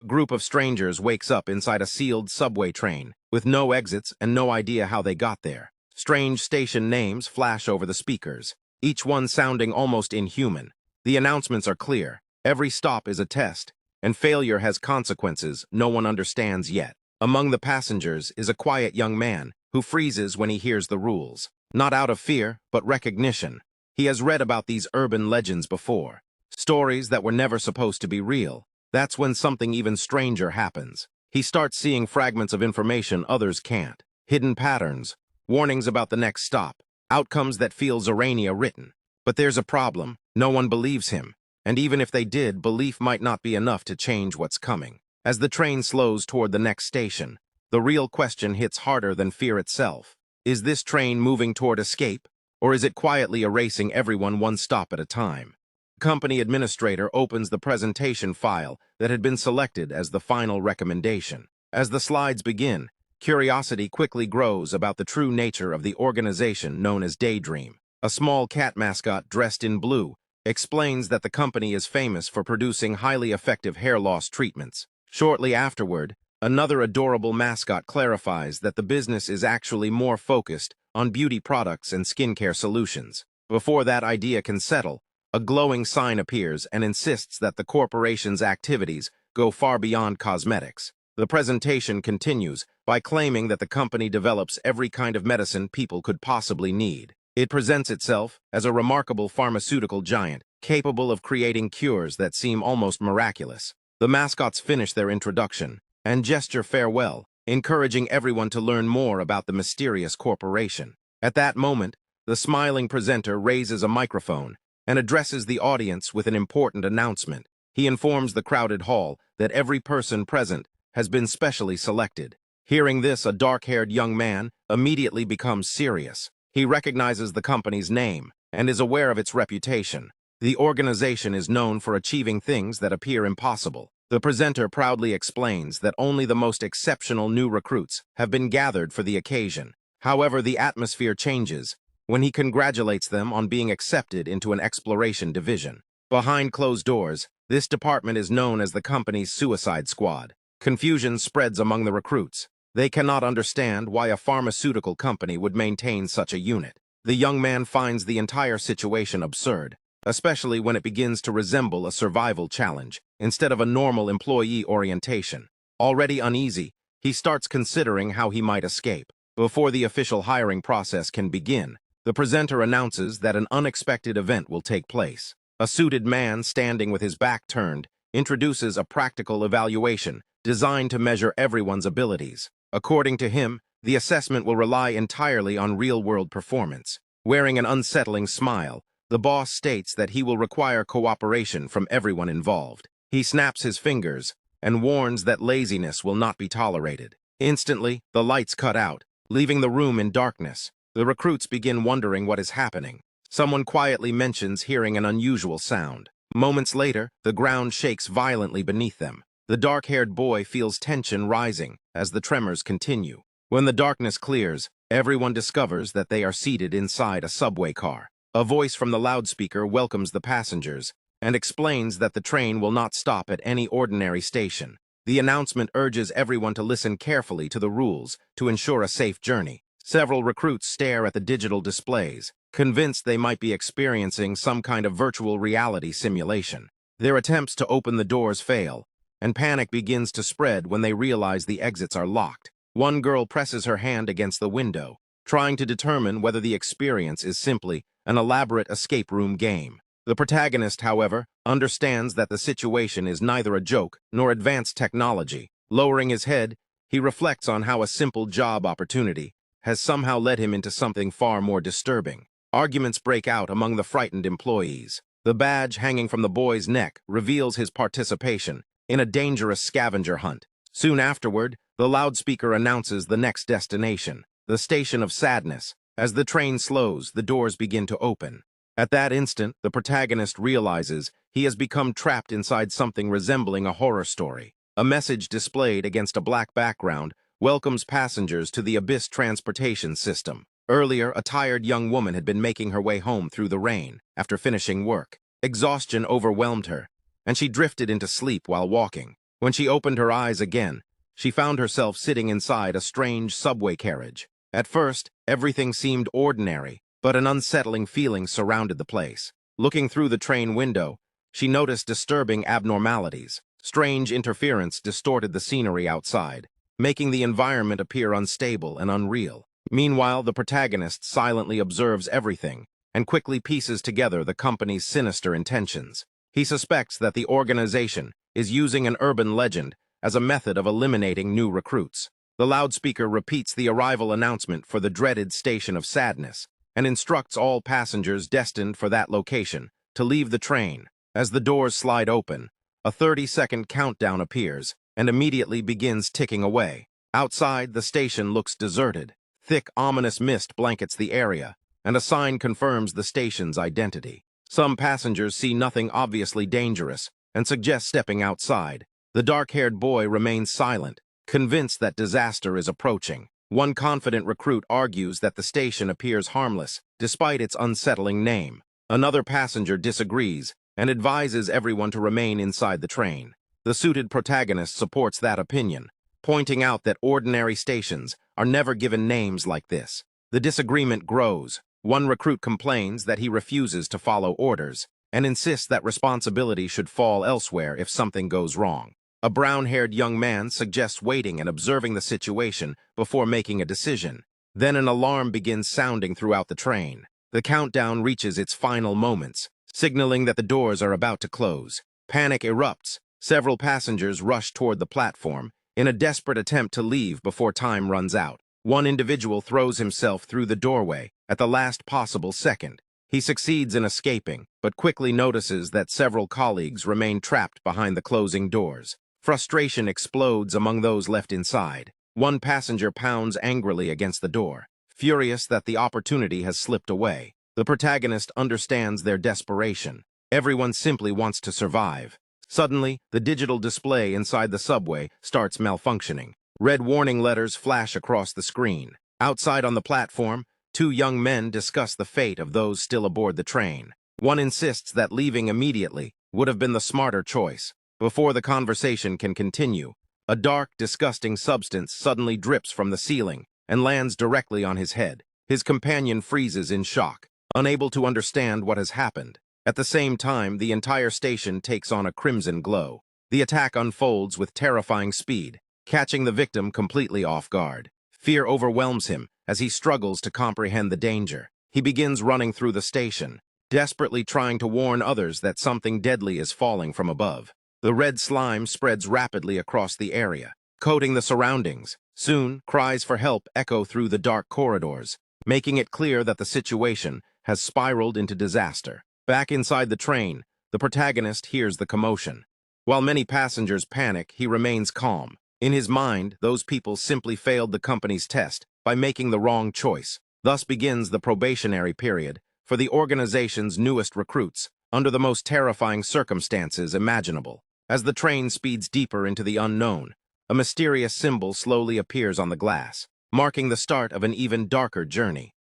A group of strangers wakes up inside a sealed subway train, with no exits and no idea how they got there. Strange station names flash over the speakers, each one sounding almost inhuman. The announcements are clear. Every stop is a test, and failure has consequences no one understands yet. Among the passengers is a quiet young man who freezes when he hears the rules. Not out of fear, but recognition. He has read about these urban legends before. Stories that were never supposed to be real. That's when something even stranger happens. He starts seeing fragments of information others can't. Hidden patterns, warnings about the next stop, outcomes that feel Zarania written. But there's a problem. No one believes him. And even if they did, belief might not be enough to change what's coming. As the train slows toward the next station, the real question hits harder than fear itself. Is this train moving toward escape, or is it quietly erasing everyone one stop at a time? The company administrator opens the presentation file that had been selected as the final recommendation. As the slides begin, curiosity quickly grows about the true nature of the organization known as Daydream. A small cat mascot dressed in blue explains that the company is famous for producing highly effective hair loss treatments. Shortly afterward, another adorable mascot clarifies that the business is actually more focused on beauty products and skincare solutions. Before that idea can settle, a glowing sign appears and insists that the corporation's activities go far beyond cosmetics. The presentation continues by claiming that the company develops every kind of medicine people could possibly need. It presents itself as a remarkable pharmaceutical giant, capable of creating cures that seem almost miraculous. The mascots finish their introduction and gesture farewell, encouraging everyone to learn more about the mysterious corporation. At that moment, the smiling presenter raises a microphone and addresses the audience with an important announcement. He informs the crowded hall that every person present has been specially selected. Hearing this, a dark-haired young man immediately becomes serious. He recognizes the company's name and is aware of its reputation. The organization is known for achieving things that appear impossible. The presenter proudly explains that only the most exceptional new recruits have been gathered for the occasion. However, the atmosphere changes when he congratulates them on being accepted into an exploration division. Behind closed doors, this department is known as the company's suicide squad. Confusion spreads among the recruits. They cannot understand why a pharmaceutical company would maintain such a unit. The young man finds the entire situation absurd, especially when it begins to resemble a survival challenge instead of a normal employee orientation. Already uneasy, he starts considering how he might escape. Before the official hiring process can begin, the presenter announces that an unexpected event will take place. A suited man standing with his back turned introduces a practical evaluation designed to measure everyone's abilities. According to him, the assessment will rely entirely on real-world performance. Wearing an unsettling smile, the boss states that he will require cooperation from everyone involved. He snaps his fingers and warns that laziness will not be tolerated. Instantly, the lights cut out, leaving the room in darkness. The recruits begin wondering what is happening. Someone quietly mentions hearing an unusual sound. Moments later, the ground shakes violently beneath them. The dark-haired boy feels tension rising as the tremors continue. When the darkness clears, everyone discovers that they are seated inside a subway car. A voice from the loudspeaker welcomes the passengers and explains that the train will not stop at any ordinary station. The announcement urges everyone to listen carefully to the rules to ensure a safe journey. Several recruits stare at the digital displays, convinced they might be experiencing some kind of virtual reality simulation. Their attempts to open the doors fail, and panic begins to spread when they realize the exits are locked. One girl presses her hand against the window, trying to determine whether the experience is simply an elaborate escape room game. The protagonist, however, understands that the situation is neither a joke nor advanced technology. Lowering his head, he reflects on how a simple job opportunity has somehow led him into something far more disturbing. Arguments break out among the frightened employees. The badge hanging from the boy's neck reveals his participation in a dangerous scavenger hunt. Soon afterward, the loudspeaker announces the next destination, the station of sadness. As the train slows, the doors begin to open. At that instant, the protagonist realizes he has become trapped inside something resembling a horror story. A message displayed against a black background welcomes passengers to the Abyss transportation system. Earlier, a tired young woman had been making her way home through the rain after finishing work. Exhaustion overwhelmed her, and she drifted into sleep while walking. When she opened her eyes again, she found herself sitting inside a strange subway carriage. At first, everything seemed ordinary, but an unsettling feeling surrounded the place. Looking through the train window, she noticed disturbing abnormalities. Strange interference distorted the scenery outside, making the environment appear unstable and unreal. Meanwhile, the protagonist silently observes everything and quickly pieces together the company's sinister intentions. He suspects that the organization is using an urban legend as a method of eliminating new recruits. The loudspeaker repeats the arrival announcement for the dreaded Station of Sadness and instructs all passengers destined for that location to leave the train. As the doors slide open, a 30-second countdown appears and immediately begins ticking away. Outside, the station looks deserted. Thick, ominous mist blankets the area, and a sign confirms the station's identity. Some passengers see nothing obviously dangerous and suggest stepping outside. The dark-haired boy remains silent, convinced that disaster is approaching. One confident recruit argues that the station appears harmless, despite its unsettling name. Another passenger disagrees and advises everyone to remain inside the train. The suited protagonist supports that opinion, pointing out that ordinary stations are never given names like this. The disagreement grows. One recruit complains that he refuses to follow orders and insists that responsibility should fall elsewhere if something goes wrong. A brown-haired young man suggests waiting and observing the situation before making a decision. Then an alarm begins sounding throughout the train. The countdown reaches its final moments, signaling that the doors are about to close. Panic erupts. Several passengers rush toward the platform in a desperate attempt to leave before time runs out. One individual throws himself through the doorway at the last possible second. He succeeds in escaping, but quickly notices that several colleagues remain trapped behind the closing doors. Frustration explodes among those left inside. One passenger pounds angrily against the door, furious that the opportunity has slipped away. The protagonist understands their desperation. Everyone simply wants to survive. Suddenly, the digital display inside the subway starts malfunctioning. Red warning letters flash across the screen. Outside on the platform, two young men discuss the fate of those still aboard the train. One insists that leaving immediately would have been the smarter choice. Before the conversation can continue, a dark, disgusting substance suddenly drips from the ceiling and lands directly on his head. His companion freezes in shock, unable to understand what has happened. At the same time, the entire station takes on a crimson glow. The attack unfolds with terrifying speed, catching the victim completely off guard. Fear overwhelms him as he struggles to comprehend the danger. He begins running through the station, desperately trying to warn others that something deadly is falling from above. The red slime spreads rapidly across the area, coating the surroundings. Soon, cries for help echo through the dark corridors, making it clear that the situation has spiraled into disaster. Back inside the train, the protagonist hears the commotion. While many passengers panic, he remains calm. In his mind, those people simply failed the company's test by making the wrong choice. Thus begins the probationary period for the organization's newest recruits, under the most terrifying circumstances imaginable. As the train speeds deeper into the unknown, a mysterious symbol slowly appears on the glass, marking the start of an even darker journey.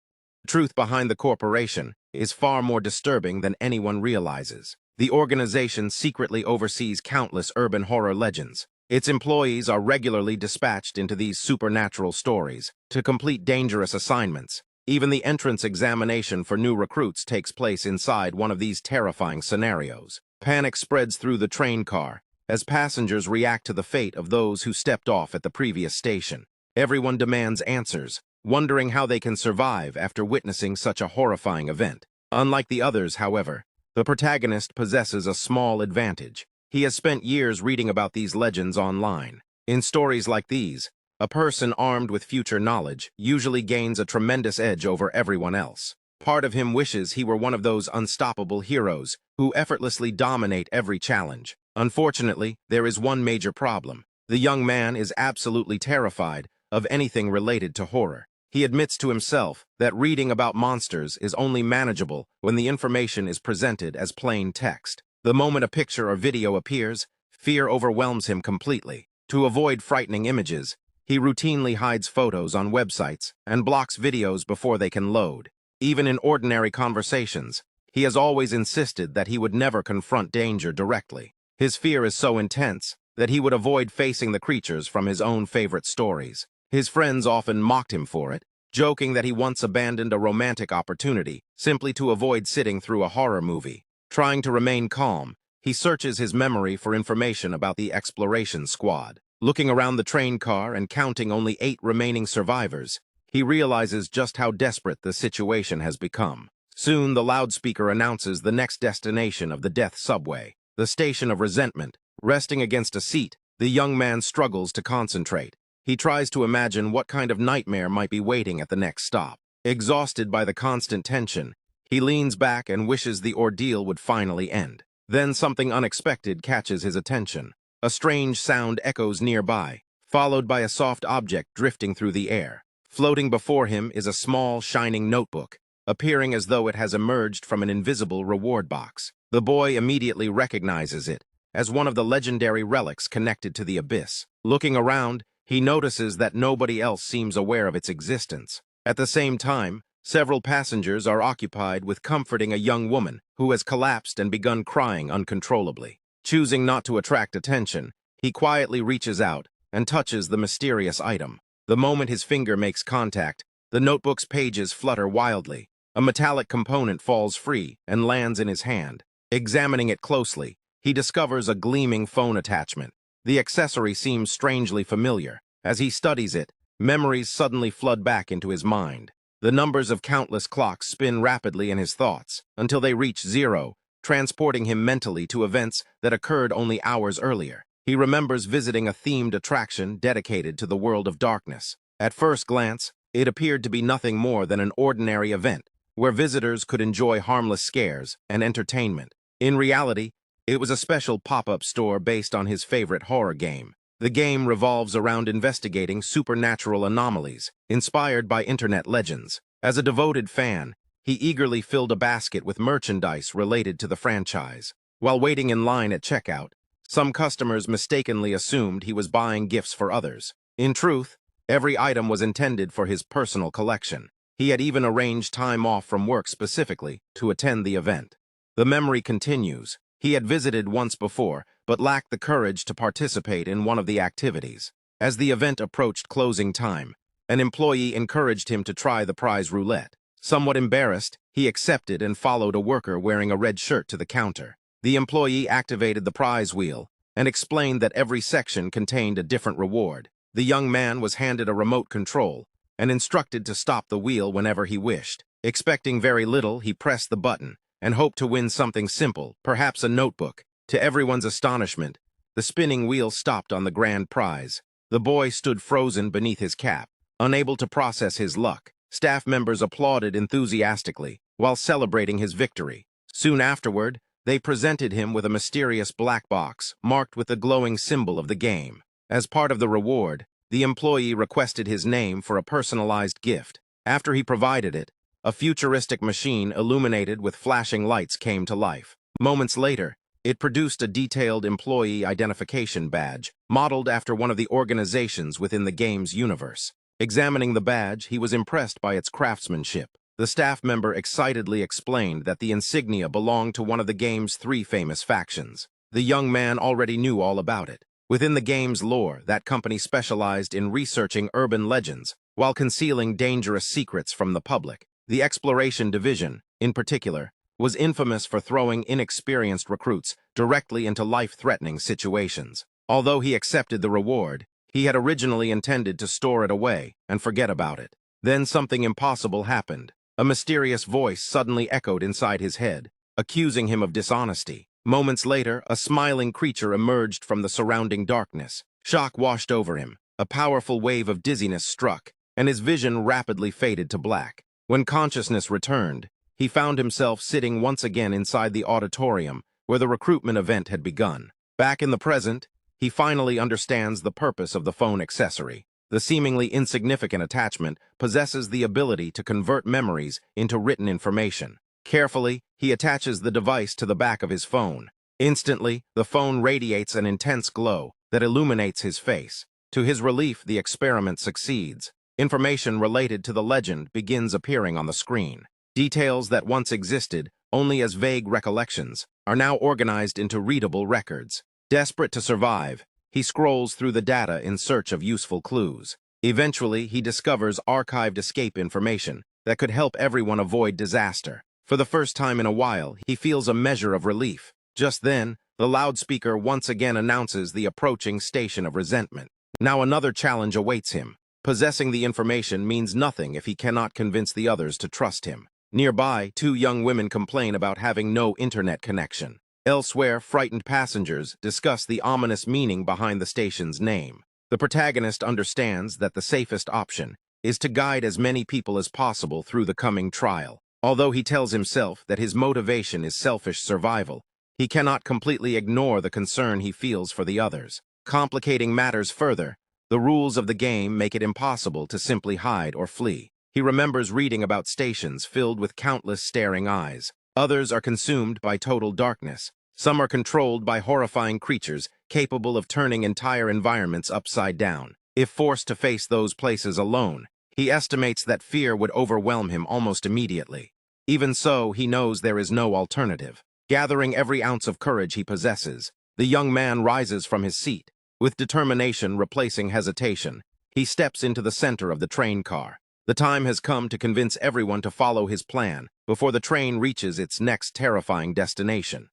The truth behind the corporation is far more disturbing than anyone realizes. The organization secretly oversees countless urban horror legends. Its employees are regularly dispatched into these supernatural stories to complete dangerous assignments. Even the entrance examination for new recruits takes place inside one of these terrifying scenarios. Panic spreads through the train car as passengers react to the fate of those who stepped off at the previous station. Everyone demands answers, wondering how they can survive after witnessing such a horrifying event. Unlike the others, however, the protagonist possesses a small advantage. He has spent years reading about these legends online. In stories like these, a person armed with future knowledge usually gains a tremendous edge over everyone else. Part of him wishes he were one of those unstoppable heroes who effortlessly dominate every challenge. Unfortunately, there is one major problem. The young man is absolutely terrified of anything related to horror. He admits to himself that reading about monsters is only manageable when the information is presented as plain text. The moment a picture or video appears, fear overwhelms him completely. To avoid frightening images, he routinely hides photos on websites and blocks videos before they can load. Even in ordinary conversations, he has always insisted that he would never confront danger directly. His fear is so intense that he would avoid facing the creatures from his own favorite stories. His friends often mocked him for it, joking that he once abandoned a romantic opportunity simply to avoid sitting through a horror movie. Trying to remain calm, he searches his memory for information about the exploration squad. Looking around the train car and counting only 8 remaining survivors, he realizes just how desperate the situation has become. Soon, the loudspeaker announces the next destination of the death subway, the station of resentment. Resting against a seat, the young man struggles to concentrate. He tries to imagine what kind of nightmare might be waiting at the next stop. Exhausted by the constant tension, he leans back and wishes the ordeal would finally end. Then something unexpected catches his attention. A strange sound echoes nearby, followed by a soft object drifting through the air. Floating before him is a small, shining notebook, appearing as though it has emerged from an invisible reward box. The boy immediately recognizes it as one of the legendary relics connected to the abyss. Looking around, he notices that nobody else seems aware of its existence. At the same time, several passengers are occupied with comforting a young woman who has collapsed and begun crying uncontrollably. Choosing not to attract attention, he quietly reaches out and touches the mysterious item. The moment his finger makes contact, the notebook's pages flutter wildly. A metallic component falls free and lands in his hand. Examining it closely, he discovers a gleaming phone attachment. The accessory seems strangely familiar. As he studies it, memories suddenly flood back into his mind. The numbers of countless clocks spin rapidly in his thoughts until they reach 0, transporting him mentally to events that occurred only hours earlier. He remembers visiting a themed attraction dedicated to the world of darkness. At first glance, it appeared to be nothing more than an ordinary event where visitors could enjoy harmless scares and entertainment. In reality, it was a special pop-up store based on his favorite horror game. The game revolves around investigating supernatural anomalies, inspired by internet legends. As a devoted fan, he eagerly filled a basket with merchandise related to the franchise. While waiting in line at checkout, some customers mistakenly assumed he was buying gifts for others. In truth, every item was intended for his personal collection. He had even arranged time off from work specifically to attend the event. The memory continues. He had visited once before, but lacked the courage to participate in one of the activities. As the event approached closing time, an employee encouraged him to try the prize roulette. Somewhat embarrassed, he accepted and followed a worker wearing a red shirt to the counter. The employee activated the prize wheel and explained that every section contained a different reward. The young man was handed a remote control and instructed to stop the wheel whenever he wished. Expecting very little, he pressed the button and hoped to win something simple, perhaps a notebook. To everyone's astonishment, the spinning wheel stopped on the grand prize. The boy stood frozen beneath his cap, unable to process his luck. Staff members applauded enthusiastically while celebrating his victory. Soon afterward, they presented him with a mysterious black box marked with the glowing symbol of the game. As part of the reward, the employee requested his name for a personalized gift. After he provided it, a futuristic machine illuminated with flashing lights came to life. Moments later, it produced a detailed employee identification badge, modeled after one of the organizations within the game's universe. Examining the badge, he was impressed by its craftsmanship. The staff member excitedly explained that the insignia belonged to one of the game's 3 famous factions. The young man already knew all about it. Within the game's lore, that company specialized in researching urban legends while concealing dangerous secrets from the public. The Exploration Division, in particular, was infamous for throwing inexperienced recruits directly into life-threatening situations. Although he accepted the reward, he had originally intended to store it away and forget about it. Then something impossible happened. A mysterious voice suddenly echoed inside his head, accusing him of dishonesty. Moments later, a smiling creature emerged from the surrounding darkness. Shock washed over him. A powerful wave of dizziness struck, and his vision rapidly faded to black. When consciousness returned, he found himself sitting once again inside the auditorium where the recruitment event had begun. Back in the present, he finally understands the purpose of the phone accessory. The seemingly insignificant attachment possesses the ability to convert memories into written information. Carefully, he attaches the device to the back of his phone. Instantly, the phone radiates an intense glow that illuminates his face. To his relief, the experiment succeeds. Information related to the legend begins appearing on the screen. Details that once existed only as vague recollections are now organized into readable records. Desperate to survive, He scrolls through the data in search of useful clues. Eventually, he discovers archived escape information that could help everyone avoid disaster. For the first time in a while, he feels a measure of relief. Just then, the loudspeaker once again announces the approaching station of resentment. Now another challenge awaits him. Possessing the information means nothing if he cannot convince the others to trust him. Nearby, two young women complain about having no internet connection. Elsewhere, frightened passengers discuss the ominous meaning behind the station's name. The protagonist understands that the safest option is to guide as many people as possible through the coming trial. Although he tells himself that his motivation is selfish survival, he cannot completely ignore the concern he feels for the others. Complicating matters further, the rules of the game make it impossible to simply hide or flee. He remembers reading about stations filled with countless staring eyes. Others are consumed by total darkness. Some are controlled by horrifying creatures capable of turning entire environments upside down. If forced to face those places alone, he estimates that fear would overwhelm him almost immediately. Even so, he knows there is no alternative. Gathering every ounce of courage he possesses, the young man rises from his seat. With determination replacing hesitation, he steps into the center of the train car. The time has come to convince everyone to follow his plan before the train reaches its next terrifying destination.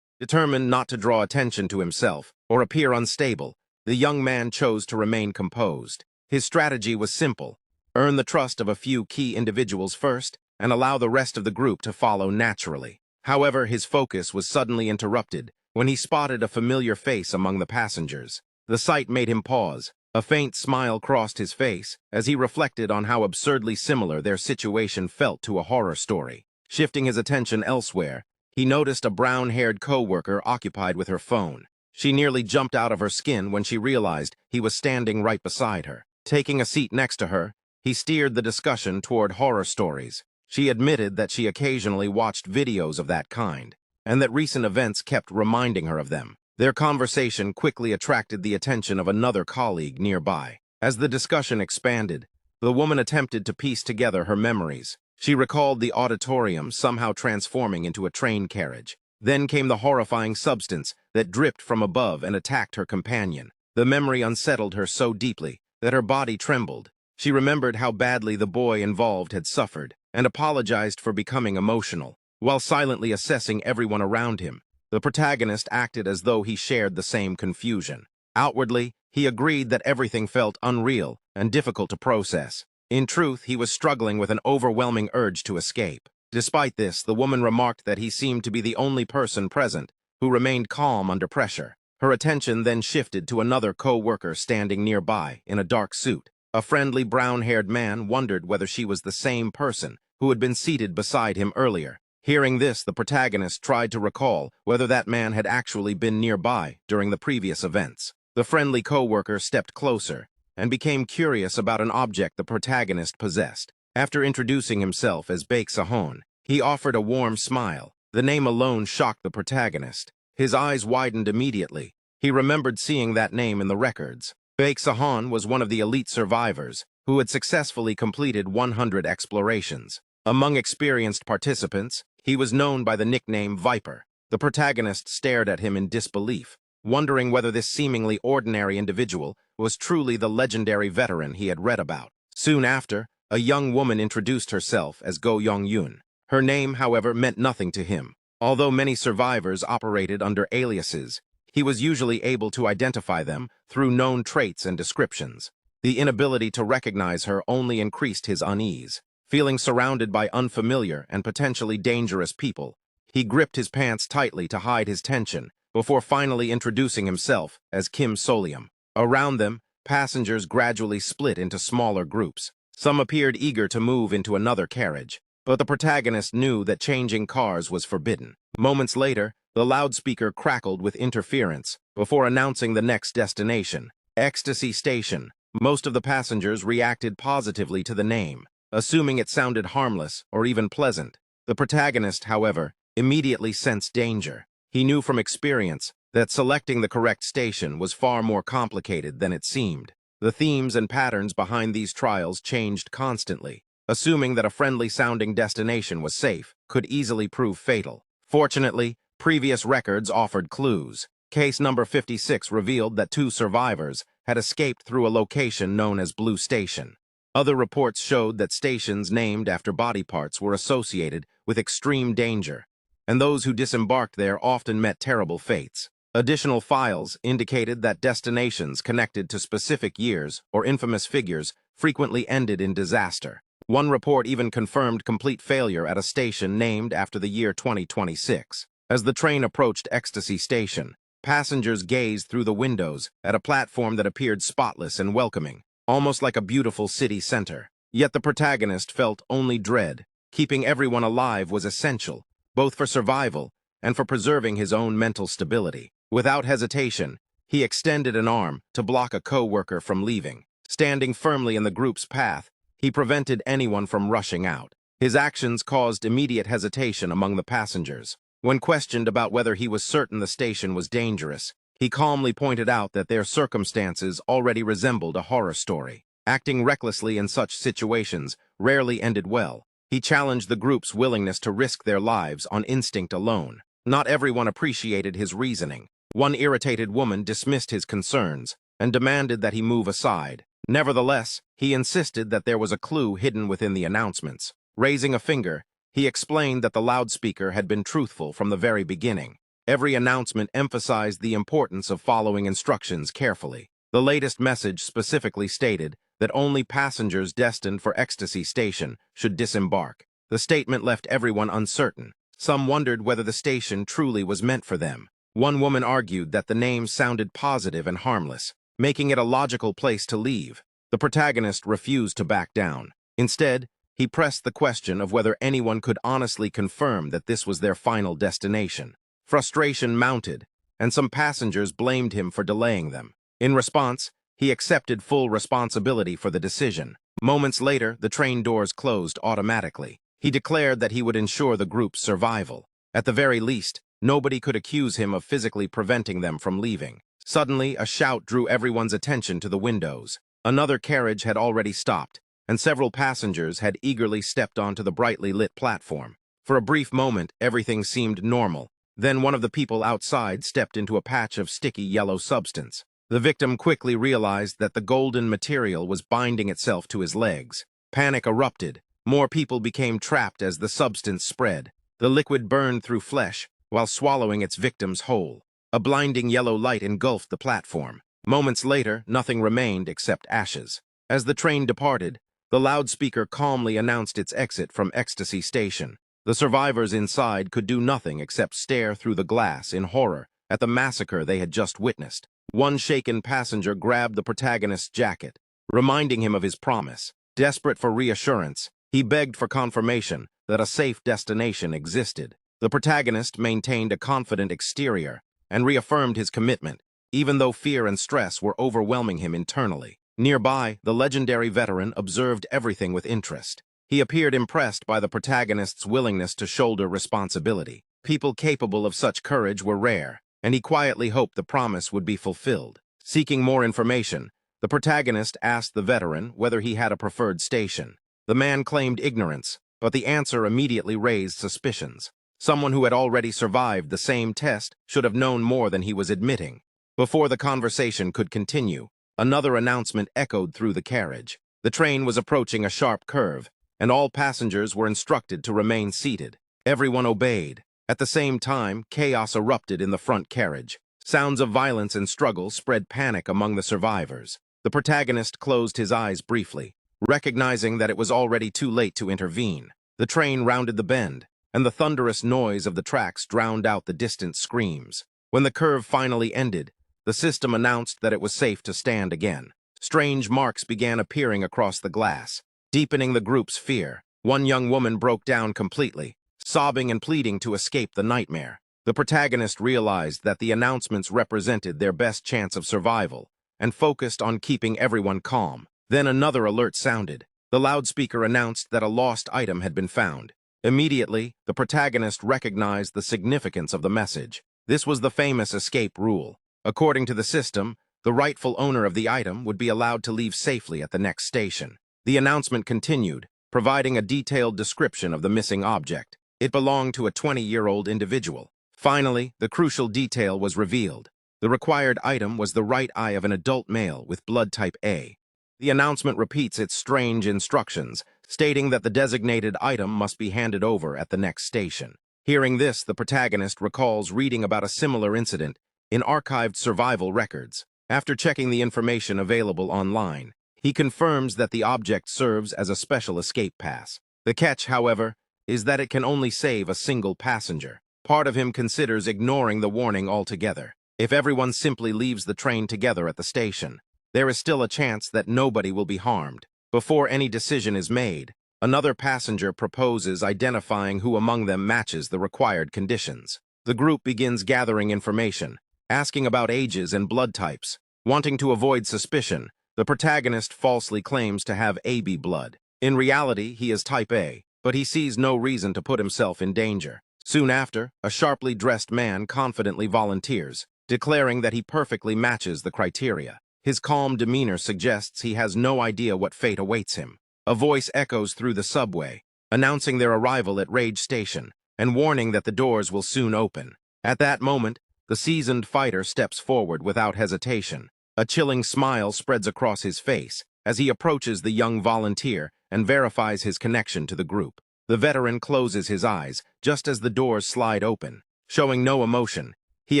Determined not to draw attention to himself or appear unstable, the young man chose to remain composed. His strategy was simple: earn the trust of a few key individuals first and allow the rest of the group to follow naturally. However, his focus was suddenly interrupted when he spotted a familiar face among the passengers. The sight made him pause. A faint smile crossed his face as he reflected on how absurdly similar their situation felt to a horror story. Shifting his attention elsewhere, he noticed a brown-haired co-worker occupied with her phone. She nearly jumped out of her skin when she realized he was standing right beside her. Taking a seat next to her, he steered the discussion toward horror stories. She admitted that she occasionally watched videos of that kind, and that recent events kept reminding her of them. Their conversation quickly attracted the attention of another colleague nearby. As the discussion expanded, the woman attempted to piece together her memories. She recalled the auditorium somehow transforming into a train carriage. Then came the horrifying substance that dripped from above and attacked her companion. The memory unsettled her so deeply that her body trembled. She remembered how badly the boy involved had suffered and apologized for becoming emotional. While silently assessing everyone around him, the protagonist acted as though he shared the same confusion. Outwardly, he agreed that everything felt unreal and difficult to process. In truth, he was struggling with an overwhelming urge to escape. Despite this, the woman remarked that he seemed to be the only person present who remained calm under pressure. Her attention then shifted to another co-worker standing nearby in a dark suit. A friendly brown-haired man wondered whether she was the same person who had been seated beside him earlier. Hearing this, the protagonist tried to recall whether that man had actually been nearby during the previous events. The friendly co-worker stepped closer and became curious about an object the protagonist possessed. After introducing himself as Baek Sahon, he offered a warm smile. The name alone shocked the protagonist. His eyes widened immediately. He remembered seeing that name in the records. Baek Sahon was one of the elite survivors who had successfully completed 100 explorations. Among experienced participants, he was known by the nickname Viper. The protagonist stared at him in disbelief, wondering whether this seemingly ordinary individual was truly the legendary veteran he had read about. Soon after, a young woman introduced herself as Go Young-yoon. Her name, however, meant nothing to him. Although many survivors operated under aliases, he was usually able to identify them through known traits and descriptions. The inability to recognize her only increased his unease. Feeling surrounded by unfamiliar and potentially dangerous people, he gripped his pants tightly to hide his tension before finally introducing himself as Kim Solium. Around them, passengers gradually split into smaller groups. Some appeared eager to move into another carriage, but the protagonist knew that changing cars was forbidden. Moments later, the loudspeaker crackled with interference before announcing the next destination, Ecstasy Station. Most of the passengers reacted positively to the name, assuming it sounded harmless or even pleasant. The protagonist, however, immediately sensed danger. He knew from experience that selecting the correct station was far more complicated than it seemed. The themes and patterns behind these trials changed constantly. Assuming that a friendly-sounding destination was safe could easily prove fatal. Fortunately, previous records offered clues. Case number 56 revealed that 2 survivors had escaped through a location known as Blue Station. Other reports showed that stations named after body parts were associated with extreme danger, and those who disembarked there often met terrible fates. Additional files indicated that destinations connected to specific years or infamous figures frequently ended in disaster. One report even confirmed complete failure at a station named after the year 2026. As the train approached Ecstasy Station, passengers gazed through the windows at a platform that appeared spotless and welcoming, almost like a beautiful city center. Yet the protagonist felt only dread. Keeping everyone alive was essential, both for survival and for preserving his own mental stability. Without hesitation, he extended an arm to block a co-worker from leaving. Standing firmly in the group's path, he prevented anyone from rushing out. His actions caused immediate hesitation among the passengers. When questioned about whether he was certain the station was dangerous, he calmly pointed out that their circumstances already resembled a horror story. Acting recklessly in such situations rarely ended well. He challenged the group's willingness to risk their lives on instinct alone. Not everyone appreciated his reasoning. One irritated woman dismissed his concerns and demanded that he move aside. Nevertheless, he insisted that there was a clue hidden within the announcements. Raising a finger, he explained that the loudspeaker had been truthful from the very beginning. Every announcement emphasized the importance of following instructions carefully. The latest message specifically stated that only passengers destined for Ecstasy Station should disembark. The statement left everyone uncertain. Some wondered whether the station truly was meant for them. One woman argued that the name sounded positive and harmless, making it a logical place to leave. The protagonist refused to back down. Instead, he pressed the question of whether anyone could honestly confirm that this was their final destination. Frustration mounted, and some passengers blamed him for delaying them. In response, he accepted full responsibility for the decision. Moments later, the train doors closed automatically. He declared that he would ensure the group's survival. At the very least, nobody could accuse him of physically preventing them from leaving. Suddenly, a shout drew everyone's attention to the windows. Another carriage had already stopped, and several passengers had eagerly stepped onto the brightly lit platform. For a brief moment, everything seemed normal. Then one of the people outside stepped into a patch of sticky yellow substance. The victim quickly realized that the golden material was binding itself to his legs. Panic erupted. More people became trapped as the substance spread. The liquid burned through flesh, while swallowing its victims whole. A blinding yellow light engulfed the platform. Moments later, nothing remained except ashes. As the train departed, the loudspeaker calmly announced its exit from Ecstasy Station. The survivors inside could do nothing except stare through the glass in horror at the massacre they had just witnessed. One shaken passenger grabbed the protagonist's jacket, reminding him of his promise. Desperate for reassurance, he begged for confirmation that a safe destination existed. The protagonist maintained a confident exterior and reaffirmed his commitment, even though fear and stress were overwhelming him internally. Nearby, the legendary veteran observed everything with interest. He appeared impressed by the protagonist's willingness to shoulder responsibility. People capable of such courage were rare, and he quietly hoped the promise would be fulfilled. Seeking more information, the protagonist asked the veteran whether he had a preferred station. The man claimed ignorance, but the answer immediately raised suspicions. Someone who had already survived the same test should have known more than he was admitting. Before the conversation could continue, another announcement echoed through the carriage. The train was approaching a sharp curve, and all passengers were instructed to remain seated. Everyone obeyed. At the same time, chaos erupted in the front carriage. Sounds of violence and struggle spread panic among the survivors. The protagonist closed his eyes briefly, recognizing that it was already too late to intervene. The train rounded the bend, and the thunderous noise of the tracks drowned out the distant screams. When the curve finally ended, the system announced that it was safe to stand again. Strange marks began appearing across the glass, deepening the group's fear. One young woman broke down completely, sobbing and pleading to escape the nightmare. The protagonist realized that the announcements represented their best chance of survival and focused on keeping everyone calm. Then another alert sounded. The loudspeaker announced that a lost item had been found. Immediately, the protagonist recognized the significance of the message. This was the famous escape rule. According to the system, the rightful owner of the item would be allowed to leave safely at the next station. The announcement continued, providing a detailed description of the missing object. It belonged to a 20-year-old individual. Finally, the crucial detail was revealed. The required item was the right eye of an adult male with blood type A. The announcement repeats its strange instructions, stating that the designated item must be handed over at the next station. Hearing this, the protagonist recalls reading about a similar incident in archived survival records. After checking the information available online, he confirms that the object serves as a special escape pass. The catch, however, is that it can only save a single passenger. Part of him considers ignoring the warning altogether. If everyone simply leaves the train together at the station, there is still a chance that nobody will be harmed. Before any decision is made, another passenger proposes identifying who among them matches the required conditions. The group begins gathering information, asking about ages and blood types. Wanting to avoid suspicion, the protagonist falsely claims to have AB blood. In reality, he is type A, but he sees no reason to put himself in danger. Soon after, a sharply dressed man confidently volunteers, declaring that he perfectly matches the criteria. His calm demeanor suggests he has no idea what fate awaits him. A voice echoes through the subway, announcing their arrival at Rage Station and warning that the doors will soon open. At that moment, the seasoned fighter steps forward without hesitation. A chilling smile spreads across his face as he approaches the young volunteer and verifies his connection to the group. The veteran closes his eyes just as the doors slide open. Showing no emotion, he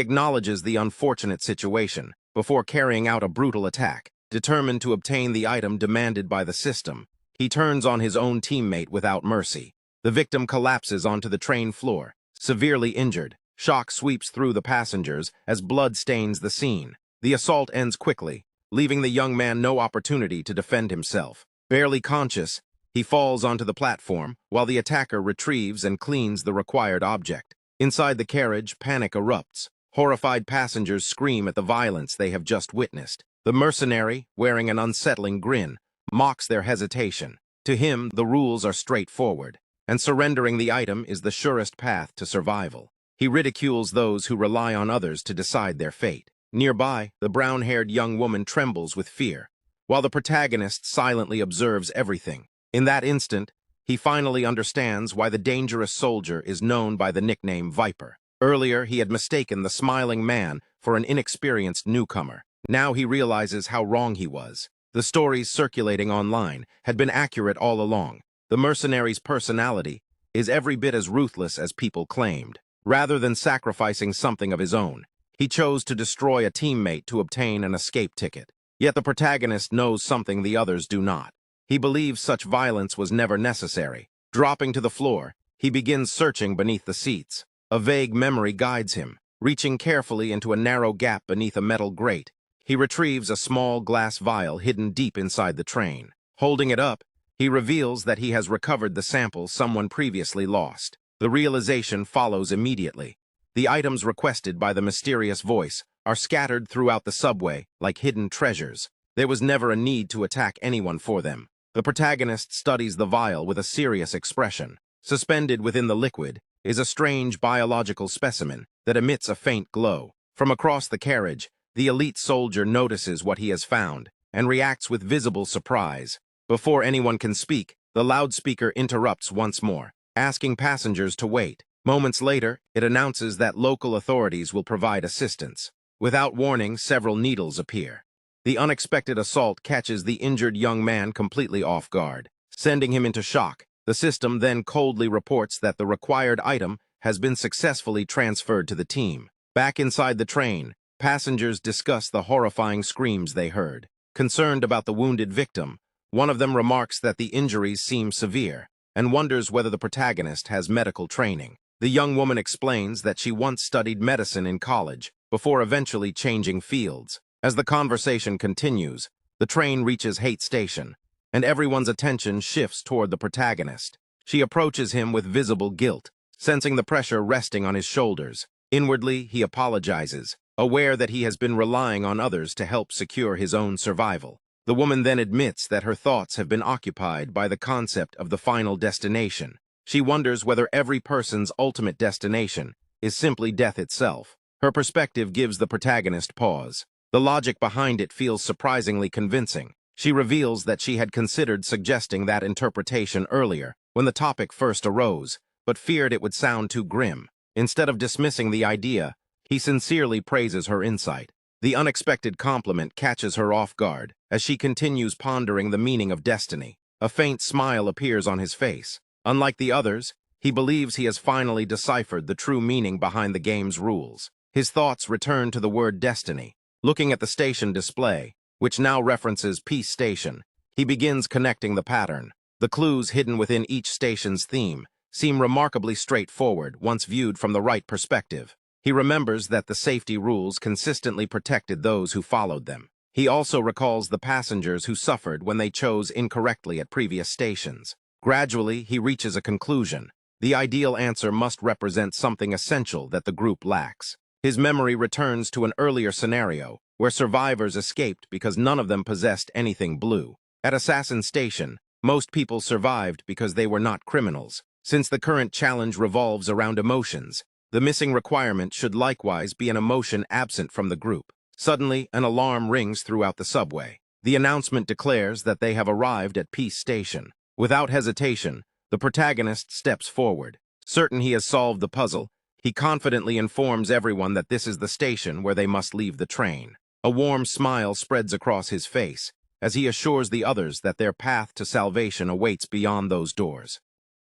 acknowledges the unfortunate situation before carrying out a brutal attack. Determined to obtain the item demanded by the system, he turns on his own teammate without mercy. The victim collapses onto the train floor, severely injured. Shock sweeps through the passengers as blood stains the scene. The assault ends quickly, leaving the young man no opportunity to defend himself. Barely conscious, he falls onto the platform while the attacker retrieves and cleans the required object. Inside the carriage, panic erupts. Horrified passengers scream at the violence they have just witnessed. The mercenary, wearing an unsettling grin, mocks their hesitation. To him, the rules are straightforward, and surrendering the item is the surest path to survival. He ridicules those who rely on others to decide their fate. Nearby, the brown-haired young woman trembles with fear, while the protagonist silently observes everything. In that instant, he finally understands why the dangerous soldier is known by the nickname Viper. Earlier, he had mistaken the smiling man for an inexperienced newcomer. Now he realizes how wrong he was. The stories circulating online had been accurate all along. The mercenary's personality is every bit as ruthless as people claimed. Rather than sacrificing something of his own, he chose to destroy a teammate to obtain an escape ticket. Yet the protagonist knows something the others do not. He believes such violence was never necessary. Dropping to the floor, he begins searching beneath the seats. A vague memory guides him. Reaching carefully into a narrow gap beneath a metal grate, he retrieves a small glass vial hidden deep inside the train. Holding it up, he reveals that he has recovered the sample someone previously lost. The realization follows immediately. The items requested by the mysterious voice are scattered throughout the subway like hidden treasures. There was never a need to attack anyone for them. The protagonist studies the vial with a serious expression. Suspended within the liquid is a strange biological specimen that emits a faint glow. From across the carriage, the elite soldier notices what he has found and reacts with visible surprise. Before anyone can speak, the loudspeaker interrupts once more, asking passengers to wait. Moments later, it announces that local authorities will provide assistance. Without warning, several needles appear. The unexpected assault catches the injured young man completely off guard, sending him into shock. The system then coldly reports that the required item has been successfully transferred to the team. Back inside the train, passengers discuss the horrifying screams they heard. Concerned about the wounded victim, one of them remarks that the injuries seem severe and wonders whether the protagonist has medical training. The young woman explains that she once studied medicine in college before eventually changing fields. As the conversation continues, the train reaches Hate Station, and everyone's attention shifts toward the protagonist. She approaches him with visible guilt, sensing the pressure resting on his shoulders. Inwardly, he apologizes, aware that he has been relying on others to help secure his own survival. The woman then admits that her thoughts have been occupied by the concept of the final destination. She wonders whether every person's ultimate destination is simply death itself. Her perspective gives the protagonist pause. The logic behind it feels surprisingly convincing. She reveals that she had considered suggesting that interpretation earlier when the topic first arose, but feared it would sound too grim. Instead of dismissing the idea, he sincerely praises her insight. The unexpected compliment catches her off guard as she continues pondering the meaning of destiny. A faint smile appears on his face. Unlike the others, he believes he has finally deciphered the true meaning behind the game's rules. His thoughts return to the word destiny. Looking at the station display, which now references Peace Station, he begins connecting the pattern. The clues hidden within each station's theme seem remarkably straightforward once viewed from the right perspective. He remembers that the safety rules consistently protected those who followed them. He also recalls the passengers who suffered when they chose incorrectly at previous stations. Gradually, he reaches a conclusion. The ideal answer must represent something essential that the group lacks. His memory returns to an earlier scenario where survivors escaped because none of them possessed anything blue. At Assassin Station, most people survived because they were not criminals. Since the current challenge revolves around emotions, the missing requirement should likewise be an emotion absent from the group. Suddenly, an alarm rings throughout the subway. The announcement declares that they have arrived at Peace Station. Without hesitation, the protagonist steps forward. Certain he has solved the puzzle, he confidently informs everyone that this is the station where they must leave the train. A warm smile spreads across his face as he assures the others that their path to salvation awaits beyond those doors.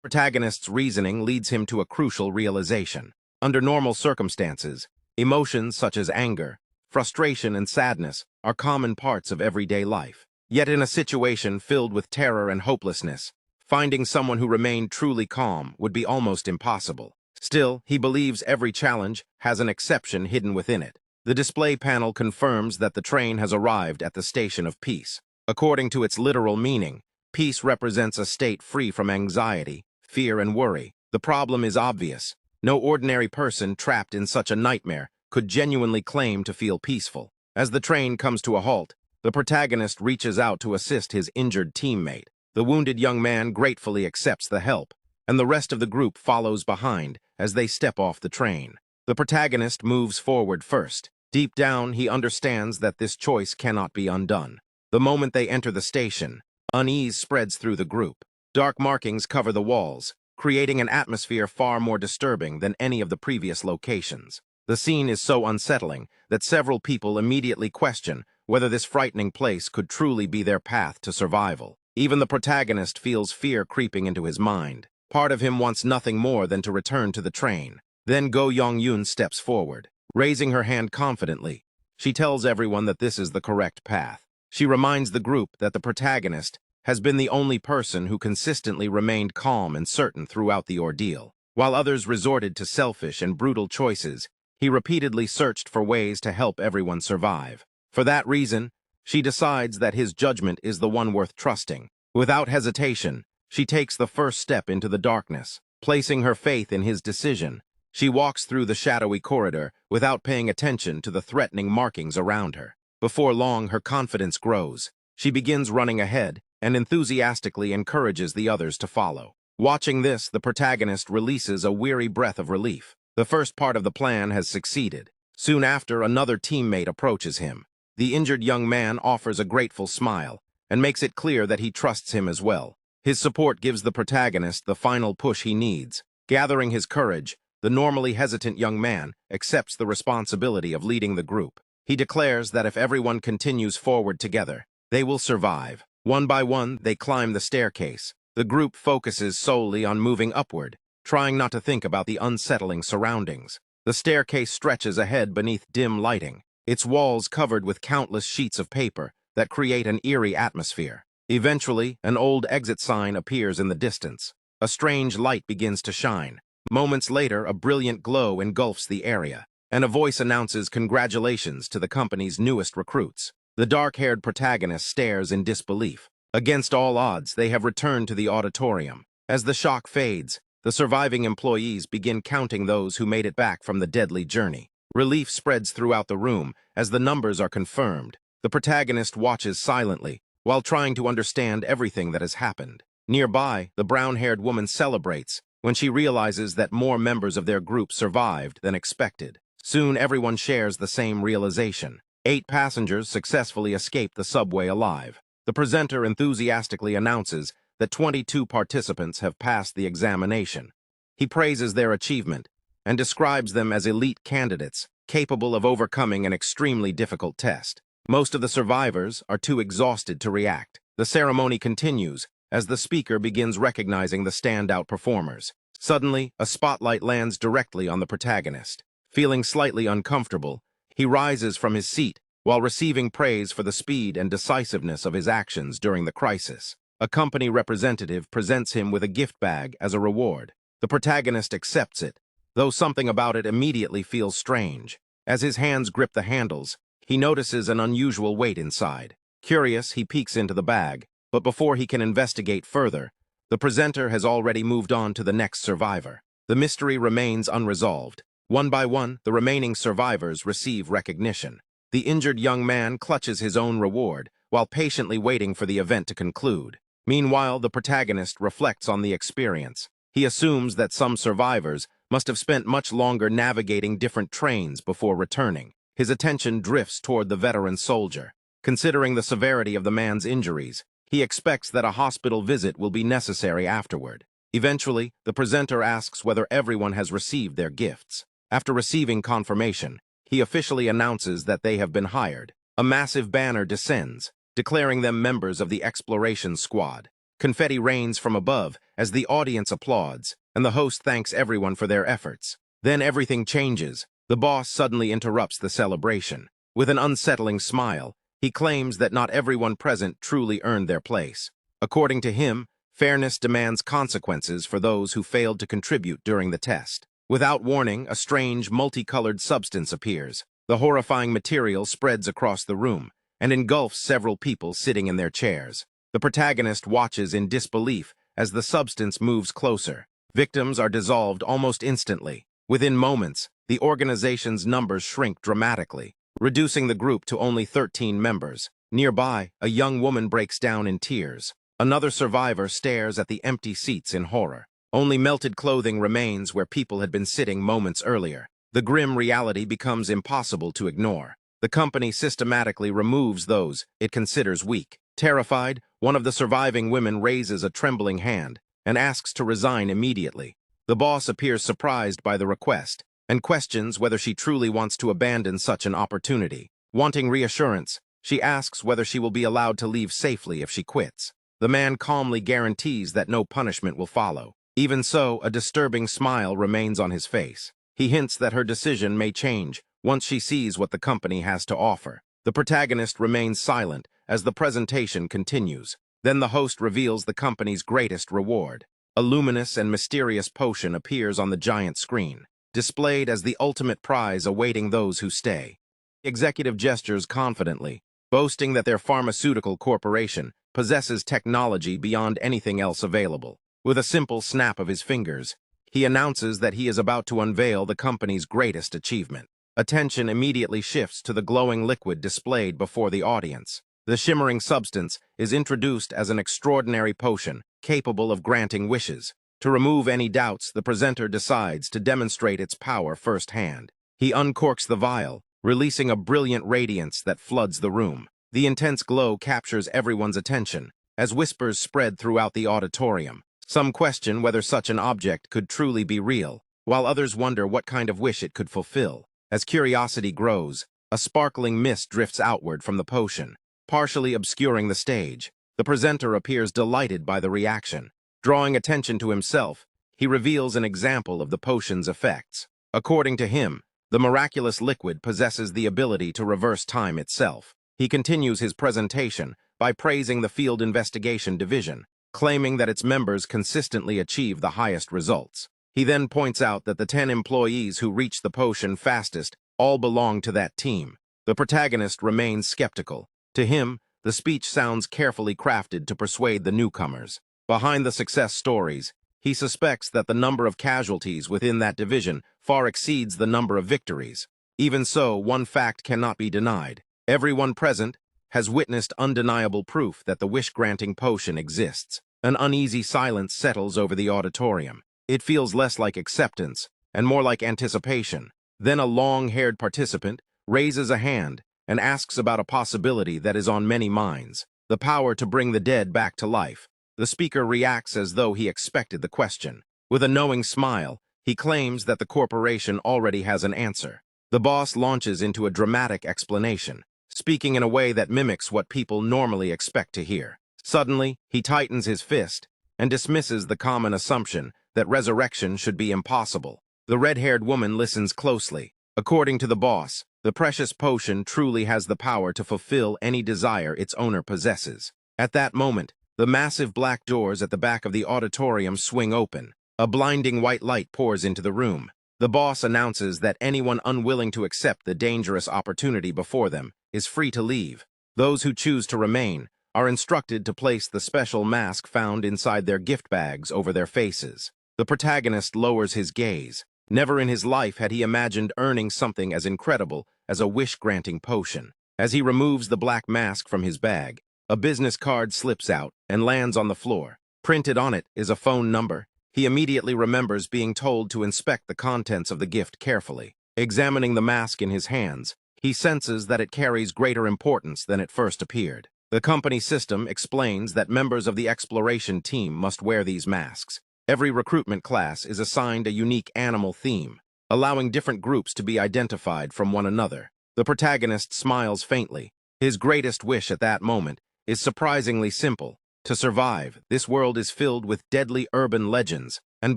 The protagonist's reasoning leads him to a crucial realization. Under normal circumstances, emotions such as anger, frustration, and sadness are common parts of everyday life. Yet in a situation filled with terror and hopelessness, finding someone who remained truly calm would be almost impossible. Still, he believes every challenge has an exception hidden within it. The display panel confirms that the train has arrived at the station of peace. According to its literal meaning, peace represents a state free from anxiety, fear, and worry. The problem is obvious. No ordinary person trapped in such a nightmare could genuinely claim to feel peaceful. As the train comes to a halt, the protagonist reaches out to assist his injured teammate. The wounded young man gratefully accepts the help, and the rest of the group follows behind as they step off the train. The protagonist moves forward first. Deep down, he understands that this choice cannot be undone. The moment they enter the station, unease spreads through the group. Dark markings cover the walls, creating an atmosphere far more disturbing than any of the previous locations. The scene is so unsettling that several people immediately question whether this frightening place could truly be their path to survival. Even the protagonist feels fear creeping into his mind. Part of him wants nothing more than to return to the train. Then Go Yong-yoon steps forward. Raising her hand confidently, she tells everyone that this is the correct path. She reminds the group that the protagonist has been the only person who consistently remained calm and certain throughout the ordeal. While others resorted to selfish and brutal choices, he repeatedly searched for ways to help everyone survive. For that reason, she decides that his judgment is the one worth trusting. Without hesitation, she takes the first step into the darkness. Placing her faith in his decision, she walks through the shadowy corridor without paying attention to the threatening markings around her. Before long, her confidence grows. She begins running ahead and enthusiastically encourages the others to follow. Watching this, the protagonist releases a weary breath of relief. The first part of the plan has succeeded. Soon after, another teammate approaches him. The injured young man offers a grateful smile and makes it clear that he trusts him as well. His support gives the protagonist the final push he needs. Gathering his courage, the normally hesitant young man accepts the responsibility of leading the group. He declares that if everyone continues forward together, they will survive. One by one, they climb the staircase. The group focuses solely on moving upward, trying not to think about the unsettling surroundings. The staircase stretches ahead beneath dim lighting, its walls covered with countless sheets of paper that create an eerie atmosphere. Eventually, an old exit sign appears in the distance. A strange light begins to shine. Moments later, a brilliant glow engulfs the area, and a voice announces congratulations to the company's newest recruits. The dark-haired protagonist stares in disbelief. Against all odds, they have returned to the auditorium. As the shock fades, the surviving employees begin counting those who made it back from the deadly journey. Relief spreads throughout the room as the numbers are confirmed. The protagonist watches silently while trying to understand everything that has happened. Nearby, the brown-haired woman celebrates when she realizes that more members of their group survived than expected. Soon, everyone shares the same realization. 8 passengers successfully escaped the subway alive. The presenter enthusiastically announces that 22 participants have passed the examination. He praises their achievement and describes them as elite candidates capable of overcoming an extremely difficult test. Most of the survivors are too exhausted to react. The ceremony continues as the speaker begins recognizing the standout performers. Suddenly, a spotlight lands directly on the protagonist. Feeling slightly uncomfortable, he rises from his seat while receiving praise for the speed and decisiveness of his actions during the crisis. A company representative presents him with a gift bag as a reward. The protagonist accepts it, though something about it immediately feels strange. As his hands grip the handles, he notices an unusual weight inside. Curious, he peeks into the bag, but before he can investigate further, the presenter has already moved on to the next survivor. The mystery remains unresolved. One by one, the remaining survivors receive recognition. The injured young man clutches his own reward while patiently waiting for the event to conclude. Meanwhile, the protagonist reflects on the experience. He assumes that some survivors must have spent much longer navigating different trains before returning. His attention drifts toward the veteran soldier. Considering the severity of the man's injuries, he expects that a hospital visit will be necessary afterward. Eventually, the presenter asks whether everyone has received their gifts. After receiving confirmation, he officially announces that they have been hired. A massive banner descends, declaring them members of the exploration squad. Confetti rains from above as the audience applauds, and the host thanks everyone for their efforts. Then everything changes. The boss suddenly interrupts the celebration. With an unsettling smile, he claims that not everyone present truly earned their place. According to him, fairness demands consequences for those who failed to contribute during the test. Without warning, a strange, multicolored substance appears. The horrifying material spreads across the room and engulfs several people sitting in their chairs. The protagonist watches in disbelief as the substance moves closer. Victims are dissolved almost instantly. Within moments, the organization's numbers shrink dramatically, reducing the group to only 13 members. Nearby, a young woman breaks down in tears. Another survivor stares at the empty seats in horror. Only melted clothing remains where people had been sitting moments earlier. The grim reality becomes impossible to ignore. The company systematically removes those it considers weak. Terrified, one of the surviving women raises a trembling hand and asks to resign immediately. The boss appears surprised by the request and questions whether she truly wants to abandon such an opportunity. Wanting reassurance, she asks whether she will be allowed to leave safely if she quits. The man calmly guarantees that no punishment will follow. Even so, a disturbing smile remains on his face. He hints that her decision may change once she sees what the company has to offer. The protagonist remains silent as the presentation continues. Then the host reveals the company's greatest reward. A luminous and mysterious potion appears on the giant screen, displayed as the ultimate prize awaiting those who stay. The executive gestures confidently, boasting that their pharmaceutical corporation possesses technology beyond anything else available. With a simple snap of his fingers, he announces that he is about to unveil the company's greatest achievement. Attention immediately shifts to the glowing liquid displayed before the audience. The shimmering substance is introduced as an extraordinary potion capable of granting wishes. To remove any doubts, the presenter decides to demonstrate its power firsthand. He uncorks the vial, releasing a brilliant radiance that floods the room. The intense glow captures everyone's attention as whispers spread throughout the auditorium. Some question whether such an object could truly be real, while others wonder what kind of wish it could fulfill. As curiosity grows, a sparkling mist drifts outward from the potion, partially obscuring the stage. The presenter appears delighted by the reaction. Drawing attention to himself, he reveals an example of the potion's effects. According to him, the miraculous liquid possesses the ability to reverse time itself. He continues his presentation by praising the Field Investigation Division, claiming that its members consistently achieve the highest results. He then points out that the 10 employees who reach the potion fastest all belong to that team. The protagonist remains skeptical. To him, the speech sounds carefully crafted to persuade the newcomers. Behind the success stories, he suspects that the number of casualties within that division far exceeds the number of victories. Even so, one fact cannot be denied. Everyone present has witnessed undeniable proof that the wish-granting potion exists. An uneasy silence settles over the auditorium. It feels less like acceptance and more like anticipation. Then a long-haired participant raises a hand and asks about a possibility that is on many minds: the power to bring the dead back to life. The speaker reacts as though he expected the question. With a knowing smile, he claims that the corporation already has an answer. The boss launches into a dramatic explanation, speaking in a way that mimics what people normally expect to hear. Suddenly, he tightens his fist and dismisses the common assumption that resurrection should be impossible. The red-haired woman listens closely. According to the boss, the precious potion truly has the power to fulfill any desire its owner possesses. At that moment, the massive black doors at the back of the auditorium swing open. A blinding white light pours into the room. The boss announces that anyone unwilling to accept the dangerous opportunity before them is free to leave. Those who choose to remain are instructed to place the special mask found inside their gift bags over their faces. The protagonist lowers his gaze. Never in his life had he imagined earning something as incredible as a wish-granting potion. As he removes the black mask from his bag, a business card slips out and lands on the floor. Printed on it is a phone number. He immediately remembers being told to inspect the contents of the gift carefully. Examining the mask in his hands, he senses that it carries greater importance than it first appeared. The company system explains that members of the exploration team must wear these masks. Every recruitment class is assigned a unique animal theme, allowing different groups to be identified from one another. The protagonist smiles faintly. His greatest wish at that moment is surprisingly simple: to survive. This world is filled with deadly urban legends and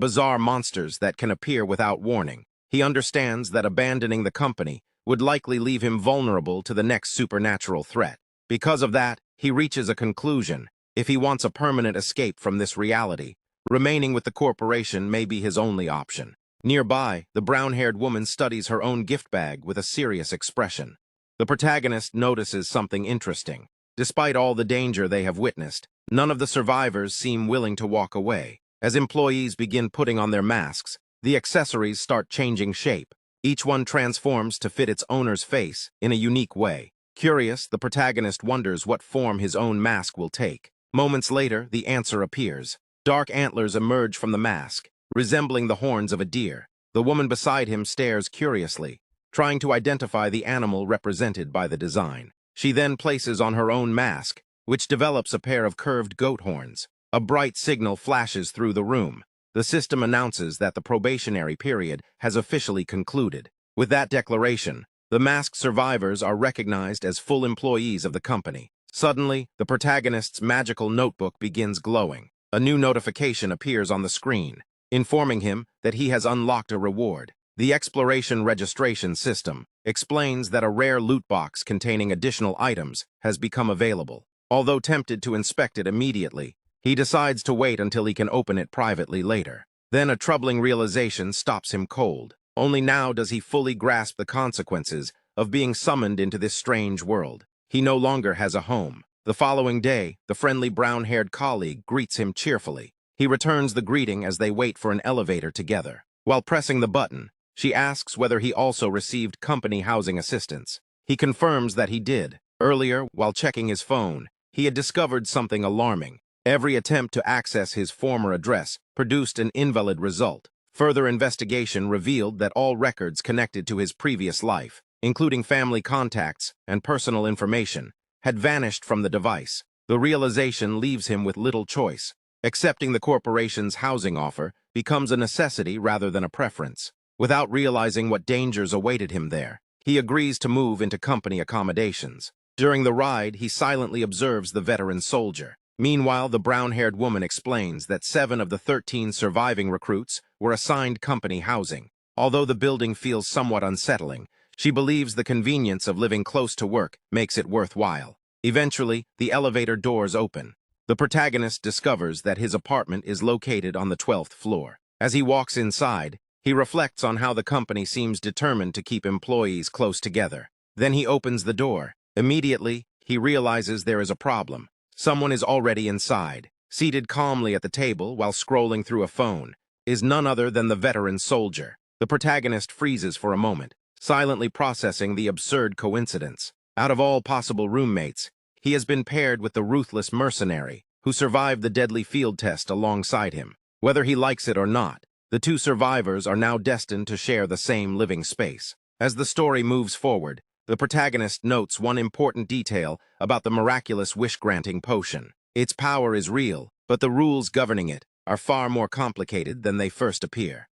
bizarre monsters that can appear without warning. He understands that abandoning the company would likely leave him vulnerable to the next supernatural threat. Because of that, he reaches a conclusion. If he wants a permanent escape from this reality, remaining with the corporation may be his only option. Nearby, the brown-haired woman studies her own gift bag with a serious expression. The protagonist notices something interesting. Despite all the danger they have witnessed, none of the survivors seem willing to walk away. As employees begin putting on their masks, the accessories start changing shape. Each one transforms to fit its owner's face in a unique way. Curious, the protagonist wonders what form his own mask will take. Moments later, the answer appears. Dark antlers emerge from the mask, resembling the horns of a deer. The woman beside him stares curiously, trying to identify the animal represented by the design. She then places on her own mask, which develops a pair of curved goat horns. A bright signal flashes through the room. The system announces that the probationary period has officially concluded. With that declaration, the masked survivors are recognized as full employees of the company. Suddenly, the protagonist's magical notebook begins glowing. A new notification appears on the screen, informing him that he has unlocked a reward. The exploration registration system explains that a rare loot box containing additional items has become available. Although tempted to inspect it immediately, he decides to wait until he can open it privately later. Then a troubling realization stops him cold. Only now does he fully grasp the consequences of being summoned into this strange world. He no longer has a home. The following day, the friendly brown-haired colleague greets him cheerfully. He returns the greeting as they wait for an elevator together. While pressing the button, she asks whether he also received company housing assistance. He confirms that he did. Earlier, while checking his phone, he had discovered something alarming. Every attempt to access his former address produced an invalid result. Further investigation revealed that all records connected to his previous life, including family contacts and personal information, had vanished from the device. The realization leaves him with little choice. Accepting the corporation's housing offer becomes a necessity rather than a preference. Without realizing what dangers awaited him there, he agrees to move into company accommodations. During the ride, he silently observes the veteran soldier. Meanwhile, the brown-haired woman explains that 7 of the 13 surviving recruits were assigned company housing. Although the building feels somewhat unsettling, she believes the convenience of living close to work makes it worthwhile. Eventually, the elevator doors open. The protagonist discovers that his apartment is located on the 12th floor. As he walks inside, he reflects on how the company seems determined to keep employees close together. Then he opens the door. Immediately, he realizes there is a problem. Someone is already inside. Seated calmly at the table while scrolling through a phone is none other than the veteran soldier. The protagonist freezes for a moment, silently processing the absurd coincidence. Out of all possible roommates, he has been paired with the ruthless mercenary who survived the deadly field test alongside him. Whether he likes it or not, the 2 survivors are now destined to share the same living space. As the story moves forward, the protagonist notes one important detail about the miraculous wish-granting potion. Its power is real, but the rules governing it are far more complicated than they first appear.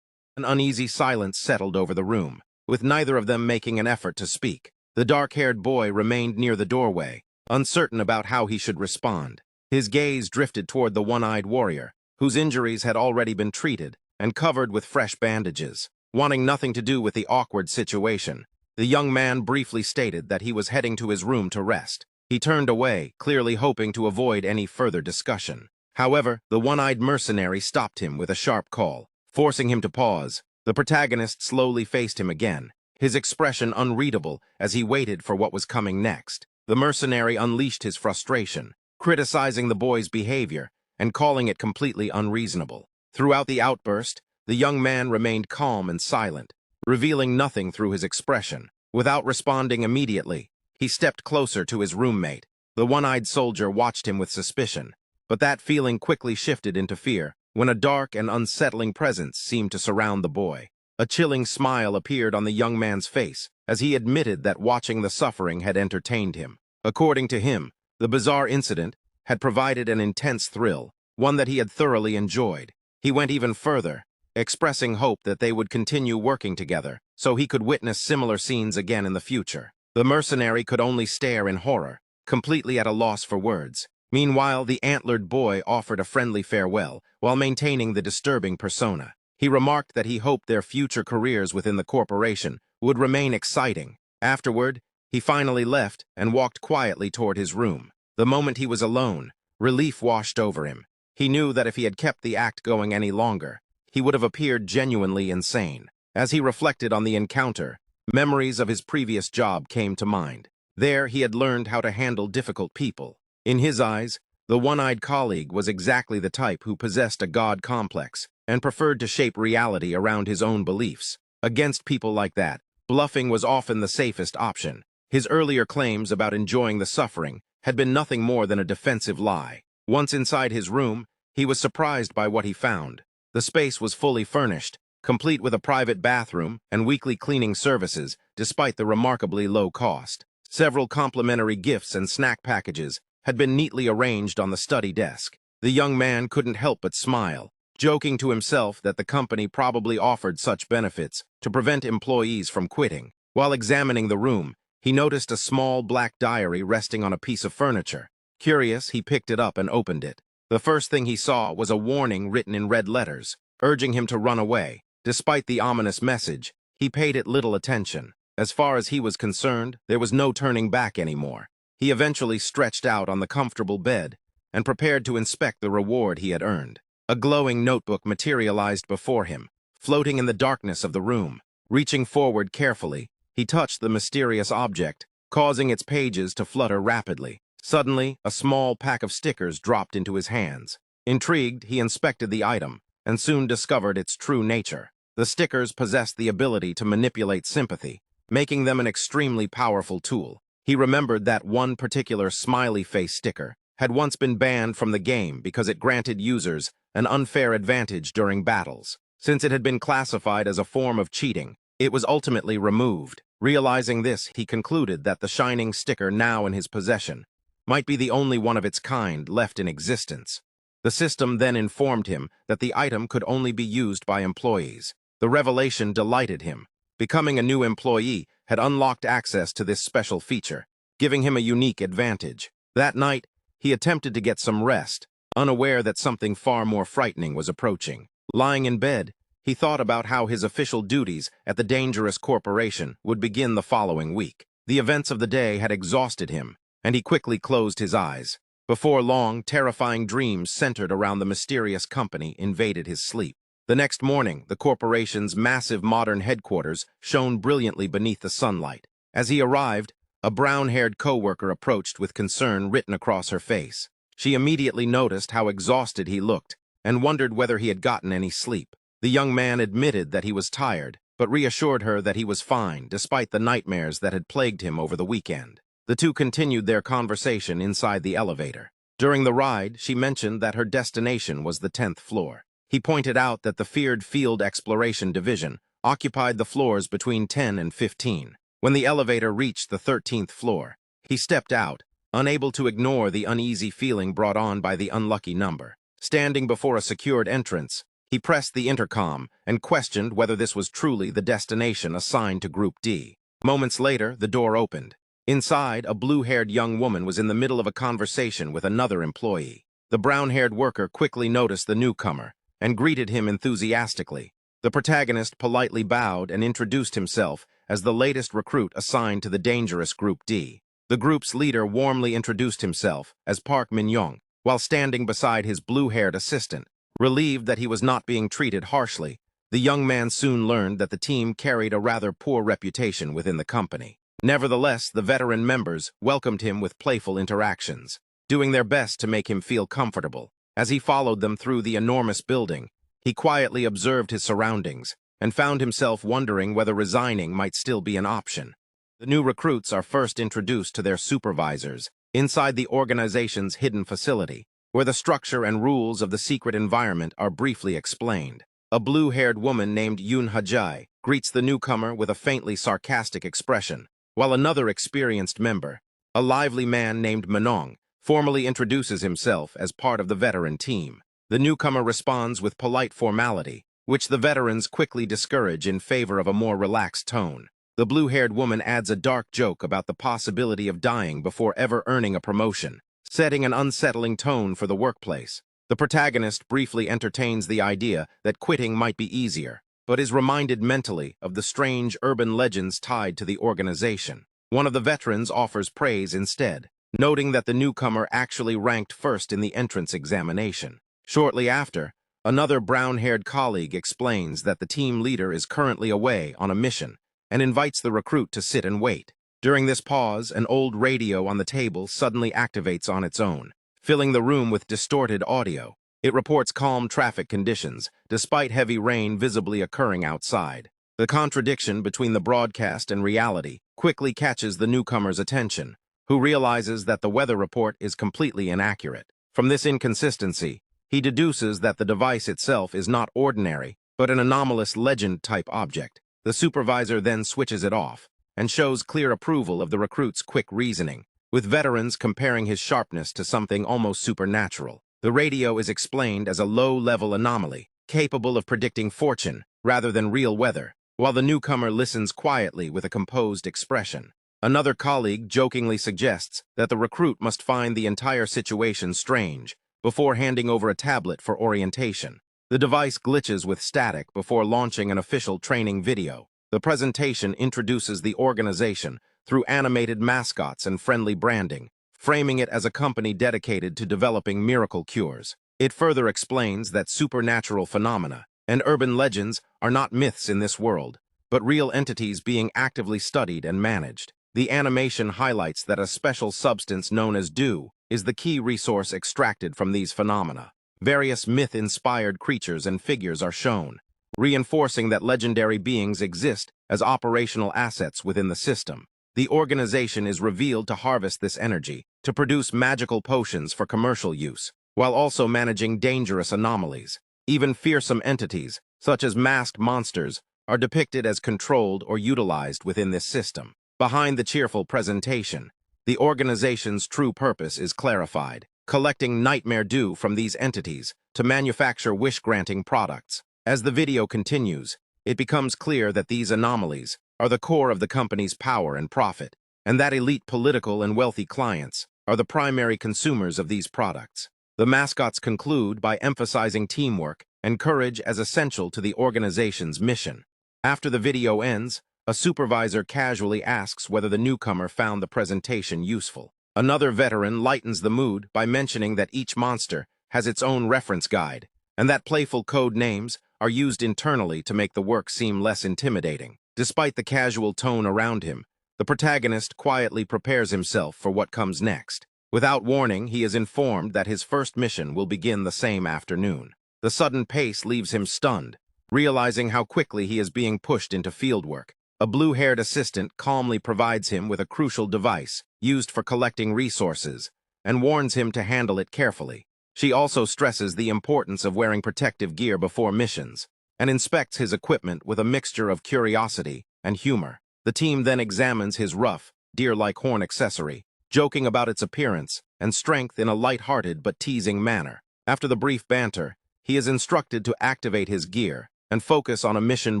An uneasy silence settled over the room. with neither of them making an effort to speak. The dark-haired boy remained near the doorway, uncertain about how he should respond. His gaze drifted toward the one-eyed warrior, whose injuries had already been treated and covered with fresh bandages. Wanting nothing to do with the awkward situation, the young man briefly stated that he was heading to his room to rest. He turned away, clearly hoping to avoid any further discussion. However, the one-eyed mercenary stopped him with a sharp call, forcing him to pause. The protagonist slowly faced him again, his expression unreadable as he waited for what was coming next. The mercenary unleashed his frustration, criticizing the boy's behavior and calling it completely unreasonable. Throughout the outburst, the young man remained calm and silent, revealing nothing through his expression. Without responding immediately, he stepped closer to his roommate. The one-eyed soldier watched him with suspicion, but that feeling quickly shifted into fear when a dark and unsettling presence seemed to surround the boy. A chilling smile appeared on the young man's face as he admitted that watching the suffering had entertained him. According to him, the bizarre incident had provided an intense thrill, one that he had thoroughly enjoyed. He went even further, expressing hope that they would continue working together so he could witness similar scenes again in the future. The mercenary could only stare in horror, completely at a loss for words. Meanwhile, the antlered boy offered a friendly farewell while maintaining the disturbing persona. He remarked that he hoped their future careers within the corporation would remain exciting. Afterward, he finally left and walked quietly toward his room. The moment he was alone, relief washed over him. He knew that if he had kept the act going any longer, he would have appeared genuinely insane. As he reflected on the encounter, memories of his previous job came to mind. There, he had learned how to handle difficult people. In his eyes, the one-eyed colleague was exactly the type who possessed a god complex and preferred to shape reality around his own beliefs. Against people like that, bluffing was often the safest option. His earlier claims about enjoying the suffering had been nothing more than a defensive lie. Once inside his room, he was surprised by what he found. The space was fully furnished, complete with a private bathroom and weekly cleaning services, despite the remarkably low cost. Several complimentary gifts and snack packages had been neatly arranged on the study desk. The young man couldn't help but smile, joking to himself that the company probably offered such benefits to prevent employees from quitting. While examining the room, he noticed a small black diary resting on a piece of furniture. Curious, he picked it up and opened it. The first thing he saw was a warning written in red letters, urging him to run away. Despite the ominous message, he paid it little attention. As far as he was concerned, there was no turning back anymore. He eventually stretched out on the comfortable bed and prepared to inspect the reward he had earned. A glowing notebook materialized before him, floating in the darkness of the room. Reaching forward carefully, he touched the mysterious object, causing its pages to flutter rapidly. Suddenly, a small pack of stickers dropped into his hands. Intrigued, he inspected the item and soon discovered its true nature. The stickers possessed the ability to manipulate sympathy, making them an extremely powerful tool. He remembered that one particular smiley face sticker had once been banned from the game because it granted users an unfair advantage during battles. Since it had been classified as a form of cheating, it was ultimately removed. Realizing this, he concluded that the shining sticker now in his possession might be the only one of its kind left in existence. The system then informed him that the item could only be used by employees. The revelation delighted him. Becoming a new employee had unlocked access to this special feature, giving him a unique advantage. That night, he attempted to get some rest, unaware that something far more frightening was approaching. Lying in bed, he thought about how his official duties at the dangerous corporation would begin the following week. The events of the day had exhausted him, and he quickly closed his eyes. Before long, terrifying dreams centered around the mysterious company invaded his sleep. The next morning, the corporation's massive modern headquarters shone brilliantly beneath the sunlight. As he arrived, a brown-haired coworker approached with concern written across her face. She immediately noticed how exhausted he looked and wondered whether he had gotten any sleep. The young man admitted that he was tired, but reassured her that he was fine despite the nightmares that had plagued him over the weekend. The two continued their conversation inside the elevator. During the ride, she mentioned that her destination was the 10th floor. He pointed out that the feared Field Exploration Division occupied the floors between 10 and 15. When the elevator reached the 13th floor, he stepped out, unable to ignore the uneasy feeling brought on by the unlucky number. Standing before a secured entrance, He pressed the intercom and questioned whether this was truly the destination assigned to Group D. Moments later, the door opened. Inside, a blue-haired young woman was in the middle of a conversation with another employee. The brown-haired worker quickly noticed the newcomer and greeted him enthusiastically. The protagonist politely bowed and introduced himself as the latest recruit assigned to the dangerous Group D. The group's leader warmly introduced himself as Park Min-young while standing beside his blue-haired assistant. Relieved that he was not being treated harshly, the young man soon learned that the team carried a rather poor reputation within the company. Nevertheless, the veteran members welcomed him with playful interactions, doing their best to make him feel comfortable. As he followed them through the enormous building, he quietly observed his surroundings and found himself wondering whether resigning might still be an option. The new recruits are first introduced to their supervisors inside the organization's hidden facility, where the structure and rules of the secret environment are briefly explained. A blue-haired woman named Yoon Ha-jae greets the newcomer with a faintly sarcastic expression, while another experienced member, a lively man named Manong, formally introduces himself as part of the veteran team. The newcomer responds with polite formality, which the veterans quickly discourage in favor of a more relaxed tone. The blue-haired woman adds a dark joke about the possibility of dying before ever earning a promotion, setting an unsettling tone for the workplace. The protagonist briefly entertains the idea that quitting might be easier, but is reminded mentally of the strange urban legends tied to the organization. One of the veterans offers praise instead, noting that the newcomer actually ranked first in the entrance examination. Shortly after, another brown-haired colleague explains that the team leader is currently away on a mission and invites the recruit to sit and wait. During this pause, an old radio on the table suddenly activates on its own, filling the room with distorted audio. It reports calm traffic conditions, despite heavy rain visibly occurring outside. The contradiction between the broadcast and reality quickly catches the newcomer's attention, who realizes that the weather report is completely inaccurate. From this inconsistency, he deduces that the device itself is not ordinary, but an anomalous legend-type object. The supervisor then switches it off and shows clear approval of the recruit's quick reasoning, with veterans comparing his sharpness to something almost supernatural. The radio is explained as a low-level anomaly, capable of predicting fortune rather than real weather, while the newcomer listens quietly with a composed expression. Another colleague jokingly suggests that the recruit must find the entire situation strange before handing over a tablet for orientation. The device glitches with static before launching an official training video. The presentation introduces the organization through animated mascots and friendly branding, framing it as a company dedicated to developing miracle cures. It further explains that supernatural phenomena and urban legends are not myths in this world, but real entities being actively studied and managed. The animation highlights that a special substance known as dew is the key resource extracted from these phenomena. Various myth-inspired creatures and figures are shown, reinforcing that legendary beings exist as operational assets within the system. The organization is revealed to harvest this energy to produce magical potions for commercial use, while also managing dangerous anomalies. Even fearsome entities, such as masked monsters, are depicted as controlled or utilized within this system. Behind the cheerful presentation, the organization's true purpose is clarified, collecting nightmare dew from these entities to manufacture wish-granting products. As the video continues, it becomes clear that these anomalies are the core of the company's power and profit, and that elite political and wealthy clients are the primary consumers of these products. The mascots conclude by emphasizing teamwork and courage as essential to the organization's mission. After the video ends, a supervisor casually asks whether the newcomer found the presentation useful. Another veteran lightens the mood by mentioning that each monster has its own reference guide, and that playful code names are used internally to make the work seem less intimidating. Despite the casual tone around him, the protagonist quietly prepares himself for what comes next. Without warning, he is informed that his first mission will begin the same afternoon. The sudden pace leaves him stunned, realizing how quickly he is being pushed into fieldwork. A blue-haired assistant calmly provides him with a crucial device used for collecting resources and warns him to handle it carefully. She also stresses the importance of wearing protective gear before missions and inspects his equipment with a mixture of curiosity and humor. The team then examines his rough, deer-like horn accessory, joking about its appearance and strength in a light-hearted but teasing manner. After the brief banter, he is instructed to activate his gear and focus on a mission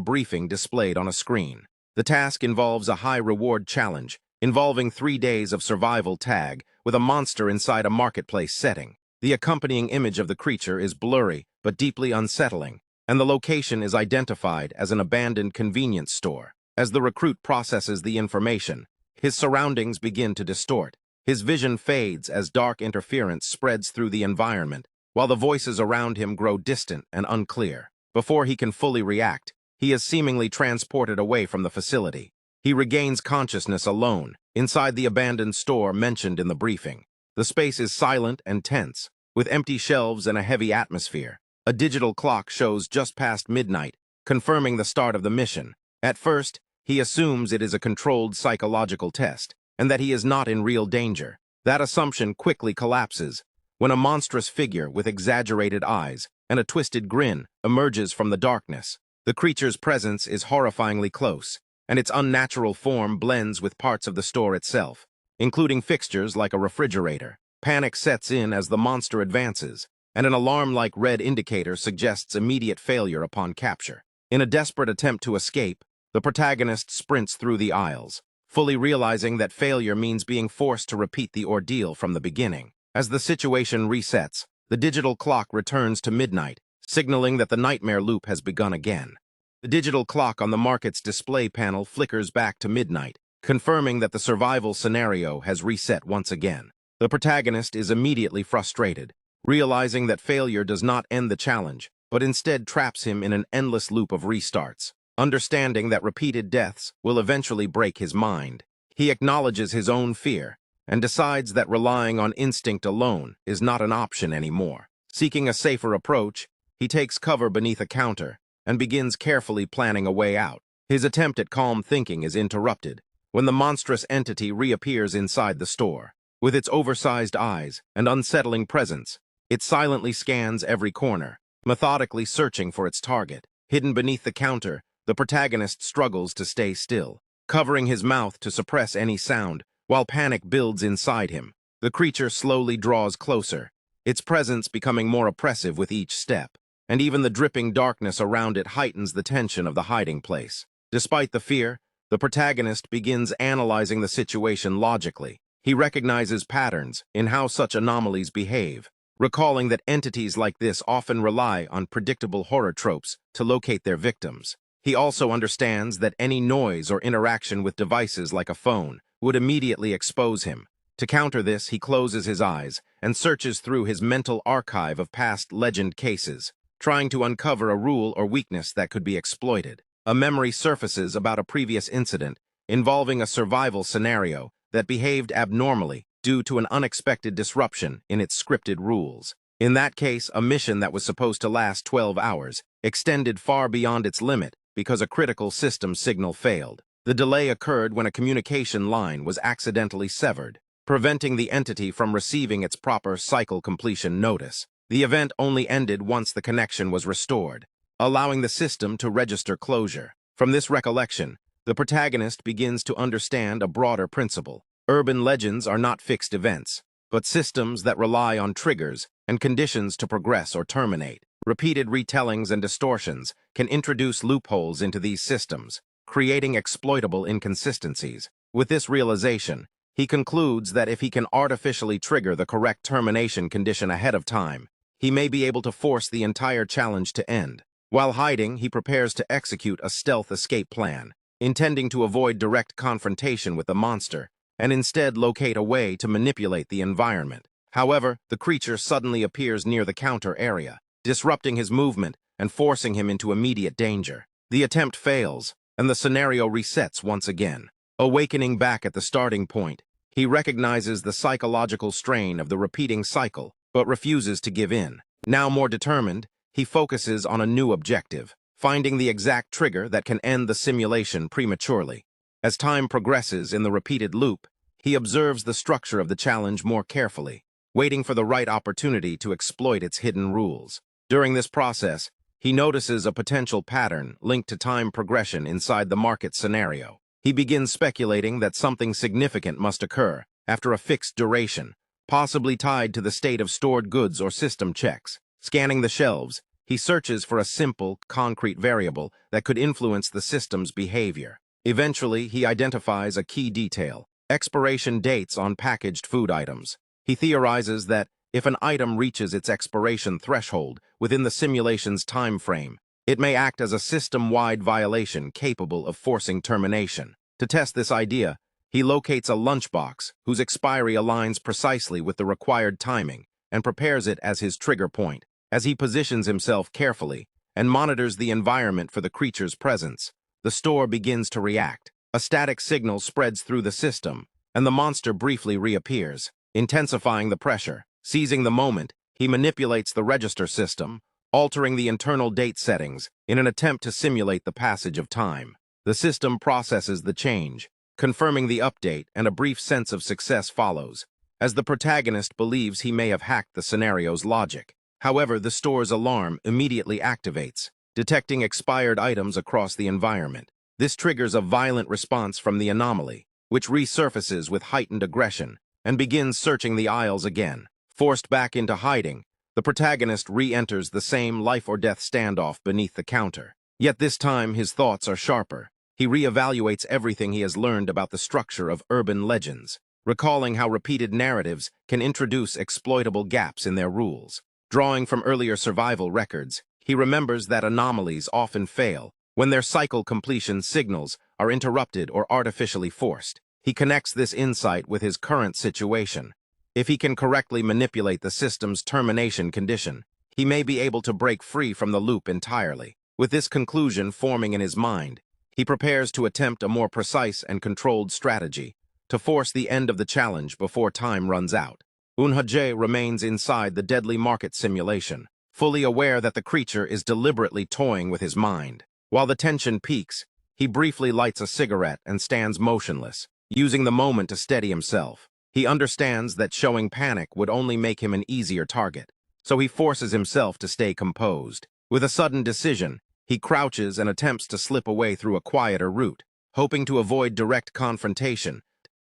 briefing displayed on a screen. The task involves a high-reward challenge involving 3 days of survival tag with a monster inside a marketplace setting. The accompanying image of the creature is blurry but deeply unsettling, and the location is identified as an abandoned convenience store. As the recruit processes the information, his surroundings begin to distort. His vision fades as dark interference spreads through the environment, while the voices around him grow distant and unclear. Before he can fully react, he is seemingly transported away from the facility. He regains consciousness alone, inside the abandoned store mentioned in the briefing. The space is silent and tense, with empty shelves and a heavy atmosphere. A digital clock shows just past midnight, confirming the start of the mission. At first, he assumes it is a controlled psychological test, and that he is not in real danger. That assumption quickly collapses when a monstrous figure with exaggerated eyes and a twisted grin emerges from the darkness. The creature's presence is horrifyingly close, and its unnatural form blends with parts of the store itself, including fixtures like a refrigerator. Panic sets in as the monster advances, and an alarm-like red indicator suggests immediate failure upon capture. In a desperate attempt to escape, the protagonist sprints through the aisles, fully realizing that failure means being forced to repeat the ordeal from the beginning. As the situation resets, the digital clock returns to midnight, signaling that the nightmare loop has begun again. The digital clock on the market's display panel flickers back to midnight, confirming that the survival scenario has reset once again. The protagonist is immediately frustrated, realizing that failure does not end the challenge, but instead traps him in an endless loop of restarts. Understanding that repeated deaths will eventually break his mind, he acknowledges his own fear and decides that relying on instinct alone is not an option anymore. Seeking a safer approach, he takes cover beneath a counter and begins carefully planning a way out. His attempt at calm thinking is interrupted when the monstrous entity reappears inside the store. With its oversized eyes and unsettling presence, it silently scans every corner, methodically searching for its target. Hidden beneath the counter, the protagonist struggles to stay still, covering his mouth to suppress any sound, while panic builds inside him. The creature slowly draws closer, its presence becoming more oppressive with each step, and even the dripping darkness around it heightens the tension of the hiding place. Despite the fear, the protagonist begins analyzing the situation logically. He recognizes patterns in how such anomalies behave, recalling that entities like this often rely on predictable horror tropes to locate their victims. He also understands that any noise or interaction with devices like a phone would immediately expose him. To counter this, he closes his eyes and searches through his mental archive of past legend cases, trying to uncover a rule or weakness that could be exploited. A memory surfaces about a previous incident involving a survival scenario that behaved abnormally due to an unexpected disruption in its scripted rules. In that case, a mission that was supposed to last 12 hours extended far beyond its limit because a critical system signal failed. The delay occurred when a communication line was accidentally severed, preventing the entity from receiving its proper cycle completion notice. The event only ended once the connection was restored, allowing the system to register closure. From this recollection, the protagonist begins to understand a broader principle. Urban legends are not fixed events, but systems that rely on triggers and conditions to progress or terminate. Repeated retellings and distortions can introduce loopholes into these systems, creating exploitable inconsistencies. With this realization, he concludes that if he can artificially trigger the correct termination condition ahead of time, he may be able to force the entire challenge to end. While hiding, he prepares to execute a stealth escape plan, intending to avoid direct confrontation with the monster and instead locate a way to manipulate the environment. However, the creature suddenly appears near the counter area, disrupting his movement and forcing him into immediate danger. The attempt fails, and the scenario resets once again. Awakening back at the starting point, he recognizes the psychological strain of the repeating cycle, but refuses to give in. Now more determined, he focuses on a new objective, finding the exact trigger that can end the simulation prematurely. As time progresses in the repeated loop, he observes the structure of the challenge more carefully, waiting for the right opportunity to exploit its hidden rules. During this process, he notices a potential pattern linked to time progression inside the market scenario. He begins speculating that something significant must occur after a fixed duration, possibly tied to the state of stored goods or system checks. Scanning the shelves, he searches for a simple, concrete variable that could influence the system's behavior. Eventually, he identifies a key detail: expiration dates on packaged food items. He theorizes that if an item reaches its expiration threshold within the simulation's time frame, it may act as a system-wide violation capable of forcing termination. To test this idea, he locates a lunchbox whose expiry aligns precisely with the required timing and prepares it as his trigger point. As he positions himself carefully and monitors the environment for the creature's presence, the store begins to react. A static signal spreads through the system, and the monster briefly reappears, intensifying the pressure. Seizing the moment, he manipulates the register system, altering the internal date settings in an attempt to simulate the passage of time. The system processes the change, confirming the update, and a brief sense of success follows, as the protagonist believes he may have hacked the scenario's logic. However, the store's alarm immediately activates, detecting expired items across the environment. This triggers a violent response from the anomaly, which resurfaces with heightened aggression and begins searching the aisles again. Forced back into hiding, the protagonist re-enters the same life-or-death standoff beneath the counter. Yet this time, his thoughts are sharper. He re-evaluates everything he has learned about the structure of urban legends, recalling how repeated narratives can introduce exploitable gaps in their rules. Drawing from earlier survival records, he remembers that anomalies often fail when their cycle completion signals are interrupted or artificially forced. He connects this insight with his current situation. If he can correctly manipulate the system's termination condition, he may be able to break free from the loop entirely. With this conclusion forming in his mind, he prepares to attempt a more precise and controlled strategy to force the end of the challenge before time runs out. Eunhae remains inside the deadly market simulation, fully aware that the creature is deliberately toying with his mind. While the tension peaks, he briefly lights a cigarette and stands motionless, using the moment to steady himself. He understands that showing panic would only make him an easier target, so he forces himself to stay composed. With a sudden decision, he crouches and attempts to slip away through a quieter route, hoping to avoid direct confrontation.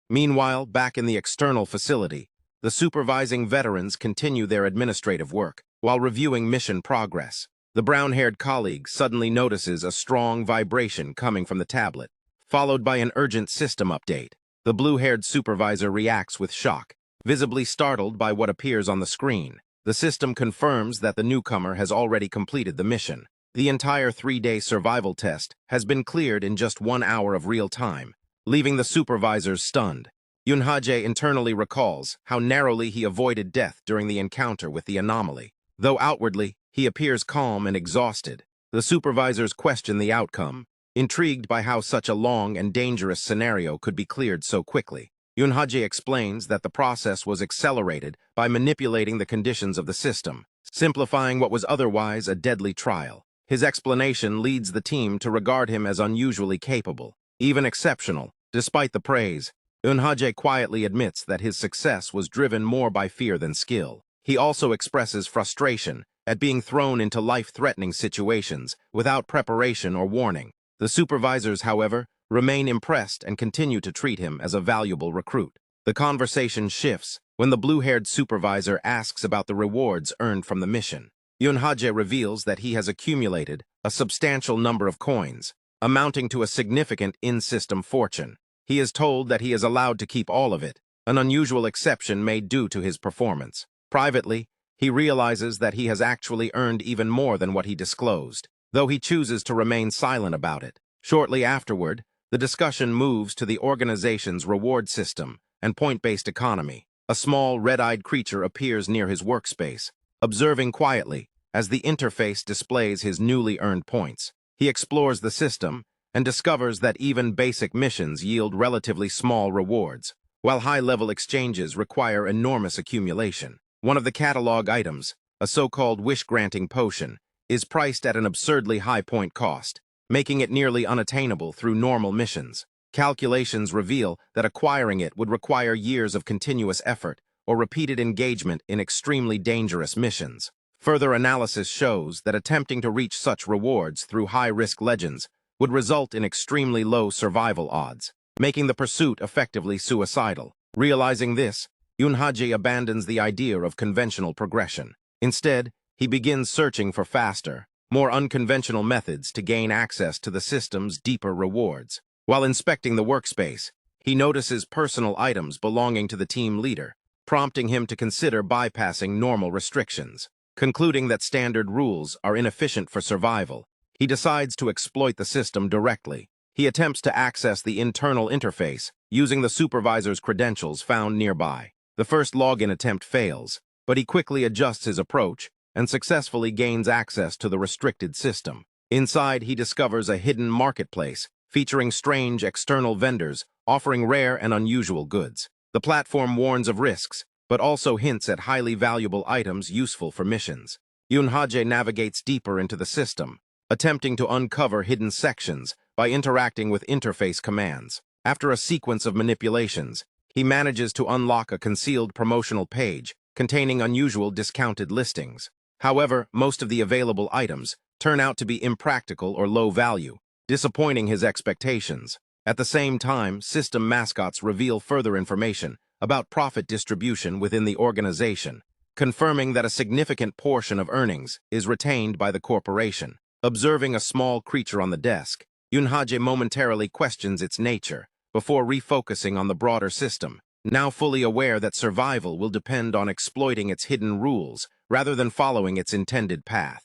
Meanwhile, back in the external facility, the supervising veterans continue their administrative work while reviewing mission progress. The brown-haired colleague suddenly notices a strong vibration coming from the tablet, followed by an urgent system update. The blue-haired supervisor reacts with shock, visibly startled by what appears on the screen. The system confirms that the newcomer has already completed the mission. The entire 3-day survival test has been cleared in just 1 hour of real time, leaving the supervisors stunned. Eunhae internally recalls how narrowly he avoided death during the encounter with the anomaly. Though outwardly, he appears calm and exhausted. The supervisors question the outcome, intrigued by how such a long and dangerous scenario could be cleared so quickly. Eunhae explains that the process was accelerated by manipulating the conditions of the system, simplifying what was otherwise a deadly trial. His explanation leads the team to regard him as unusually capable, even exceptional. Despite the praise, Eunhae quietly admits that his success was driven more by fear than skill. He also expresses frustration at being thrown into life-threatening situations without preparation or warning. The supervisors, however, remain impressed and continue to treat him as a valuable recruit. The conversation shifts when the blue-haired supervisor asks about the rewards earned from the mission. Eunhae reveals that he has accumulated a substantial number of coins, amounting to a significant in-system fortune. He is told that he is allowed to keep all of it, an unusual exception made due to his performance. Privately, he realizes that he has actually earned even more than what he disclosed, though he chooses to remain silent about it. Shortly afterward, the discussion moves to the organization's reward system and point-based economy. A small, red-eyed creature appears near his workspace, observing quietly as the interface displays his newly earned points. He explores the system and discovers that even basic missions yield relatively small rewards, while high-level exchanges require enormous accumulation. One of the catalog items, a so-called wish-granting potion, is priced at an absurdly high point cost, making it nearly unattainable through normal missions. Calculations reveal that acquiring it would require years of continuous effort or repeated engagement in extremely dangerous missions. Further analysis shows that attempting to reach such rewards through high-risk legends would result in extremely low survival odds, making the pursuit effectively suicidal. Realizing this, Eunhae abandons the idea of conventional progression. Instead, he begins searching for faster, more unconventional methods to gain access to the system's deeper rewards. While inspecting the workspace, he notices personal items belonging to the team leader, prompting him to consider bypassing normal restrictions. Concluding that standard rules are inefficient for survival, he decides to exploit the system directly. He attempts to access the internal interface using the supervisor's credentials found nearby. The first login attempt fails, but he quickly adjusts his approach and successfully gains access to the restricted system. Inside, he discovers a hidden marketplace featuring strange external vendors offering rare and unusual goods. The platform warns of risks, but also hints at highly valuable items useful for missions. Yunhaje navigates deeper into the system, attempting to uncover hidden sections by interacting with interface commands. After a sequence of manipulations, he manages to unlock a concealed promotional page containing unusual discounted listings. However, most of the available items turn out to be impractical or low value, disappointing his expectations. At the same time, system mascots reveal further information about profit distribution within the organization, confirming that a significant portion of earnings is retained by the corporation. Observing a small creature on the desk, Yunhaje momentarily questions its nature before refocusing on the broader system, now fully aware that survival will depend on exploiting its hidden rules rather than following its intended path.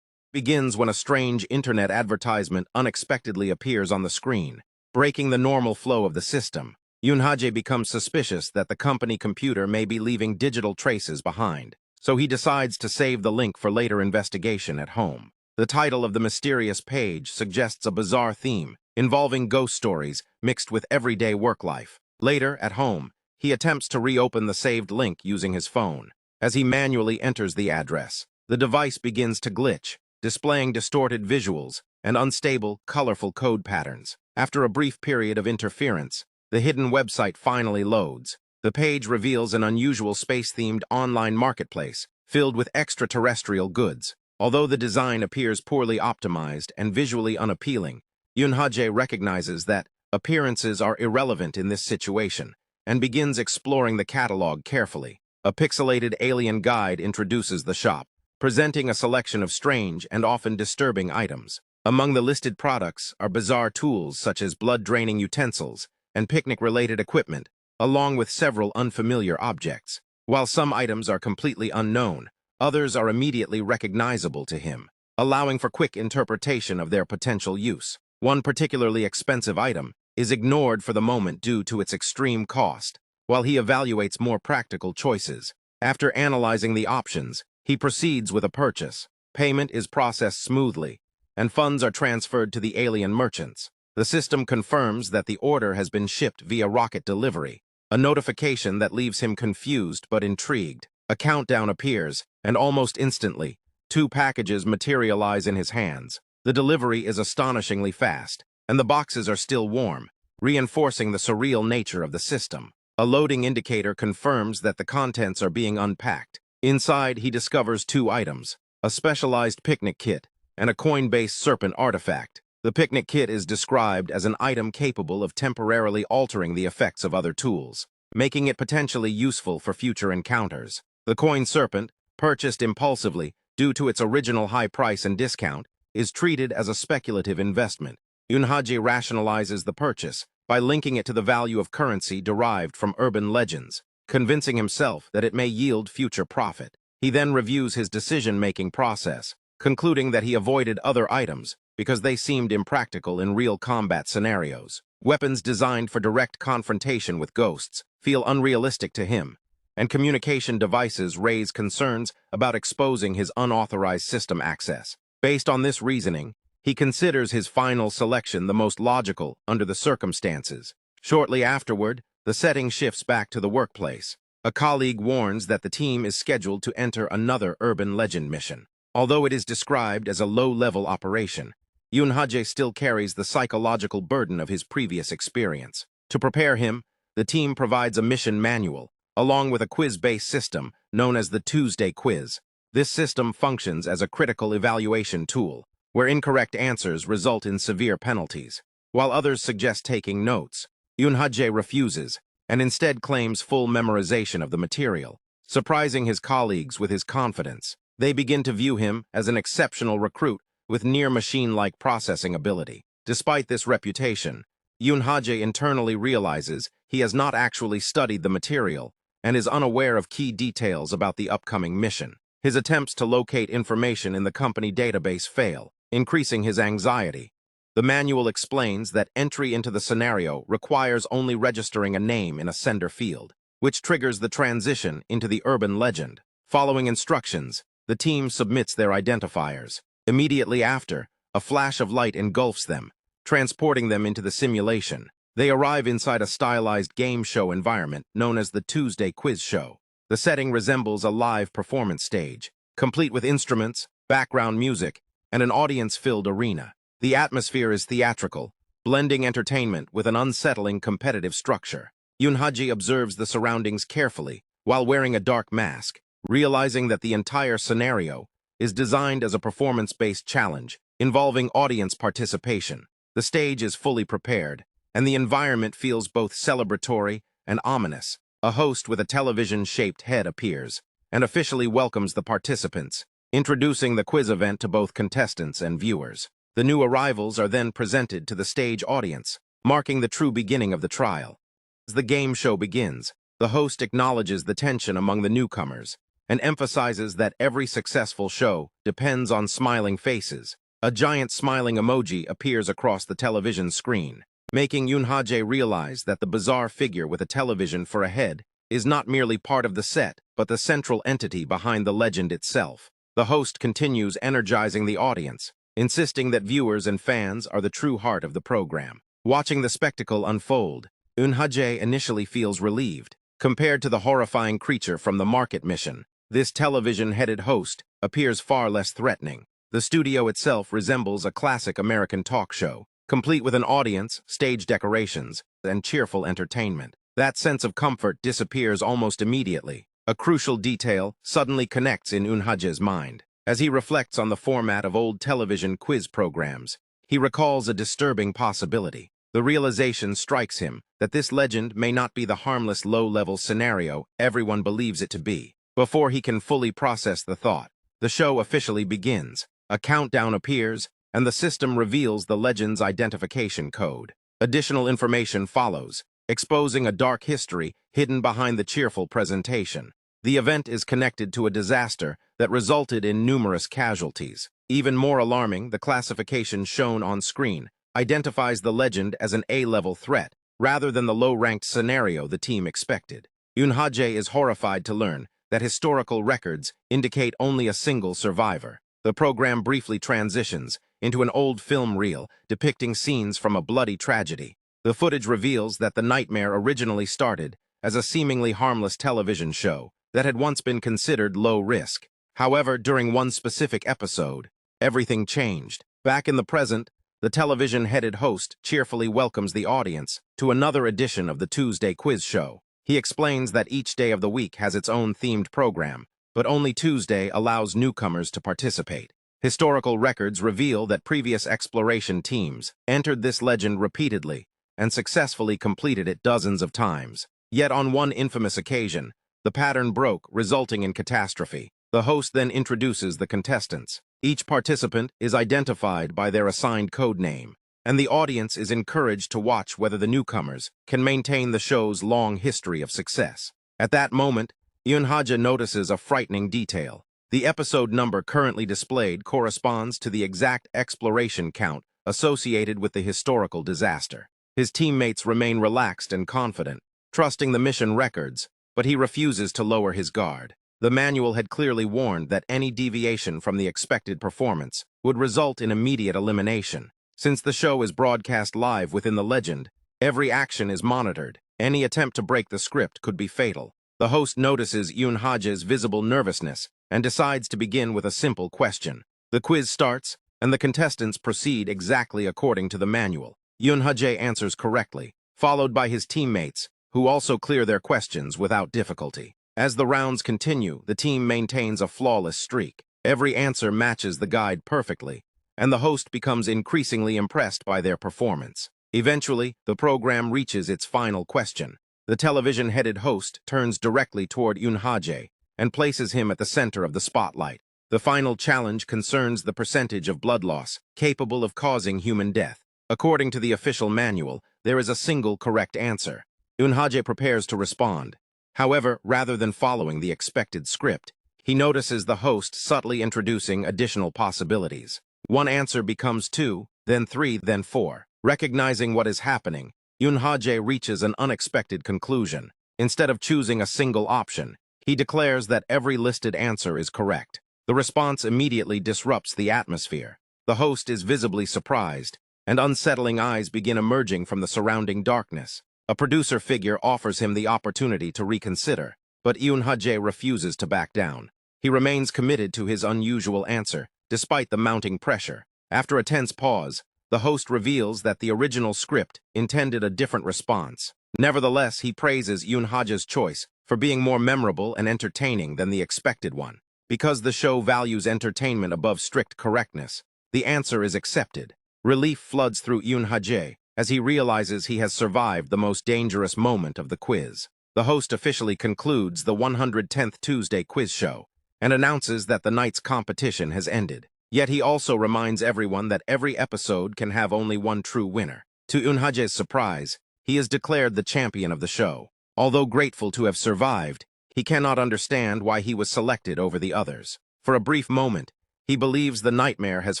Begins when a strange internet advertisement unexpectedly appears on the screen, breaking the normal flow of the system. Yunhaje becomes suspicious that the company computer may be leaving digital traces behind, so he decides to save the link for later investigation at home. The title of the mysterious page suggests a bizarre theme involving ghost stories mixed with everyday work life. Later, at home, he attempts to reopen the saved link using his phone. As he manually enters the address, the device begins to glitch, displaying distorted visuals and unstable, colorful code patterns. After a brief period of interference, the hidden website finally loads. The page reveals an unusual space-themed online marketplace filled with extraterrestrial goods. Although the design appears poorly optimized and visually unappealing, Yunhaje recognizes that appearances are irrelevant in this situation and begins exploring the catalog carefully. A pixelated alien guide introduces the shop, presenting a selection of strange and often disturbing items. Among the listed products are bizarre tools such as blood-draining utensils and picnic-related equipment, along with several unfamiliar objects. While some items are completely unknown, others are immediately recognizable to him, allowing for quick interpretation of their potential use. One particularly expensive item is ignored for the moment due to its extreme cost, while he evaluates more practical choices. After analyzing the options, he proceeds with a purchase. Payment is processed smoothly, and funds are transferred to the alien merchants. The system confirms that the order has been shipped via rocket delivery, a notification that leaves him confused but intrigued. A countdown appears, and almost instantly, 2 packages materialize in his hands. The delivery is astonishingly fast, and the boxes are still warm, reinforcing the surreal nature of the system. A loading indicator confirms that the contents are being unpacked. Inside, he discovers 2 items, a specialized picnic kit and a coin-based serpent artifact. The picnic kit is described as an item capable of temporarily altering the effects of other tools, making it potentially useful for future encounters. The coin serpent, purchased impulsively due to its original high price and discount, is treated as a speculative investment. Yunhaje rationalizes the purchase by linking it to the value of currency derived from urban legends, convincing himself that it may yield future profit. He then reviews his decision-making process, concluding that he avoided other items because they seemed impractical in real combat scenarios. Weapons designed for direct confrontation with ghosts feel unrealistic to him, and communication devices raise concerns about exposing his unauthorized system access. Based on this reasoning, he considers his final selection the most logical under the circumstances. Shortly afterward, the setting shifts back to the workplace. A colleague warns that the team is scheduled to enter another urban legend mission. Although it is described as a low-level operation, Yunhaje still carries the psychological burden of his previous experience. To prepare him, the team provides a mission manual, along with a quiz-based system known as the Tuesday Quiz. This system functions as a critical evaluation tool, where incorrect answers result in severe penalties. While others suggest taking notes, Yunhaje refuses and instead claims full memorization of the material, surprising his colleagues with his confidence. They begin to view him as an exceptional recruit with near-machine-like processing ability. Despite this reputation, Yoon-hae internally realizes he has not actually studied the material and is unaware of key details about the upcoming mission. His attempts to locate information in the company database fail, increasing his anxiety. The manual explains that entry into the scenario requires only registering a name in a sender field, which triggers the transition into the urban legend. Following instructions, the team submits their identifiers. Immediately after, a flash of light engulfs them, transporting them into the simulation. They arrive inside a stylized game show environment known as the Tuesday Quiz Show. The setting resembles a live performance stage, complete with instruments, background music, and an audience-filled arena. The atmosphere is theatrical, blending entertainment with an unsettling competitive structure. Yoon-hae observes the surroundings carefully while wearing a dark mask, realizing that the entire scenario is designed as a performance-based challenge involving audience participation. The stage is fully prepared, and the environment feels both celebratory and ominous. A host with a television-shaped head appears and officially welcomes the participants, introducing the quiz event to both contestants and viewers. The new arrivals are then presented to the stage audience, marking the true beginning of the trial. As the game show begins, the host acknowledges the tension among the newcomers and emphasizes that every successful show depends on smiling faces. A giant smiling emoji appears across the television screen, making Yoon-hae realize that the bizarre figure with a television for a head is not merely part of the set, but the central entity behind the legend itself. The host continues energizing the audience, insisting that viewers and fans are the true heart of the program. Watching the spectacle unfold, Yoon-hae initially feels relieved. Compared to the horrifying creature from the market mission, this television-headed host appears far less threatening. The studio itself resembles a classic American talk show, complete with an audience, stage decorations, and cheerful entertainment. That sense of comfort disappears almost immediately. A crucial detail suddenly connects in Yoon-hae's mind. As he reflects on the format of old television quiz programs, he recalls a disturbing possibility. The realization strikes him that this legend may not be the harmless low-level scenario everyone believes it to be. Before he can fully process the thought, the show officially begins. A countdown appears, and the system reveals the legend's identification code. Additional information follows, exposing a dark history hidden behind the cheerful presentation. The event is connected to a disaster that resulted in numerous casualties. Even more alarming, the classification shown on screen identifies the legend as an A-level threat, rather than the low-ranked scenario the team expected. Yoon-hae is horrified to learn that historical records indicate only a single survivor. The program briefly transitions into an old film reel depicting scenes from a bloody tragedy. The footage reveals that the nightmare originally started as a seemingly harmless television show that had once been considered low risk. However, during one specific episode, everything changed. Back in the present, the television-headed host cheerfully welcomes the audience to another edition of the Tuesday Quiz Show. He explains that each day of the week has its own themed program, but only Tuesday allows newcomers to participate. Historical records reveal that previous exploration teams entered this legend repeatedly and successfully completed it dozens of times. Yet on one infamous occasion, the pattern broke, resulting in catastrophe. The host then introduces the contestants. Each participant is identified by their assigned code name, and the audience is encouraged to watch whether the newcomers can maintain the show's long history of success. At that moment, Yoon-hae notices a frightening detail. The episode number currently displayed corresponds to the exact exploration count associated with the historical disaster. His teammates remain relaxed and confident, trusting the mission records, but he refuses to lower his guard. The manual had clearly warned that any deviation from the expected performance would result in immediate elimination. Since the show is broadcast live within the legend, every action is monitored. Any attempt to break the script could be fatal. The host notices Yoon-hae's visible nervousness and decides to begin with a simple question. The quiz starts, and the contestants proceed exactly according to the manual. Yoon-hae answers correctly, followed by his teammates, who also clear their questions without difficulty. As the rounds continue, the team maintains a flawless streak. Every answer matches the guide perfectly, and the host becomes increasingly impressed by their performance. Eventually, the program reaches its final question. The television-headed host turns directly toward Yoon-hae and places him at the center of the spotlight. The final challenge concerns the percentage of blood loss capable of causing human death. According to the official manual, there is a single correct answer. Eunhaje prepares to respond. However, rather than following the expected script, he notices the host subtly introducing additional possibilities. One answer becomes 2, then 3, then 4. Recognizing what is happening, Eunhaje reaches an unexpected conclusion. Instead of choosing a single option, he declares that every listed answer is correct. The response immediately disrupts the atmosphere. The host is visibly surprised, and unsettling eyes begin emerging from the surrounding darkness. A producer figure offers him the opportunity to reconsider, but Eunhaje refuses to back down. He remains committed to his unusual answer, despite the mounting pressure. After a tense pause, the host reveals that the original script intended a different response. Nevertheless, he praises Eunhaje's choice for being more memorable and entertaining than the expected one. Because the show values entertainment above strict correctness, the answer is accepted. Relief floods through Eunhaje as he realizes he has survived the most dangerous moment of the quiz. The host officially concludes the 110th Tuesday quiz show and announces that the night's competition has ended. Yet he also reminds everyone that every episode can have only one true winner. To Eunhaje's surprise, he is declared the champion of the show. Although grateful to have survived, he cannot understand why he was selected over the others. For a brief moment, he believes the nightmare has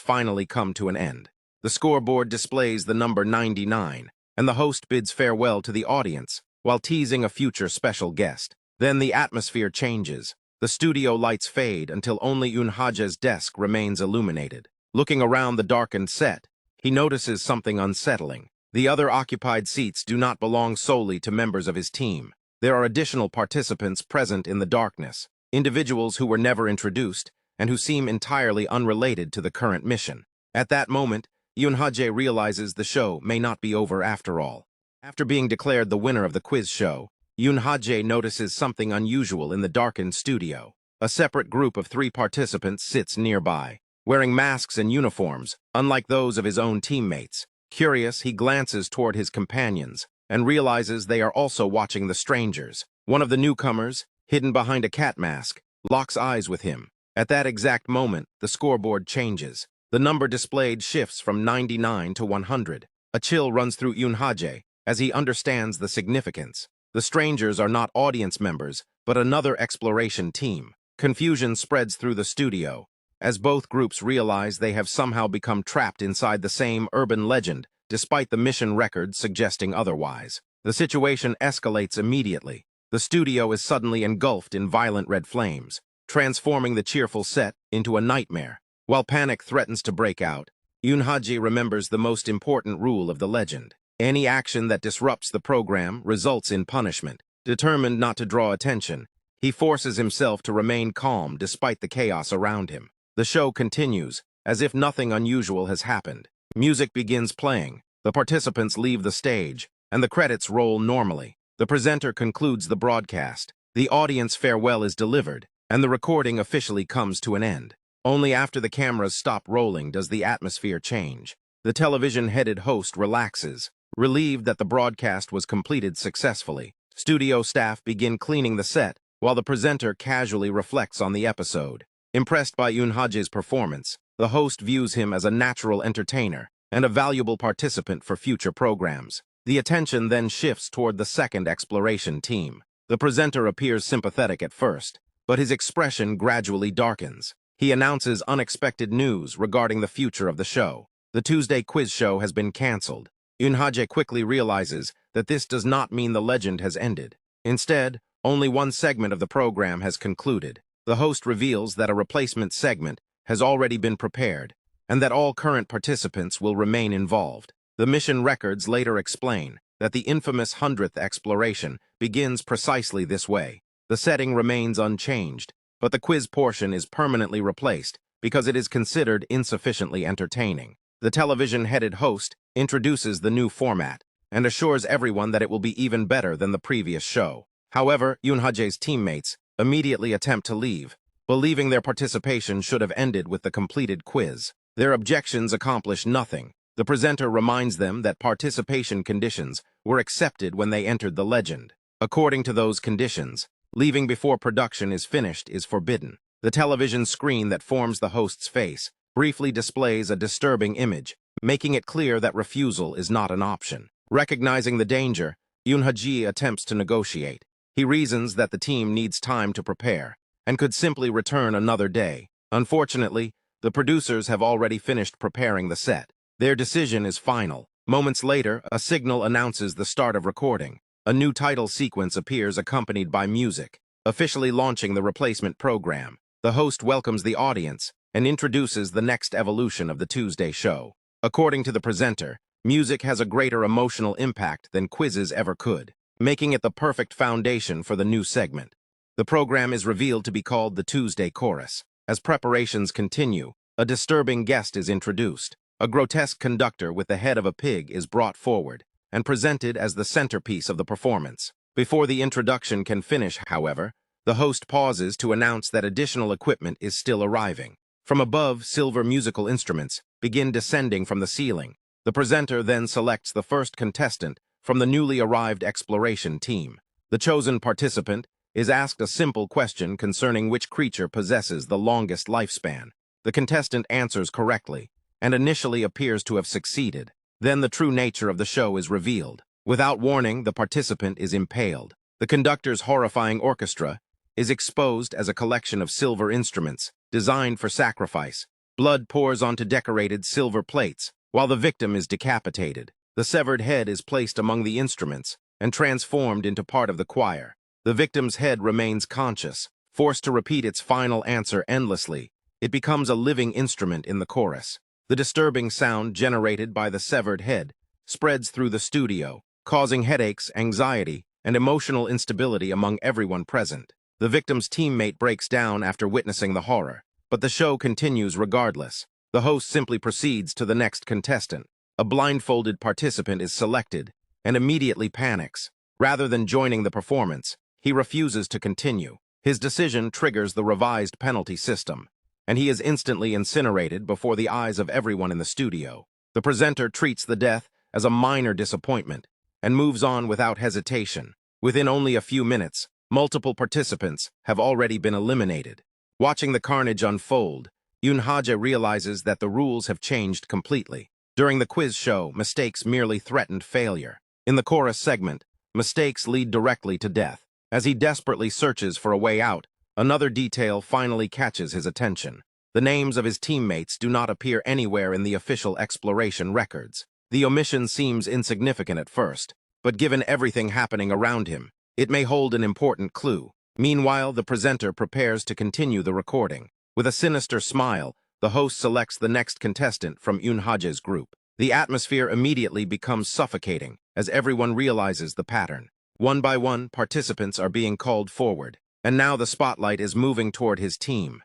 finally come to an end. The scoreboard displays the number 99, and the host bids farewell to the audience while teasing a future special guest. Then the atmosphere changes. The studio lights fade until only Eunhaje's desk remains illuminated. Looking around the darkened set, he notices something unsettling. The other occupied seats do not belong solely to members of his team. There are additional participants present in the darkness, individuals who were never introduced and who seem entirely unrelated to the current mission. At that moment, Eunhaje realizes the show may not be over after all. After being declared the winner of the quiz show, Eunhaje notices something unusual in the darkened studio. A separate group of 3 participants sits nearby, wearing masks and uniforms, unlike those of his own teammates. Curious, he glances toward his companions and realizes they are also watching the strangers. One of the newcomers, hidden behind a cat mask, locks eyes with him. At that exact moment, the scoreboard changes. The number displayed shifts from 99 to 100. A chill runs through Eunhaje as he understands the significance. The strangers are not audience members, but another exploration team. Confusion spreads through the studio as both groups realize they have somehow become trapped inside the same urban legend, despite the mission records suggesting otherwise. The situation escalates immediately. The studio is suddenly engulfed in violent red flames, transforming the cheerful set into a nightmare. While panic threatens to break out, Eunhaje remembers the most important rule of the legend. Any action that disrupts the program results in punishment. Determined not to draw attention, he forces himself to remain calm despite the chaos around him. The show continues, as if nothing unusual has happened. Music begins playing, the participants leave the stage, and the credits roll normally. The presenter concludes the broadcast. The audience farewell is delivered, and the recording officially comes to an end. Only after the cameras stop rolling does the atmosphere change. The television-headed host relaxes, relieved that the broadcast was completed successfully. Studio staff begin cleaning the set, while the presenter casually reflects on the episode. Impressed by Eunhaje's performance, the host views him as a natural entertainer and a valuable participant for future programs. The attention then shifts toward the second exploration team. The presenter appears sympathetic at first, but his expression gradually darkens. He announces unexpected news regarding the future of the show. The Tuesday quiz show has been canceled. Eunhaje quickly realizes that this does not mean the legend has ended. Instead, only one segment of the program has concluded. The host reveals that a replacement segment has already been prepared, and that all current participants will remain involved. The mission records later explain that the infamous 100th exploration begins precisely this way. The setting remains unchanged, but the quiz portion is permanently replaced because it is considered insufficiently entertaining. The television-headed host introduces the new format and assures everyone that it will be even better than the previous show. However, Eunhaje's teammates immediately attempt to leave, believing their participation should have ended with the completed quiz. Their objections accomplish nothing. The presenter reminds them that participation conditions were accepted when they entered the legend. According to those conditions, leaving before production is finished is forbidden. The television screen that forms the host's face briefly displays a disturbing image, making it clear that refusal is not an option. Recognizing the danger, Yoon-haji attempts to negotiate. He reasons that the team needs time to prepare and could simply return another day. Unfortunately, the producers have already finished preparing the set. Their decision is final. Moments later, a signal announces the start of recording. A new title sequence appears accompanied by music, officially launching the replacement program. The host welcomes the audience and introduces the next evolution of the Tuesday show. According to the presenter, music has a greater emotional impact than quizzes ever could, making it the perfect foundation for the new segment. The program is revealed to be called the Tuesday Chorus. As preparations continue, a disturbing guest is introduced. A grotesque conductor with the head of a pig is brought forward and presented as the centerpiece of the performance. Before the introduction can finish, however, the host pauses to announce that additional equipment is still arriving. From above, silver musical instruments begin descending from the ceiling. The presenter then selects the first contestant from the newly arrived exploration team. The chosen participant is asked a simple question concerning which creature possesses the longest lifespan. The contestant answers correctly and initially appears to have succeeded. Then the true nature of the show is revealed. Without warning, the participant is impaled. The conductor's horrifying orchestra is exposed as a collection of silver instruments designed for sacrifice. Blood pours onto decorated silver plates, while the victim is decapitated. The severed head is placed among the instruments and transformed into part of the choir. The victim's head remains conscious, forced to repeat its final answer endlessly. It becomes a living instrument in the chorus. The disturbing sound generated by the severed head spreads through the studio, causing headaches, anxiety, and emotional instability among everyone present. The victim's teammate breaks down after witnessing the horror, but the show continues regardless. The host simply proceeds to the next contestant. A blindfolded participant is selected and immediately panics. Rather than joining the performance, he refuses to continue. His decision triggers the revised penalty system, and he is instantly incinerated before the eyes of everyone in the studio. The presenter treats the death as a minor disappointment and moves on without hesitation. Within only a few minutes, multiple participants have already been eliminated. Watching the carnage unfold, Yoon-haji realizes that the rules have changed completely. During the quiz show, mistakes merely threatened failure. In the chorus segment, mistakes lead directly to death. As he desperately searches for a way out, another detail finally catches his attention. The names of his teammates do not appear anywhere in the official exploration records. The omission seems insignificant at first, but given everything happening around him, it may hold an important clue. Meanwhile, the presenter prepares to continue the recording. With a sinister smile, the host selects the next contestant from Yoon-haji's group. The atmosphere immediately becomes suffocating as everyone realizes the pattern. One by one, participants are being called forward, and now the spotlight is moving toward his team.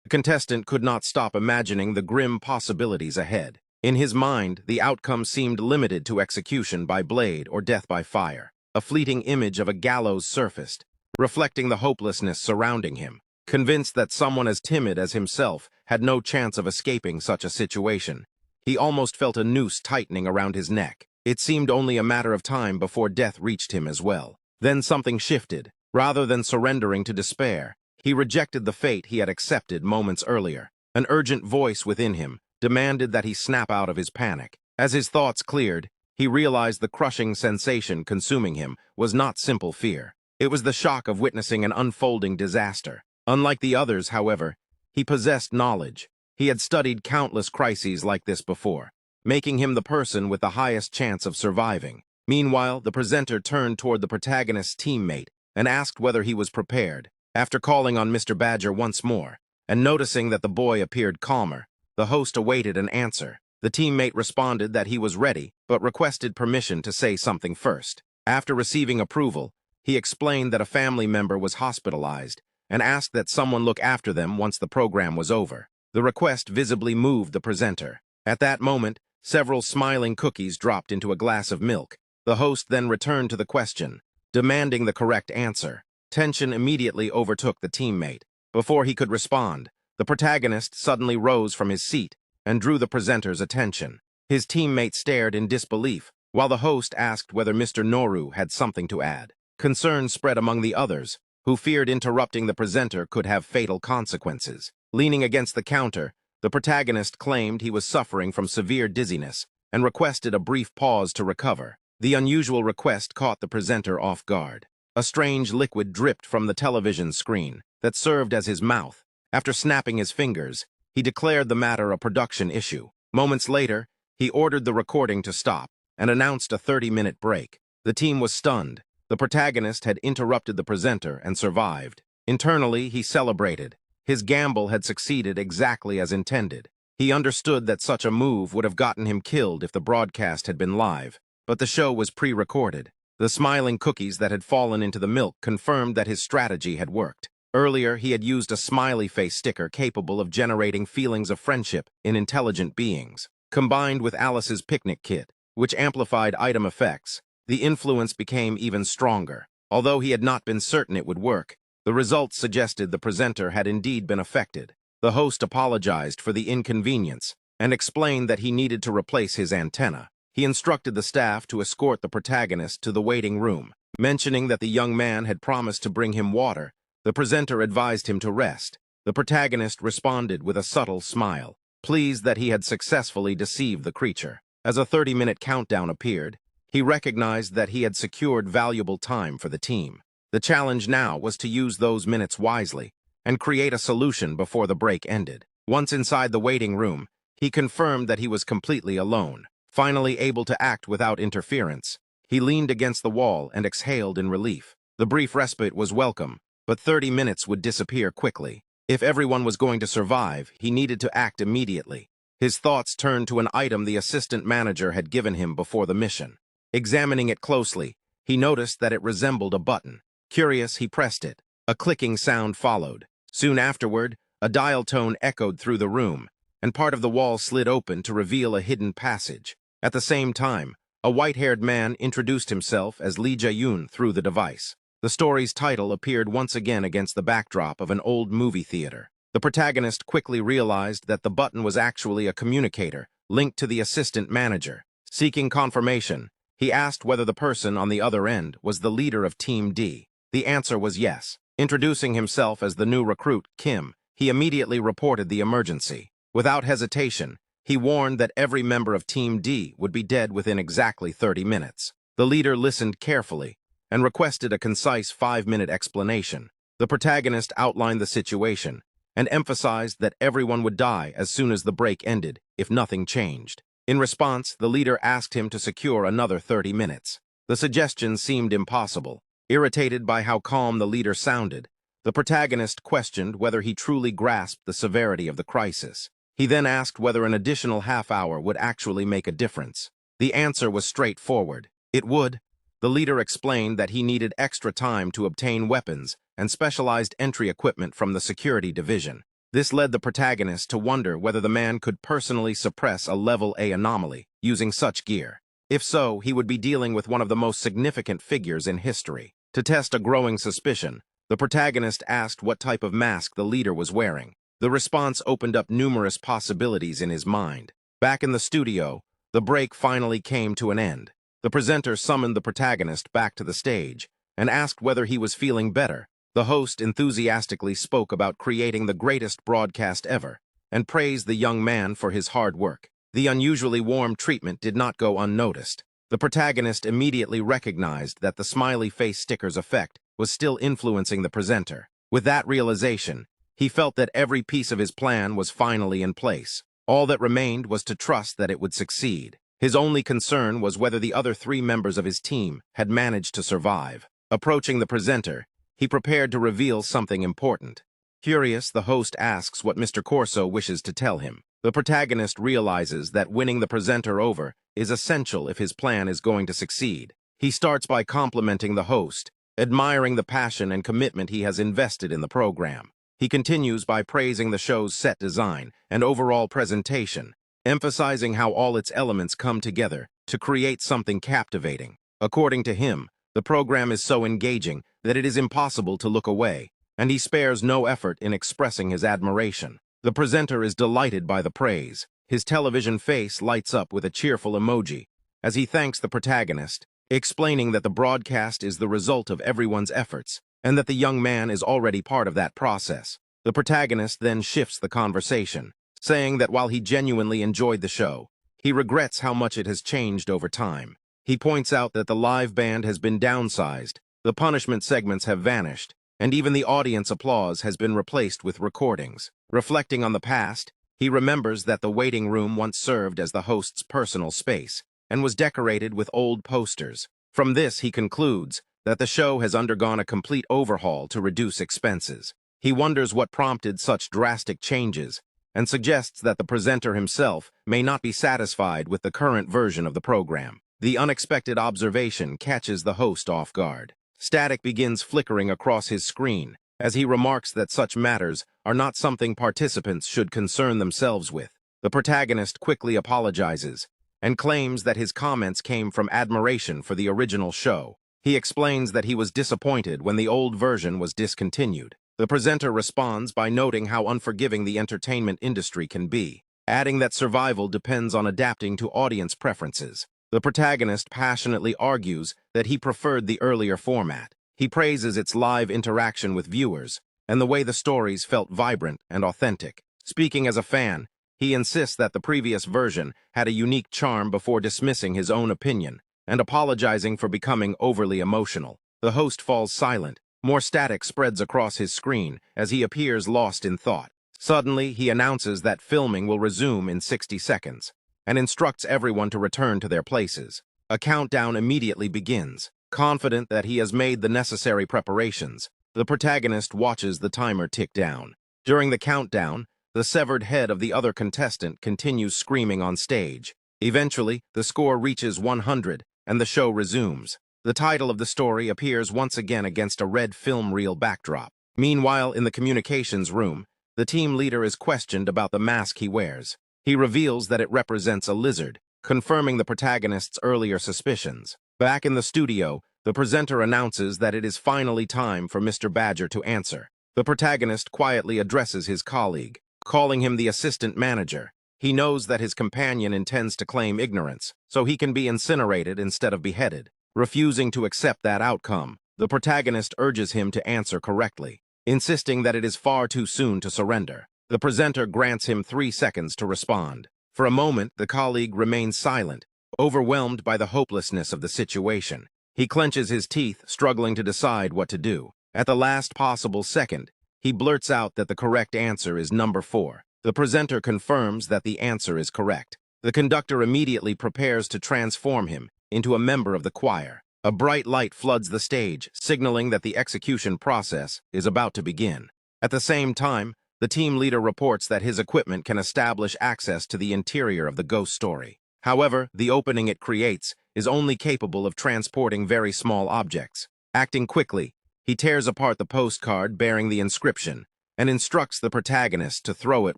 The contestant could not stop imagining the grim possibilities ahead. In his mind, the outcome seemed limited to execution by blade or death by fire. A fleeting image of a gallows surfaced, reflecting the hopelessness surrounding him. Convinced that someone as timid as himself had no chance of escaping such a situation, he almost felt a noose tightening around his neck. It seemed only a matter of time before death reached him as well. Then something shifted. Rather than surrendering to despair, he rejected the fate he had accepted moments earlier. An urgent voice within him demanded that he snap out of his panic. As his thoughts cleared, he realized the crushing sensation consuming him was not simple fear. It was the shock of witnessing an unfolding disaster. Unlike the others, however, he possessed knowledge. He had studied countless crises like this before, making him the person with the highest chance of surviving. Meanwhile, the presenter turned toward the protagonist's teammate and asked whether he was prepared. After calling on Mr. Badger once more, and noticing that the boy appeared calmer, the host awaited an answer. The teammate responded that he was ready, but requested permission to say something first. After receiving approval, he explained that a family member was hospitalized and asked that someone look after them once the program was over. The request visibly moved the presenter. At that moment, several smiling cookies dropped into a glass of milk. The host then returned to the question, demanding the correct answer. Tension immediately overtook the teammate. Before he could respond, the protagonist suddenly rose from his seat and drew the presenter's attention. His teammate stared in disbelief, while the host asked whether Mr. Noru had something to add. Concern spread among the others, who feared interrupting the presenter could have fatal consequences. Leaning against the counter, the protagonist claimed he was suffering from severe dizziness and requested a brief pause to recover. The unusual request caught the presenter off guard. A strange liquid dripped from the television screen that served as his mouth. After snapping his fingers, he declared the matter a production issue. Moments later, he ordered the recording to stop and announced a 30-minute break. The team was stunned. The protagonist had interrupted the presenter and survived. Internally, he celebrated. His gamble had succeeded exactly as intended. He understood that such a move would have gotten him killed if the broadcast had been live, but the show was pre-recorded. The smiling cookies that had fallen into the milk confirmed that his strategy had worked. Earlier, he had used a smiley face sticker capable of generating feelings of friendship in intelligent beings. Combined with Alice's picnic kit, which amplified item effects, the influence became even stronger. Although he had not been certain it would work, the results suggested the presenter had indeed been affected. The host apologized for the inconvenience and explained that he needed to replace his antenna. He instructed the staff to escort the protagonist to the waiting room. Mentioning that the young man had promised to bring him water, the presenter advised him to rest. The protagonist responded with a subtle smile, pleased that he had successfully deceived the creature. As a 30-minute countdown appeared, he recognized that he had secured valuable time for the team. The challenge now was to use those minutes wisely and create a solution before the break ended. Once inside the waiting room, he confirmed that he was completely alone. Finally able to act without interference, he leaned against the wall and exhaled in relief. The brief respite was welcome, but 30 minutes would disappear quickly. If everyone was going to survive, he needed to act immediately. His thoughts turned to an item the assistant manager had given him before the mission. Examining it closely, he noticed that it resembled a button. Curious, he pressed it. A clicking sound followed. Soon afterward, a dial tone echoed through the room, and part of the wall slid open to reveal a hidden passage. At the same time, a white-haired man introduced himself as Lee Jae-yoon through the device. The story's title appeared once again against the backdrop of an old movie theater. The protagonist quickly realized that the button was actually a communicator linked to the assistant manager. Seeking confirmation, he asked whether the person on the other end was the leader of Team D. The answer was yes. Introducing himself as the new recruit, Kim, he immediately reported the emergency. Without hesitation, he warned that every member of Team D would be dead within exactly 30 minutes. The leader listened carefully and requested a concise 5-minute explanation. The protagonist outlined the situation and emphasized that everyone would die as soon as the break ended if nothing changed. In response, the leader asked him to secure another 30 minutes. The suggestion seemed impossible. Irritated by how calm the leader sounded, the protagonist questioned whether he truly grasped the severity of the crisis. He then asked whether an additional half-hour would actually make a difference. The answer was straightforward. It would. The leader explained that he needed extra time to obtain weapons and specialized entry equipment from the security division. This led the protagonist to wonder whether the man could personally suppress a Level A anomaly using such gear. If so, he would be dealing with one of the most significant figures in history. To test a growing suspicion, the protagonist asked what type of mask the leader was wearing. The response opened up numerous possibilities in his mind. Back in the studio, the break finally came to an end. The presenter summoned the protagonist back to the stage and asked whether he was feeling better. The host enthusiastically spoke about creating the greatest broadcast ever and praised the young man for his hard work. The unusually warm treatment did not go unnoticed. The protagonist immediately recognized that the smiley face sticker's effect was still influencing the presenter. With that realization, he felt that every piece of his plan was finally in place. All that remained was to trust that it would succeed. His only concern was whether the other 3 members of his team had managed to survive. Approaching the presenter, he prepared to reveal something important. Curious, the host asks what Mr. Corso wishes to tell him. The protagonist realizes that winning the presenter over is essential if his plan is going to succeed. He starts by complimenting the host, admiring the passion and commitment he has invested in the program. He continues by praising the show's set design and overall presentation, emphasizing how all its elements come together to create something captivating. According to him, the program is so engaging that it is impossible to look away, and he spares no effort in expressing his admiration. The presenter is delighted by the praise. His television face lights up with a cheerful emoji as he thanks the protagonist, explaining that the broadcast is the result of everyone's efforts and that the young man is already part of that process. The protagonist then shifts the conversation, saying that while he genuinely enjoyed the show, he regrets how much it has changed over time. He points out that the live band has been downsized, the punishment segments have vanished, and even the audience applause has been replaced with recordings. Reflecting on the past, he remembers that the waiting room once served as the host's personal space and was decorated with old posters. From this, he concludes that the show has undergone a complete overhaul to reduce expenses. He wonders what prompted such drastic changes and suggests that the presenter himself may not be satisfied with the current version of the program. The unexpected observation catches the host off guard. Static begins flickering across his screen as he remarks that such matters are not something participants should concern themselves with. The protagonist quickly apologizes and claims that his comments came from admiration for the original show. He explains that he was disappointed when the old version was discontinued. The presenter responds by noting how unforgiving the entertainment industry can be, adding that survival depends on adapting to audience preferences. The protagonist passionately argues that he preferred the earlier format. He praises its live interaction with viewers and the way the stories felt vibrant and authentic. Speaking as a fan, he insists that the previous version had a unique charm before dismissing his own opinion and apologizing for becoming overly emotional. The host falls silent. More static spreads across his screen as he appears lost in thought. Suddenly, he announces that filming will resume in 60 seconds and instructs everyone to return to their places. A countdown immediately begins. Confident that he has made the necessary preparations, the protagonist watches the timer tick down. During the countdown, the severed head of the other contestant continues screaming on stage. Eventually, the score reaches 100 and the show resumes. The title of the story appears once again against a red film reel backdrop. Meanwhile, in the communications room, the team leader is questioned about the mask he wears. He reveals that it represents a lizard, confirming the protagonist's earlier suspicions. Back in the studio, the presenter announces that it is finally time for Mr. Badger to answer. The protagonist quietly addresses his colleague, calling him the assistant manager. He knows that his companion intends to claim ignorance, so he can be incinerated instead of beheaded. Refusing to accept that outcome, the protagonist urges him to answer correctly, insisting that it is far too soon to surrender. The presenter grants him 3 seconds to respond. For a moment, the colleague remains silent, overwhelmed by the hopelessness of the situation. He clenches his teeth, struggling to decide what to do. At the last possible second, he blurts out that the correct answer is number 4. The presenter confirms that the answer is correct. The conductor immediately prepares to transform him into a member of the choir. A bright light floods the stage, signaling that the execution process is about to begin. At the same time, the team leader reports that his equipment can establish access to the interior of the ghost story. However, the opening it creates is only capable of transporting very small objects. Acting quickly, he tears apart the postcard bearing the inscription and instructs the protagonist to throw it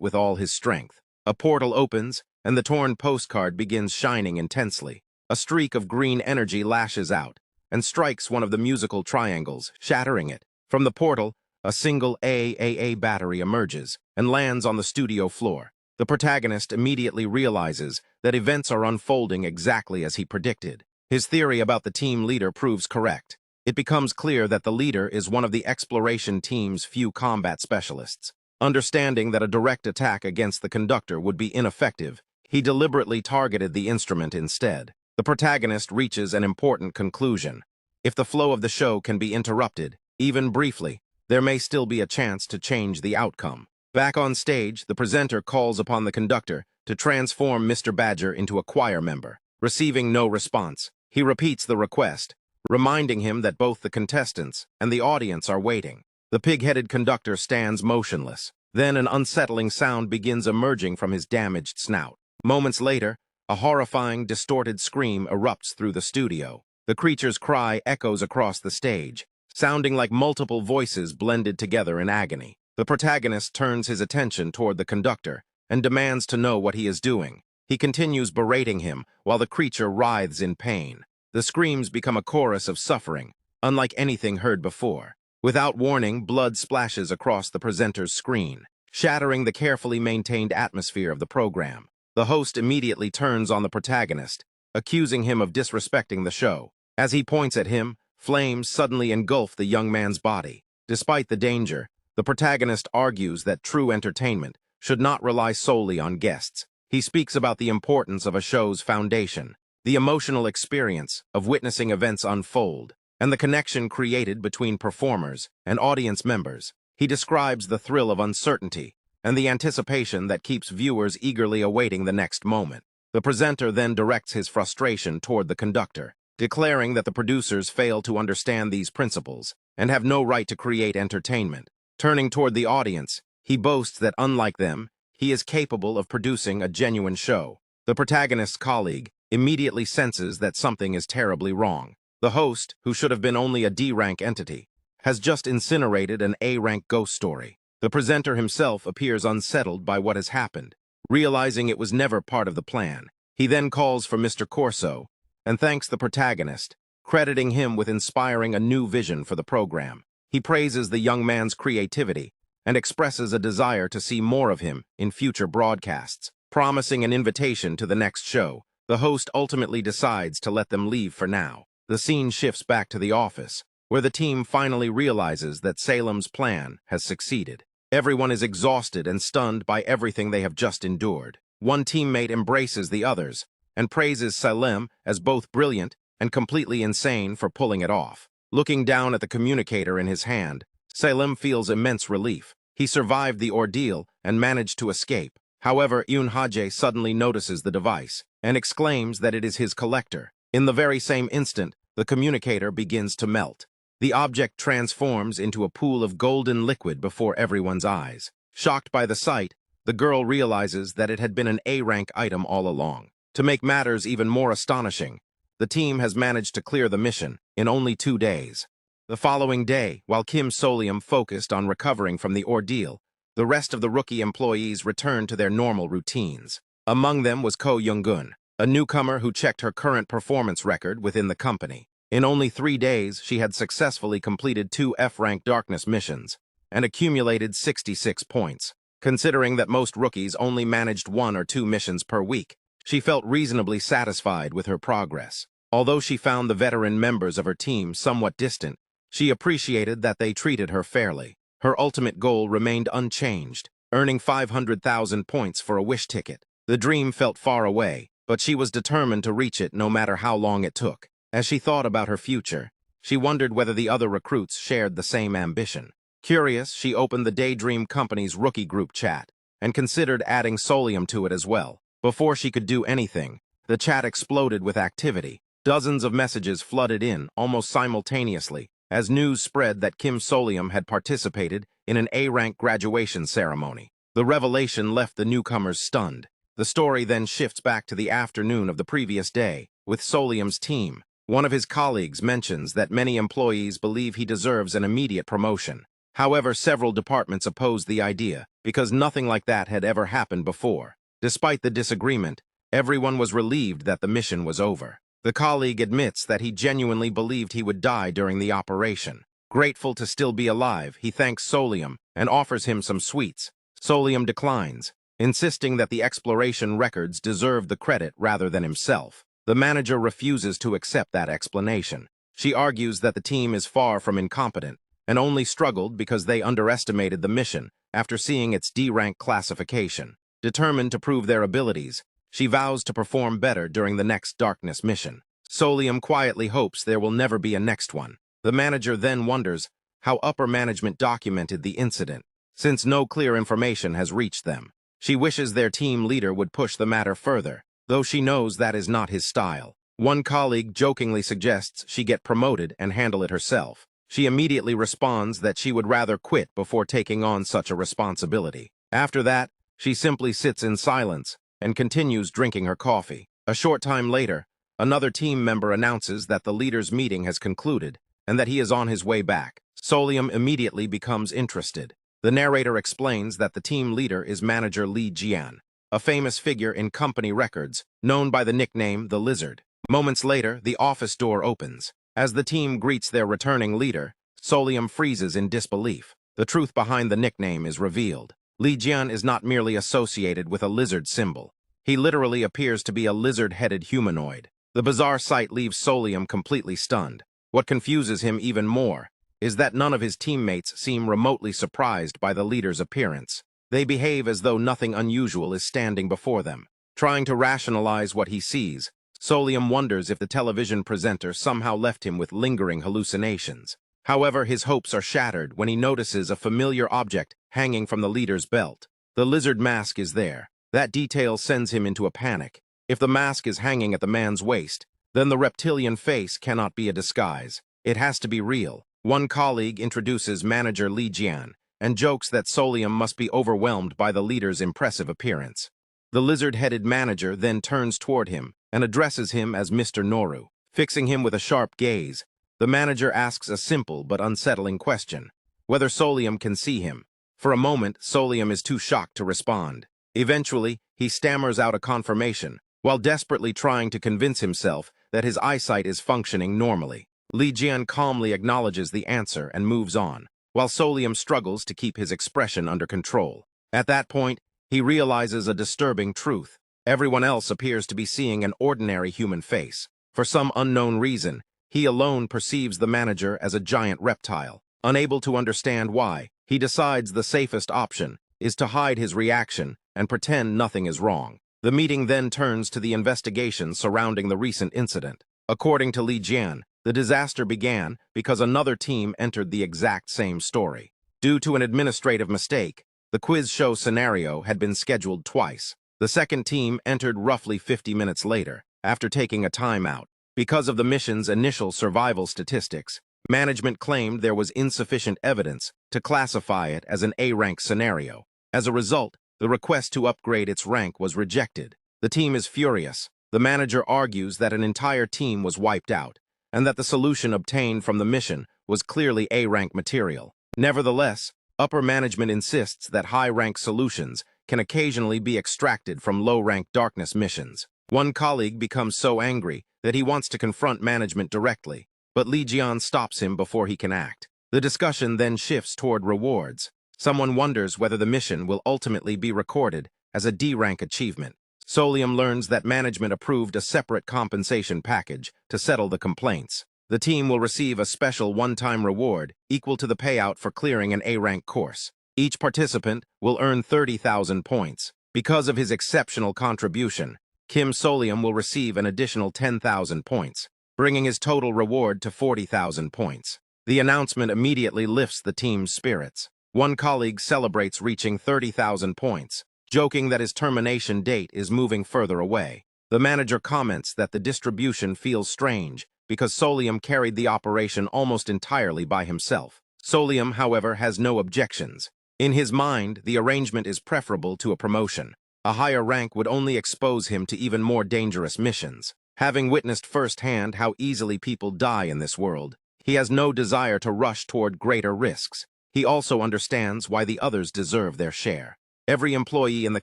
with all his strength. A portal opens, and the torn postcard begins shining intensely. A streak of green energy lashes out and strikes one of the musical triangles, shattering it. From the portal, a single AAA battery emerges and lands on the studio floor. The protagonist immediately realizes that events are unfolding exactly as he predicted. His theory about the team leader proves correct. It becomes clear that the leader is one of the exploration team's few combat specialists. Understanding that a direct attack against the conductor would be ineffective, he deliberately targeted the instrument instead. The protagonist reaches an important conclusion. If the flow of the show can be interrupted, even briefly, there may still be a chance to change the outcome. Back on stage, the presenter calls upon the conductor to transform Mr. Badger into a choir member. Receiving no response, he repeats the request, reminding him that both the contestants and the audience are waiting. The pig-headed conductor stands motionless. Then an unsettling sound begins emerging from his damaged snout. Moments later, a horrifying, distorted scream erupts through the studio. The creature's cry echoes across the stage, sounding like multiple voices blended together in agony. The protagonist turns his attention toward the conductor and demands to know what he is doing. He continues berating him while the creature writhes in pain. The screams become a chorus of suffering, unlike anything heard before. Without warning, blood splashes across the presenter's screen, shattering the carefully maintained atmosphere of the program. The host immediately turns on the protagonist, accusing him of disrespecting the show. As he points at him, Flames suddenly engulf the young man's body. Despite the danger, the protagonist argues that true entertainment should not rely solely on guests. He speaks about the importance of a show's foundation, the emotional experience of witnessing events unfold, and the connection created between performers and audience members. He describes the thrill of uncertainty and the anticipation that keeps viewers eagerly awaiting the next moment. The presenter then directs his frustration toward the conductor, declaring that the producers fail to understand these principles and have no right to create entertainment. Turning toward the audience, he boasts that unlike them, he is capable of producing a genuine show. The protagonist's colleague immediately senses that something is terribly wrong. The host, who should have been only a D-rank entity, has just incinerated an A-rank ghost story. The presenter himself appears unsettled by what has happened, realizing it was never part of the plan. He then calls for Mr. Corso and thanks the protagonist, crediting him with inspiring a new vision for the program. He praises the young man's creativity and expresses a desire to see more of him in future broadcasts. Promising an invitation to the next show, the host ultimately decides to let them leave for now. The scene shifts back to the office, where the team finally realizes that Salem's plan has succeeded. Everyone is exhausted and stunned by everything they have just endured. One teammate embraces the others and praises Salem as both brilliant and completely insane for pulling it off. Looking down at the communicator in his hand, Salem feels immense relief. He survived the ordeal and managed to escape. However, Yunhaje suddenly notices the device and exclaims that it is his collector. In the very same instant, the communicator begins to melt. The object transforms into a pool of golden liquid before everyone's eyes. Shocked by the sight, the girl realizes that it had been an A-rank item all along. To make matters even more astonishing, the team has managed to clear the mission in only 2 days. The following day, while Kim Solium focused on recovering from the ordeal, the rest of the rookie employees returned to their normal routines. Among them was Ko Young-gun, a newcomer who checked her current performance record within the company. In only 3 days, she had successfully completed 2 F-rank darkness missions and accumulated 66 points. Considering that most rookies only managed 1 or 2 missions per week, she felt reasonably satisfied with her progress. Although she found the veteran members of her team somewhat distant, she appreciated that they treated her fairly. Her ultimate goal remained unchanged, earning 500,000 points for a wish ticket. The dream felt far away, but she was determined to reach it no matter how long it took. As she thought about her future, she wondered whether the other recruits shared the same ambition. Curious, she opened the Daydream Company's rookie group chat and considered adding Solium to it as well. Before she could do anything, the chat exploded with activity. Dozens of messages flooded in almost simultaneously as news spread that Kim Solium had participated in an A-rank graduation ceremony. The revelation left the newcomers stunned. The story then shifts back to the afternoon of the previous day with Solium's team. One of his colleagues mentions that many employees believe he deserves an immediate promotion. However, several departments oppose the idea because nothing like that had ever happened before. Despite the disagreement, everyone was relieved that the mission was over. The colleague admits that he genuinely believed he would die during the operation. Grateful to still be alive, he thanks Solium and offers him some sweets. Solium declines, insisting that the exploration records deserve the credit rather than himself. The manager refuses to accept that explanation. She argues that the team is far from incompetent and only struggled because they underestimated the mission after seeing its D-rank classification. Determined to prove their abilities, she vows to perform better during the next darkness mission. Solium quietly hopes there will never be a next one. The manager then wonders how upper management documented the incident, since no clear information has reached them. She wishes their team leader would push the matter further, though she knows that is not his style. One colleague jokingly suggests she get promoted and handle it herself. She immediately responds that she would rather quit before taking on such a responsibility. After that, she simply sits in silence and continues drinking her coffee. A short time later, another team member announces that the leader's meeting has concluded and that he is on his way back. Solium immediately becomes interested. The narrator explains that the team leader is manager Li Jian, a famous figure in company records, known by the nickname The Lizard. Moments later, the office door opens. As the team greets their returning leader, Solium freezes in disbelief. The truth behind the nickname is revealed. Li Jian is not merely associated with a lizard symbol. He literally appears to be a lizard-headed humanoid. The bizarre sight leaves Solium completely stunned. What confuses him even more is that none of his teammates seem remotely surprised by the leader's appearance. They behave as though nothing unusual is standing before them. Trying to rationalize what he sees, Solium wonders if the television presenter somehow left him with lingering hallucinations. However, his hopes are shattered when he notices a familiar object hanging from the leader's belt. The lizard mask is there. That detail sends him into a panic. If the mask is hanging at the man's waist, then the reptilian face cannot be a disguise. It has to be real. One colleague introduces manager Li Jian and jokes that Solium must be overwhelmed by the leader's impressive appearance. The lizard-headed manager then turns toward him and addresses him as Mr. Noru. Fixing him with a sharp gaze, the manager asks a simple but unsettling question: whether Solium can see him. For a moment, Solium is too shocked to respond. Eventually, he stammers out a confirmation, while desperately trying to convince himself that his eyesight is functioning normally. Li Jian calmly acknowledges the answer and moves on, while Solium struggles to keep his expression under control. At that point, he realizes a disturbing truth. Everyone else appears to be seeing an ordinary human face. For some unknown reason, he alone perceives the manager as a giant reptile. Unable to understand why, he decides the safest option is to hide his reaction and pretend nothing is wrong. The meeting then turns to the investigation surrounding the recent incident. According to Li Jian, the disaster began because another team entered the exact same story. Due to an administrative mistake, the quiz show scenario had been scheduled twice. The second team entered roughly 50 minutes later, after taking a timeout. Because of the mission's initial survival statistics, management claimed there was insufficient evidence to classify it as an A-rank scenario. As a result, the request to upgrade its rank was rejected. The team is furious. The manager argues that an entire team was wiped out, and that the solution obtained from the mission was clearly A-rank material. Nevertheless, upper management insists that high-rank solutions can occasionally be extracted from low-rank darkness missions. One colleague becomes so angry that he wants to confront management directly, but Li Jian stops him before he can act. The discussion then shifts toward rewards. Someone wonders whether the mission will ultimately be recorded as a D-rank achievement. Solium learns that management approved a separate compensation package to settle the complaints. The team will receive a special one-time reward equal to the payout for clearing an A-rank course. Each participant will earn 30,000 points. Because of his exceptional contribution, Kim Solium will receive an additional 10,000 points, bringing his total reward to 40,000 points. The announcement immediately lifts the team's spirits. One colleague celebrates reaching 30,000 points, joking that his termination date is moving further away. The manager comments that the distribution feels strange because Solium carried the operation almost entirely by himself. Solium, however, has no objections. In his mind, the arrangement is preferable to a promotion. A higher rank would only expose him to even more dangerous missions. Having witnessed firsthand how easily people die in this world, he has no desire to rush toward greater risks. He also understands why the others deserve their share. Every employee in the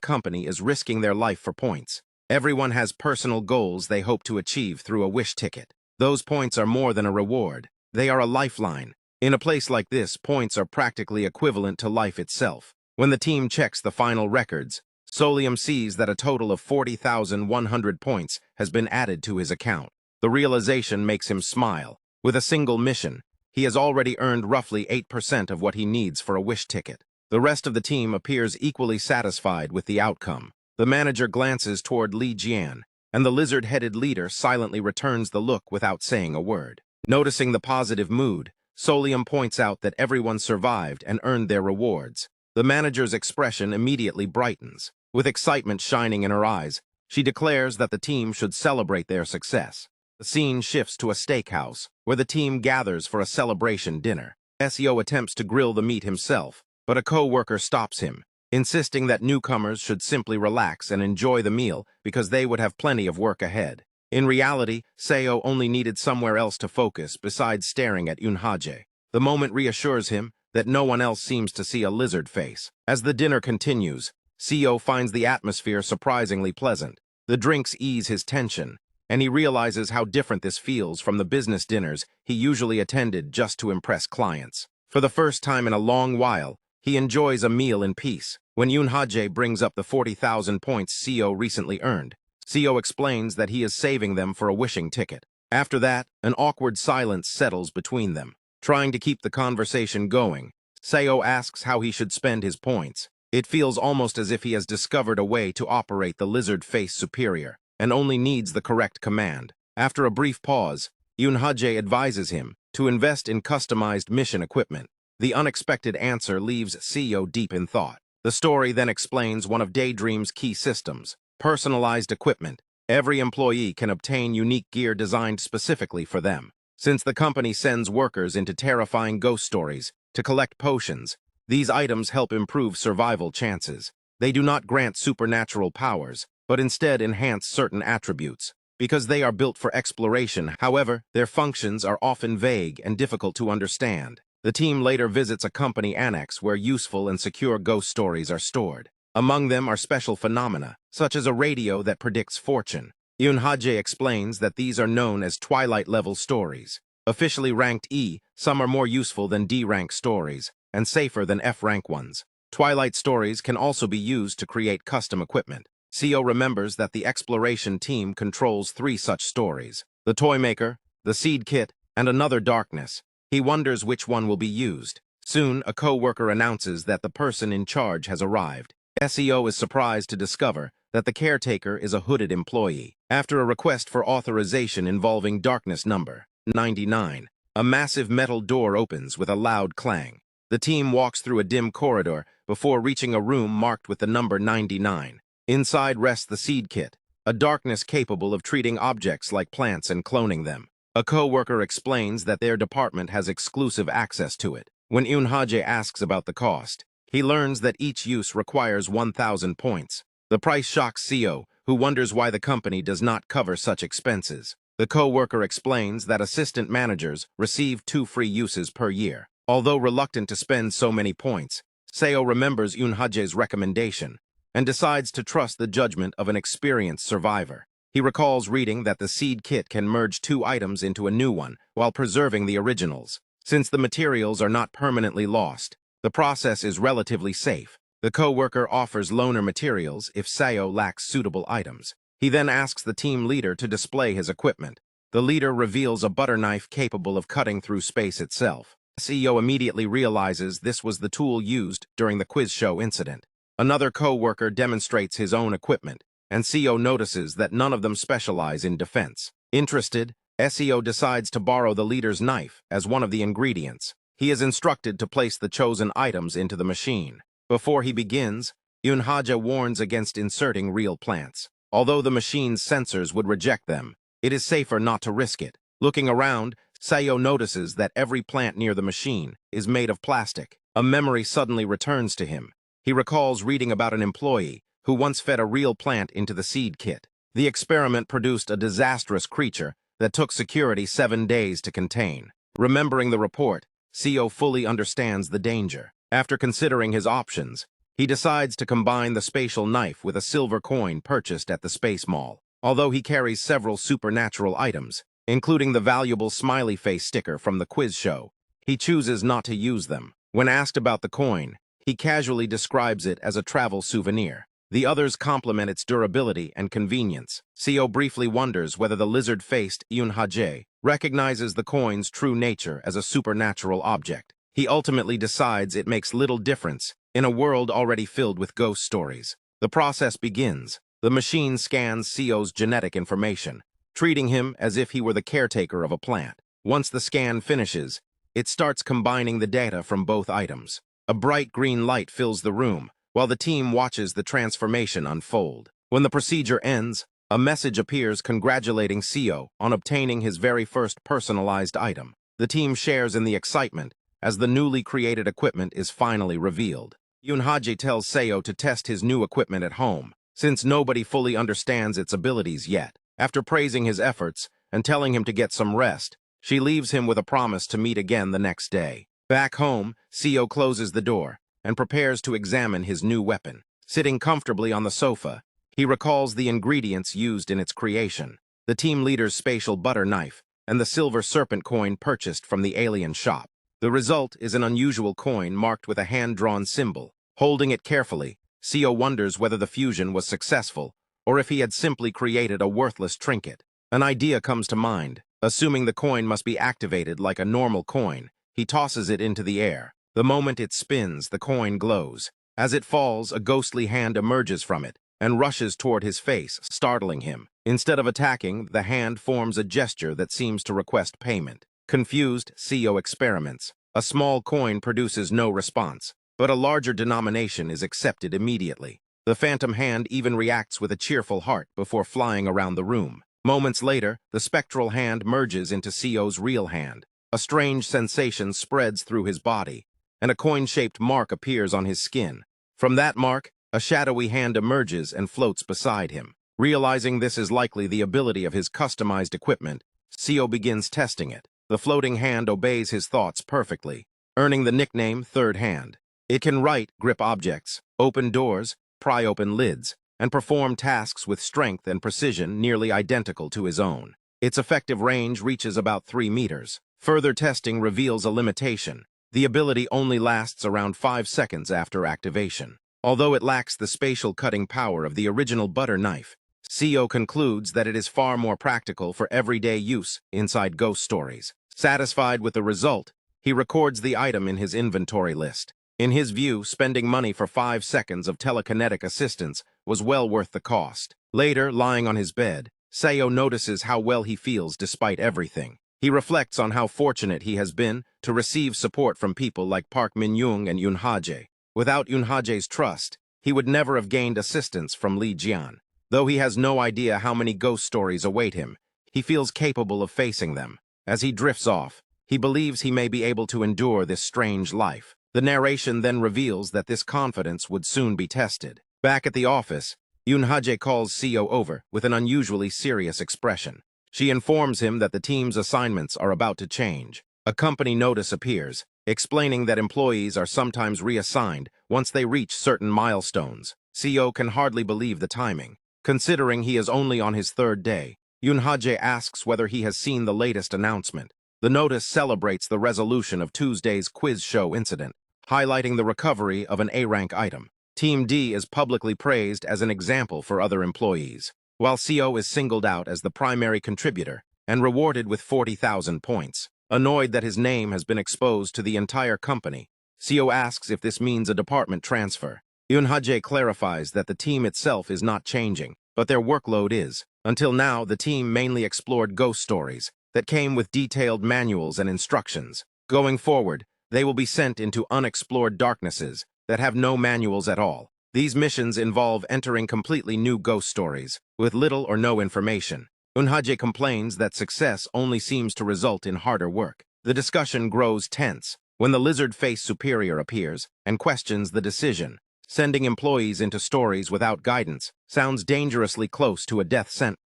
company is risking their life for points. Everyone has personal goals they hope to achieve through a wish ticket. Those points are more than a reward. They are a lifeline. In a place like this, points are practically equivalent to life itself. When the team checks the final records, Solium sees that a total of 40,100 points has been added to his account. The realization makes him smile. With a single mission, he has already earned roughly 8% of what he needs for a wish ticket. The rest of the team appears equally satisfied with the outcome. The manager glances toward Li Jian, and the lizard-headed leader silently returns the look without saying a word. Noticing the positive mood, Solium points out that everyone survived and earned their rewards. The manager's expression immediately brightens. With excitement shining in her eyes, she declares that the team should celebrate their success. The scene shifts to a steakhouse, where the team gathers for a celebration dinner. SEO attempts to grill the meat himself, but a co-worker stops him, insisting that newcomers should simply relax and enjoy the meal because they would have plenty of work ahead. In reality, Seo only needed somewhere else to focus besides staring at Yunhaje. The moment reassures him that no one else seems to see a lizard face. As the dinner continues, Seo finds the atmosphere surprisingly pleasant. The drinks ease his tension, and he realizes how different this feels from the business dinners he usually attended just to impress clients. For the first time in a long while, he enjoys a meal in peace. When Yunhaje brings up the 40,000 points Seo recently earned, Seo explains that he is saving them for a wishing ticket. After that, an awkward silence settles between them. Trying to keep the conversation going, Seo asks how he should spend his points. It feels almost as if he has discovered a way to operate the lizard face superior, and only needs the correct command. After a brief pause, Yoon-hae advises him to invest in customized mission equipment. The unexpected answer leaves Seo deep in thought. The story then explains one of Daydream's key systems, personalized equipment. Every employee can obtain unique gear designed specifically for them. Since the company sends workers into terrifying ghost stories to collect potions, these items help improve survival chances. They do not grant supernatural powers, but instead enhance certain attributes. Because they are built for exploration, however, their functions are often vague and difficult to understand. The team later visits a company annex where useful and secure ghost stories are stored. Among them are special phenomena, such as a radio that predicts fortune. Yoon-hae explains that these are known as Twilight-level stories. Officially ranked E, some are more useful than D-rank stories, and safer than F-rank ones. Twilight stories can also be used to create custom equipment. Seo remembers that the exploration team controls 3 such stories: the Toy Maker, the Seed Kit, and another Darkness. He wonders which one will be used. Soon, a co-worker announces that the person in charge has arrived. Seo is surprised to discover that the caretaker is a hooded employee. After a request for authorization involving Darkness number 99, a massive metal door opens with a loud clang. The team walks through a dim corridor before reaching a room marked with the number 99. Inside rests the Seed Kit, a darkness capable of treating objects like plants and cloning them. A co-worker explains that their department has exclusive access to it. When Yoon-hae asks about the cost, he learns that each use requires 1,000 points. The price shocks Seo, who wonders why the company does not cover such expenses. The co-worker explains that assistant managers receive 2 free uses per year. Although reluctant to spend so many points, Seo remembers Yoon-hae's recommendation and decides to trust the judgment of an experienced survivor. He recalls reading that the Seed Kit can merge 2 items into a new one while preserving the originals. Since the materials are not permanently lost, the process is relatively safe. The co-worker offers loaner materials if Seo lacks suitable items. He then asks the team leader to display his equipment. The leader reveals a butter knife capable of cutting through space itself. Seo immediately realizes this was the tool used during the quiz show incident. Another co-worker demonstrates his own equipment, and Seo notices that none of them specialize in defense. Interested, Seo decides to borrow the leader's knife as one of the ingredients. He is instructed to place the chosen items into the machine. Before he begins, Yoon-hae warns against inserting real plants. Although the machine's sensors would reject them, it is safer not to risk it. Looking around, Seo notices that every plant near the machine is made of plastic. A memory suddenly returns to him. He recalls reading about an employee who once fed a real plant into the Seed Kit. The experiment produced a disastrous creature that took security 7 days to contain. Remembering the report, Seo fully understands the danger. After considering his options, he decides to combine the spatial knife with a silver coin purchased at the Space Mall. Although he carries several supernatural items, including the valuable smiley face sticker from the quiz show, he chooses not to use them. When asked about the coin, he casually describes it as a travel souvenir. The others compliment its durability and convenience. Seo briefly wonders whether the lizard-faced Yoon-hae recognizes the coin's true nature as a supernatural object. He ultimately decides it makes little difference in a world already filled with ghost stories. The process begins. The machine scans Seo's genetic information, treating him as if he were the caretaker of a plant. Once the scan finishes, it starts combining the data from both items. A bright green light fills the room, while the team watches the transformation unfold. When the procedure ends, a message appears congratulating Seo on obtaining his very first personalized item. The team shares in the excitement as the newly created equipment is finally revealed. Yoon-hae tells Seo to test his new equipment at home, since nobody fully understands its abilities yet. After praising his efforts and telling him to get some rest, she leaves him with a promise to meet again the next day. Back home, Seo closes the door and prepares to examine his new weapon. Sitting comfortably on the sofa, he recalls the ingredients used in its creation: the team leader's spatial butter knife and the silver serpent coin purchased from the alien shop. The result is an unusual coin marked with a hand-drawn symbol. Holding it carefully, Seo wonders whether the fusion was successful or if he had simply created a worthless trinket. An idea comes to mind. Assuming the coin must be activated like a normal coin, he tosses it into the air. The moment it spins, the coin glows. As it falls, a ghostly hand emerges from it and rushes toward his face, startling him. Instead of attacking, the hand forms a gesture that seems to request payment. Confused, CEO experiments. A small coin produces no response, but a larger denomination is accepted immediately. The phantom hand even reacts with a cheerful heart before flying around the room. Moments later, the spectral hand merges into CEO's real hand. A strange sensation spreads through his body, and a coin-shaped mark appears on his skin. From that mark, a shadowy hand emerges and floats beside him. Realizing this is likely the ability of his customized equipment, CEO begins testing it. The floating hand obeys his thoughts perfectly, earning the nickname Third Hand. It can write, grip objects, open doors, pry open lids, and perform tasks with strength and precision nearly identical to his own. Its effective range reaches about 3 meters. Further testing reveals a limitation. The ability only lasts around 5 seconds after activation. Although it lacks the spatial cutting power of the original butter knife, CEO concludes that it is far more practical for everyday use inside ghost stories. Satisfied with the result, he records the item in his inventory list. In his view, spending money for 5 seconds of telekinetic assistance was well worth the cost. Later, lying on his bed, Seo notices how well he feels despite everything. He reflects on how fortunate he has been to receive support from people like Park Min-young and Yoon Ha-jae. Without Yoon Ha-jae's trust, he would never have gained assistance from Lee Jian. Though he has no idea how many ghost stories await him, he feels capable of facing them. As he drifts off, he believes he may be able to endure this strange life. The narration then reveals that this confidence would soon be tested. Back at the office, Yoon Ha-jae calls CEO over with an unusually serious expression. She informs him that the team's assignments are about to change. A company notice appears, explaining that employees are sometimes reassigned once they reach certain milestones. CEO can hardly believe the timing. Considering he is only on his 3rd day, Yoon Ha-jae asks whether he has seen the latest announcement. The notice celebrates the resolution of Tuesday's quiz show incident, highlighting the recovery of an A-rank item. Team D is publicly praised as an example for other employees, while CEO is singled out as the primary contributor and rewarded with 40,000 points. Annoyed that his name has been exposed to the entire company, CEO asks if this means a department transfer. Yoon Ha-jae clarifies that the team itself is not changing, but their workload is. Until now, the team mainly explored ghost stories that came with detailed manuals and instructions. Going forward, they will be sent into unexplored darknesses that have no manuals at all. These missions involve entering completely new ghost stories with little or no information. Yoon Ha-jae complains that success only seems to result in harder work. The discussion grows tense when the lizard-faced superior appears and questions the decision. Sending employees into stories without guidance sounds dangerously close to a death sentence.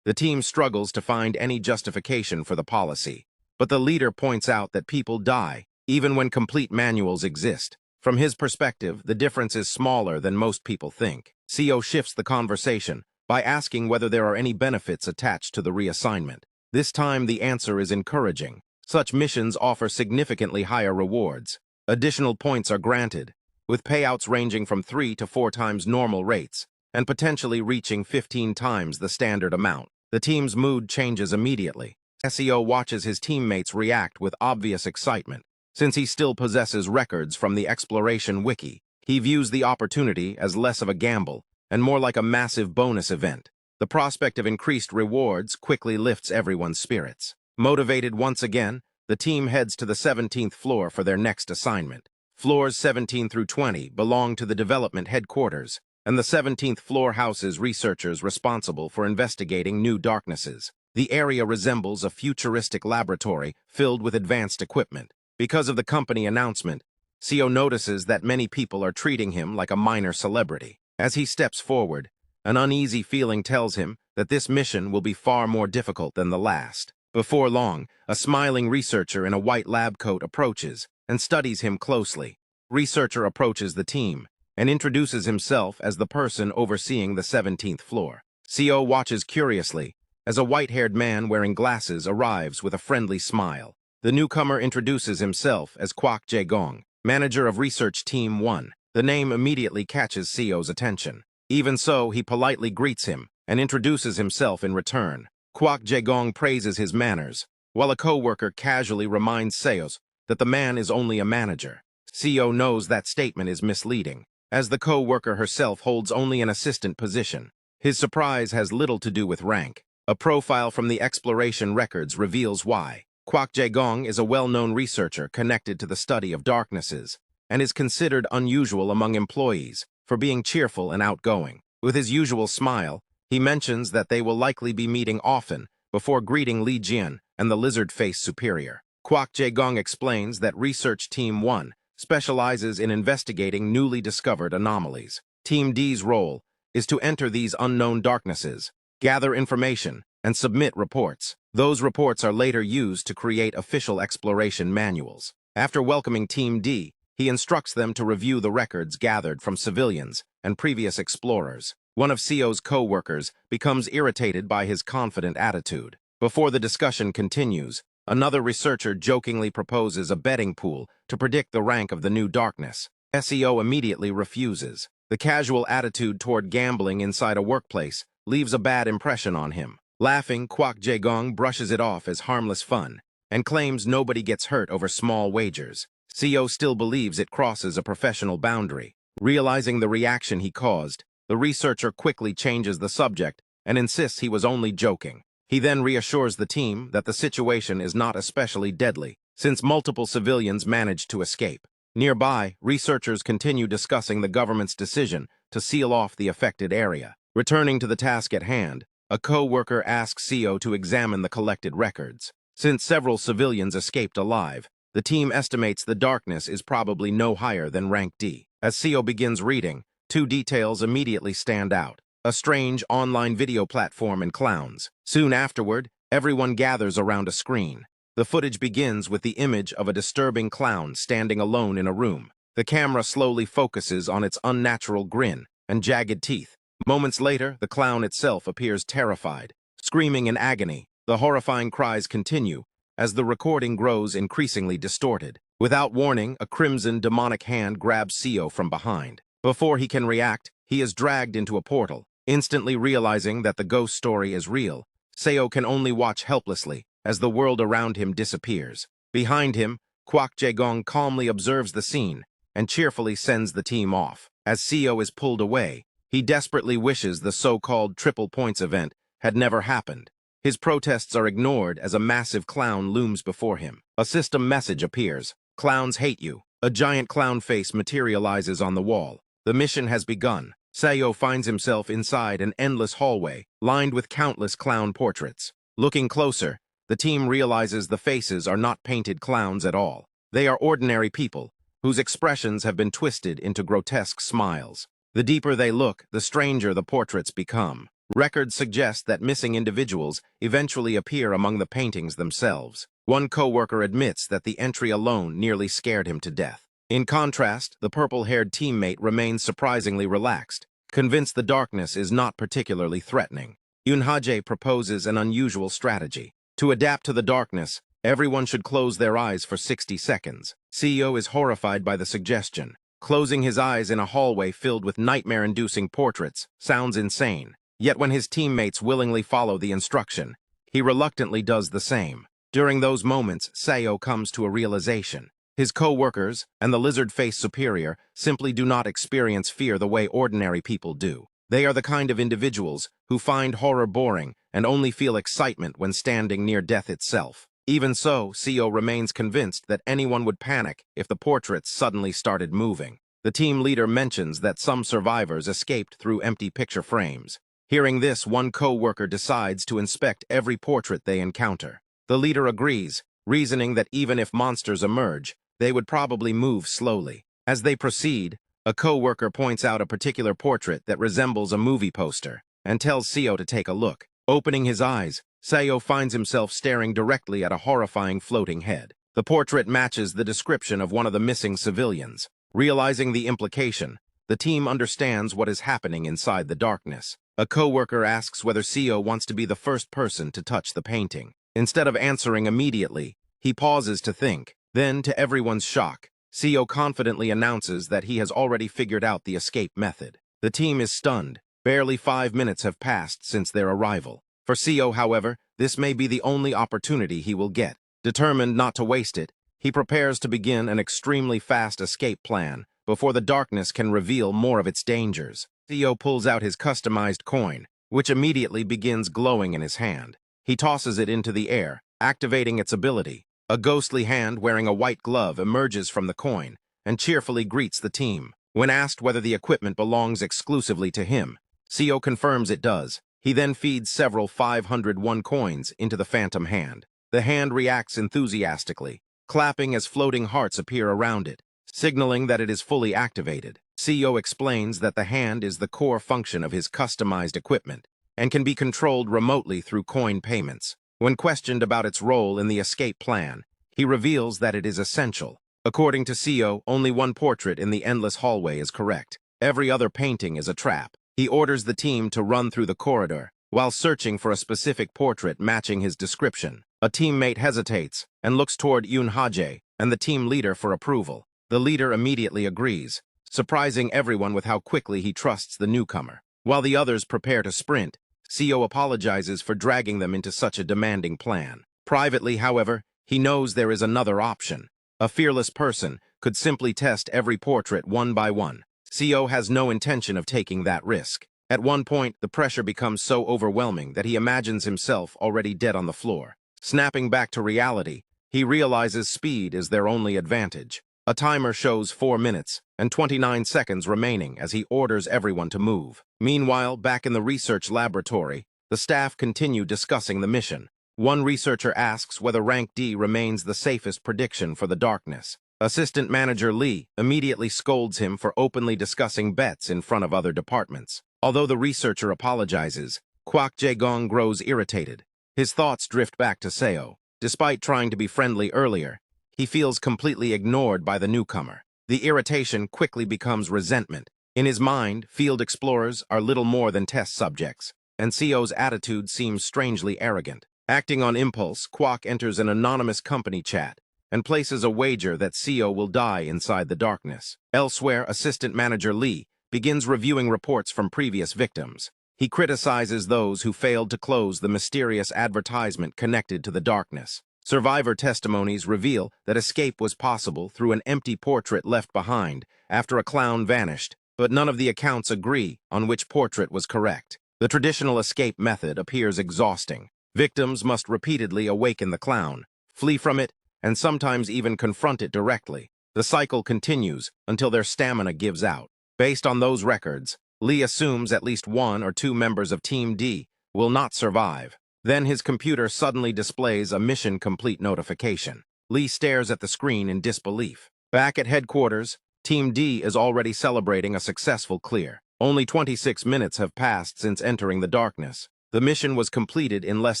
The team struggles to find any justification for the policy, but the leader points out that people die even when complete manuals exist. From his perspective, the difference is smaller than most people think. CEO shifts the conversation by asking whether there are any benefits attached to the reassignment. This time, the answer is encouraging. Such missions offer significantly higher rewards. Additional points are granted, with payouts ranging from 3 to 4 times normal rates, and potentially reaching 15 times the standard amount. The team's mood changes immediately. SEO watches his teammates react with obvious excitement. Since he still possesses records from the Exploration Wiki, he views the opportunity as less of a gamble and more like a massive bonus event. The prospect of increased rewards quickly lifts everyone's spirits. Motivated once again, the team heads to the 17th floor for their next assignment. Floors 17 through 20 belong to the development headquarters, and the 17th floor houses researchers responsible for investigating new darknesses. The area resembles a futuristic laboratory filled with advanced equipment. Because of the company announcement, CEO notices that many people are treating him like a minor celebrity. As he steps forward, an uneasy feeling tells him that this mission will be far more difficult than the last. Before long, a smiling researcher in a white lab coat approaches and studies him closely. Researcher approaches the team and introduces himself as the person overseeing the 17th floor. CEO watches curiously as a white-haired man wearing glasses arrives with a friendly smile. The newcomer introduces himself as Kwak Jae-gong, manager of Research Team 1. The name immediately catches CEO's attention. Even so, he politely greets him and introduces himself in return. Kwak Jae-gong praises his manners, while a co-worker casually reminds Seos that the man is only a manager. Seo knows that statement is misleading, as the co-worker herself holds only an assistant position. His surprise has little to do with rank. A profile from the exploration records reveals why. Kwak Jae-gong is a well-known researcher connected to the study of darknesses, and is considered unusual among employees for being cheerful and outgoing. With his usual smile, he mentions that they will likely be meeting often before greeting Li Jian and the lizard-face superior. Kwak Jae-gong explains that Research Team 1 specializes in investigating newly discovered anomalies. Team D's role is to enter these unknown darknesses, gather information, and submit reports. Those reports are later used to create official exploration manuals. After welcoming Team D, he instructs them to review the records gathered from civilians and previous explorers. One of Seo's co-workers becomes irritated by his confident attitude. Before the discussion continues, another researcher jokingly proposes a betting pool to predict the rank of the new darkness. SEO immediately refuses. The casual attitude toward gambling inside a workplace leaves a bad impression on him. Laughing, Kwak Jae-gong brushes it off as harmless fun and claims nobody gets hurt over small wagers. Seo still believes it crosses a professional boundary. Realizing the reaction he caused, the researcher quickly changes the subject and insists he was only joking. He then reassures the team that the situation is not especially deadly, since multiple civilians managed to escape. Nearby, researchers continue discussing the government's decision to seal off the affected area. Returning to the task at hand, a co-worker asks Seo to examine the collected records. Since several civilians escaped alive, the team estimates the darkness is probably no higher than rank D. As Seo begins reading, two details immediately stand out: a strange online video platform and clowns. Soon afterward, everyone gathers around a screen. The footage begins with the image of a disturbing clown standing alone in a room. The camera slowly focuses on its unnatural grin and jagged teeth. Moments later, the clown itself appears terrified. Screaming in agony, the horrifying cries continue as the recording grows increasingly distorted. Without warning, a crimson demonic hand grabs Seo from behind. Before he can react, he is dragged into a portal. Instantly realizing that the ghost story is real, Seo can only watch helplessly as the world around him disappears. Behind him, Kwak Jae-gong calmly observes the scene and cheerfully sends the team off. As Seo is pulled away, he desperately wishes the so-called triple points event had never happened. His protests are ignored as a massive clown looms before him. A system message appears: "Clowns hate you." A giant clown face materializes on the wall. The mission has begun. Seo finds himself inside an endless hallway, lined with countless clown portraits. Looking closer, the team realizes the faces are not painted clowns at all. They are ordinary people, whose expressions have been twisted into grotesque smiles. The deeper they look, the stranger the portraits become. Records suggest that missing individuals eventually appear among the paintings themselves. One co-worker admits that the entry alone nearly scared him to death. In contrast, the purple-haired teammate remains surprisingly relaxed, convinced the darkness is not particularly threatening. Yunhaje proposes an unusual strategy. To adapt to the darkness, everyone should close their eyes for 60 seconds. Seo is horrified by the suggestion. Closing his eyes in a hallway filled with nightmare-inducing portraits sounds insane. Yet when his teammates willingly follow the instruction, he reluctantly does the same. During those moments, Seo comes to a realization. His co-workers and the lizard-faced superior simply do not experience fear the way ordinary people do. They are the kind of individuals who find horror boring and only feel excitement when standing near death itself. Even so, Seo remains convinced that anyone would panic if the portraits suddenly started moving. The team leader mentions that some survivors escaped through empty picture frames. Hearing this, one co-worker decides to inspect every portrait they encounter. The leader agrees, reasoning that even if monsters emerge, they would probably move slowly. As they proceed, a co-worker points out a particular portrait that resembles a movie poster and tells Seo to take a look. Opening his eyes, Seo finds himself staring directly at a horrifying floating head. The portrait matches the description of one of the missing civilians. Realizing the implication, the team understands what is happening inside the darkness. A co-worker asks whether Seo wants to be the first person to touch the painting. Instead of answering immediately, he pauses to think. Then, to everyone's shock, Seo confidently announces that he has already figured out the escape method. The team is stunned. Barely 5 minutes have passed since their arrival. For Seo, however, this may be the only opportunity he will get. Determined not to waste it, he prepares to begin an extremely fast escape plan before the darkness can reveal more of its dangers. Seo pulls out his customized coin, which immediately begins glowing in his hand. He tosses it into the air, activating its ability. A ghostly hand wearing a white glove emerges from the coin and cheerfully greets the team. When asked whether the equipment belongs exclusively to him, Seo confirms it does. He then feeds several 501 coins into the phantom hand. The hand reacts enthusiastically, clapping as floating hearts appear around it, signaling that it is fully activated. Seo explains that the hand is the core function of his customized equipment and can be controlled remotely through coin payments. When questioned about its role in the escape plan, he reveals that it is essential. According to Seo, only one portrait in the endless hallway is correct. Every other painting is a trap. He orders the team to run through the corridor while searching for a specific portrait matching his description. A teammate hesitates and looks toward Yoon Hajae and the team leader for approval. The leader immediately agrees, surprising everyone with how quickly he trusts the newcomer. While the others prepare to sprint, Seo apologizes for dragging them into such a demanding plan. Privately, however, he knows there is another option. A fearless person could simply test every portrait one by one. Seo has no intention of taking that risk. At one point, the pressure becomes so overwhelming that he imagines himself already dead on the floor. Snapping back to reality, he realizes speed is their only advantage. A timer shows 4 minutes and 29 seconds remaining as he orders everyone to move. Meanwhile, back in the research laboratory, the staff continue discussing the mission. One researcher asks whether rank D remains the safest prediction for the darkness. Assistant Manager Lee immediately scolds him for openly discussing bets in front of other departments. Although the researcher apologizes, Kwak Jae-gong grows irritated. His thoughts drift back to Seo. Despite trying to be friendly earlier, he feels completely ignored by the newcomer. The irritation quickly becomes resentment. In his mind, field explorers are little more than test subjects, and Seo's attitude seems strangely arrogant. Acting on impulse, Kwak enters an anonymous company chat and places a wager that Seo will die inside the darkness. Elsewhere, Assistant Manager Lee begins reviewing reports from previous victims. He criticizes those who failed to close the mysterious advertisement connected to the darkness. Survivor testimonies reveal that escape was possible through an empty portrait left behind after a clown vanished, but none of the accounts agree on which portrait was correct. The traditional escape method appears exhausting. Victims must repeatedly awaken the clown, flee from it, and sometimes even confront it directly. The cycle continues until their stamina gives out. Based on those records, Lee assumes at least 1 or 2 members of Team D will not survive. Then his computer suddenly displays a mission complete notification. Lee stares at the screen in disbelief. Back at headquarters, Team D is already celebrating a successful clear. Only 26 minutes have passed since entering the darkness. The mission was completed in less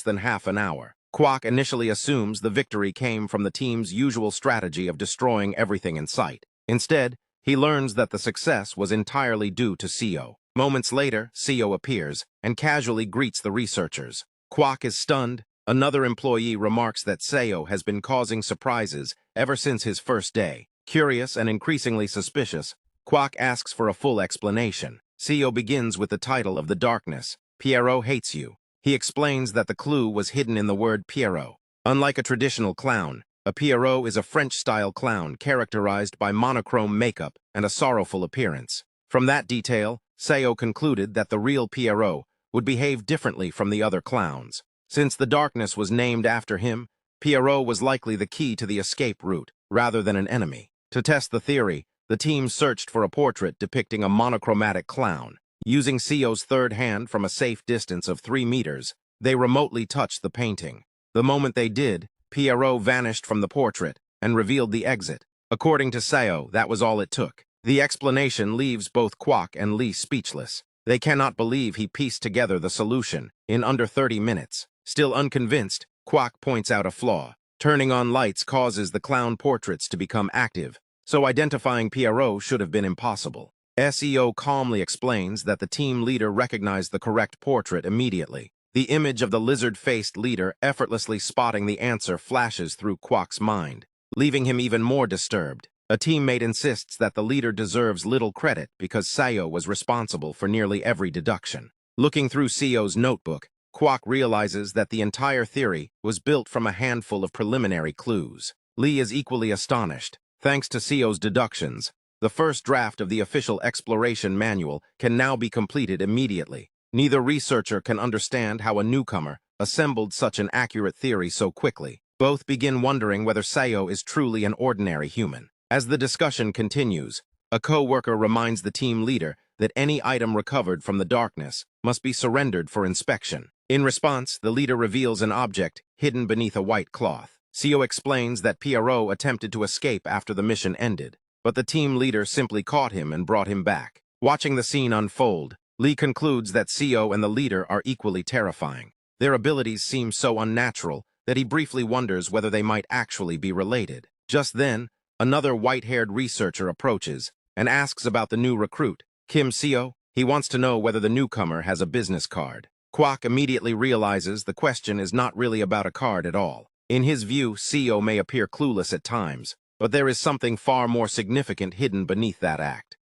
than half an hour. Kwak initially assumes the victory came from the team's usual strategy of destroying everything in sight. Instead, he learns that the success was entirely due to Seo. Moments later, Seo appears and casually greets the researchers. Kwak is stunned. Another employee remarks that Seo has been causing surprises ever since his first day. Curious and increasingly suspicious, Kwak asks for a full explanation. Seo begins with the title of the darkness, Pierrot Hates You. He explains that the clue was hidden in the word Pierrot. Unlike a traditional clown, a Pierrot is a French-style clown characterized by monochrome makeup and a sorrowful appearance. From that detail, Seo concluded that the real Pierrot would behave differently from the other clowns. Since the darkness was named after him, Pierrot was likely the key to the escape route, rather than an enemy. To test the theory, the team searched for a portrait depicting a monochromatic clown. Using Seo's third hand from a safe distance of 3 meters, they remotely touched the painting. The moment they did, Pierrot vanished from the portrait and revealed the exit. According to Seo, that was all it took. The explanation leaves both Kwak and Lee speechless. They cannot believe he pieced together the solution in under 30 minutes. Still unconvinced, Kwak points out a flaw. Turning on lights causes the clown portraits to become active, so identifying Pierrot should have been impossible. Seo calmly explains that the team leader recognized the correct portrait immediately. The image of the lizard-faced leader effortlessly spotting the answer flashes through Kwak's mind, leaving him even more disturbed. A teammate insists that the leader deserves little credit because Seo was responsible for nearly every deduction. Looking through Seo's notebook, Kwok realizes that the entire theory was built from a handful of preliminary clues. Lee is equally astonished. Thanks to Seo's deductions, the first draft of the official exploration manual can now be completed immediately. Neither researcher can understand how a newcomer assembled such an accurate theory so quickly. Both begin wondering whether Seo is truly an ordinary human. As the discussion continues, a co-worker reminds the team leader that any item recovered from the darkness must be surrendered for inspection. In response, the leader reveals an object hidden beneath a white cloth. Seo explains that Pierrot attempted to escape after the mission ended, but the team leader simply caught him and brought him back. Watching the scene unfold, Lee concludes that Seo and the leader are equally terrifying. Their abilities seem so unnatural that he briefly wonders whether they might actually be related. Just then, another white-haired researcher approaches and asks about the new recruit, Kim Seo. He wants to know whether the newcomer has a business card. Kwok immediately realizes the question is not really about a card at all. In his view, Seo may appear clueless at times, but there is something far more significant hidden beneath that act.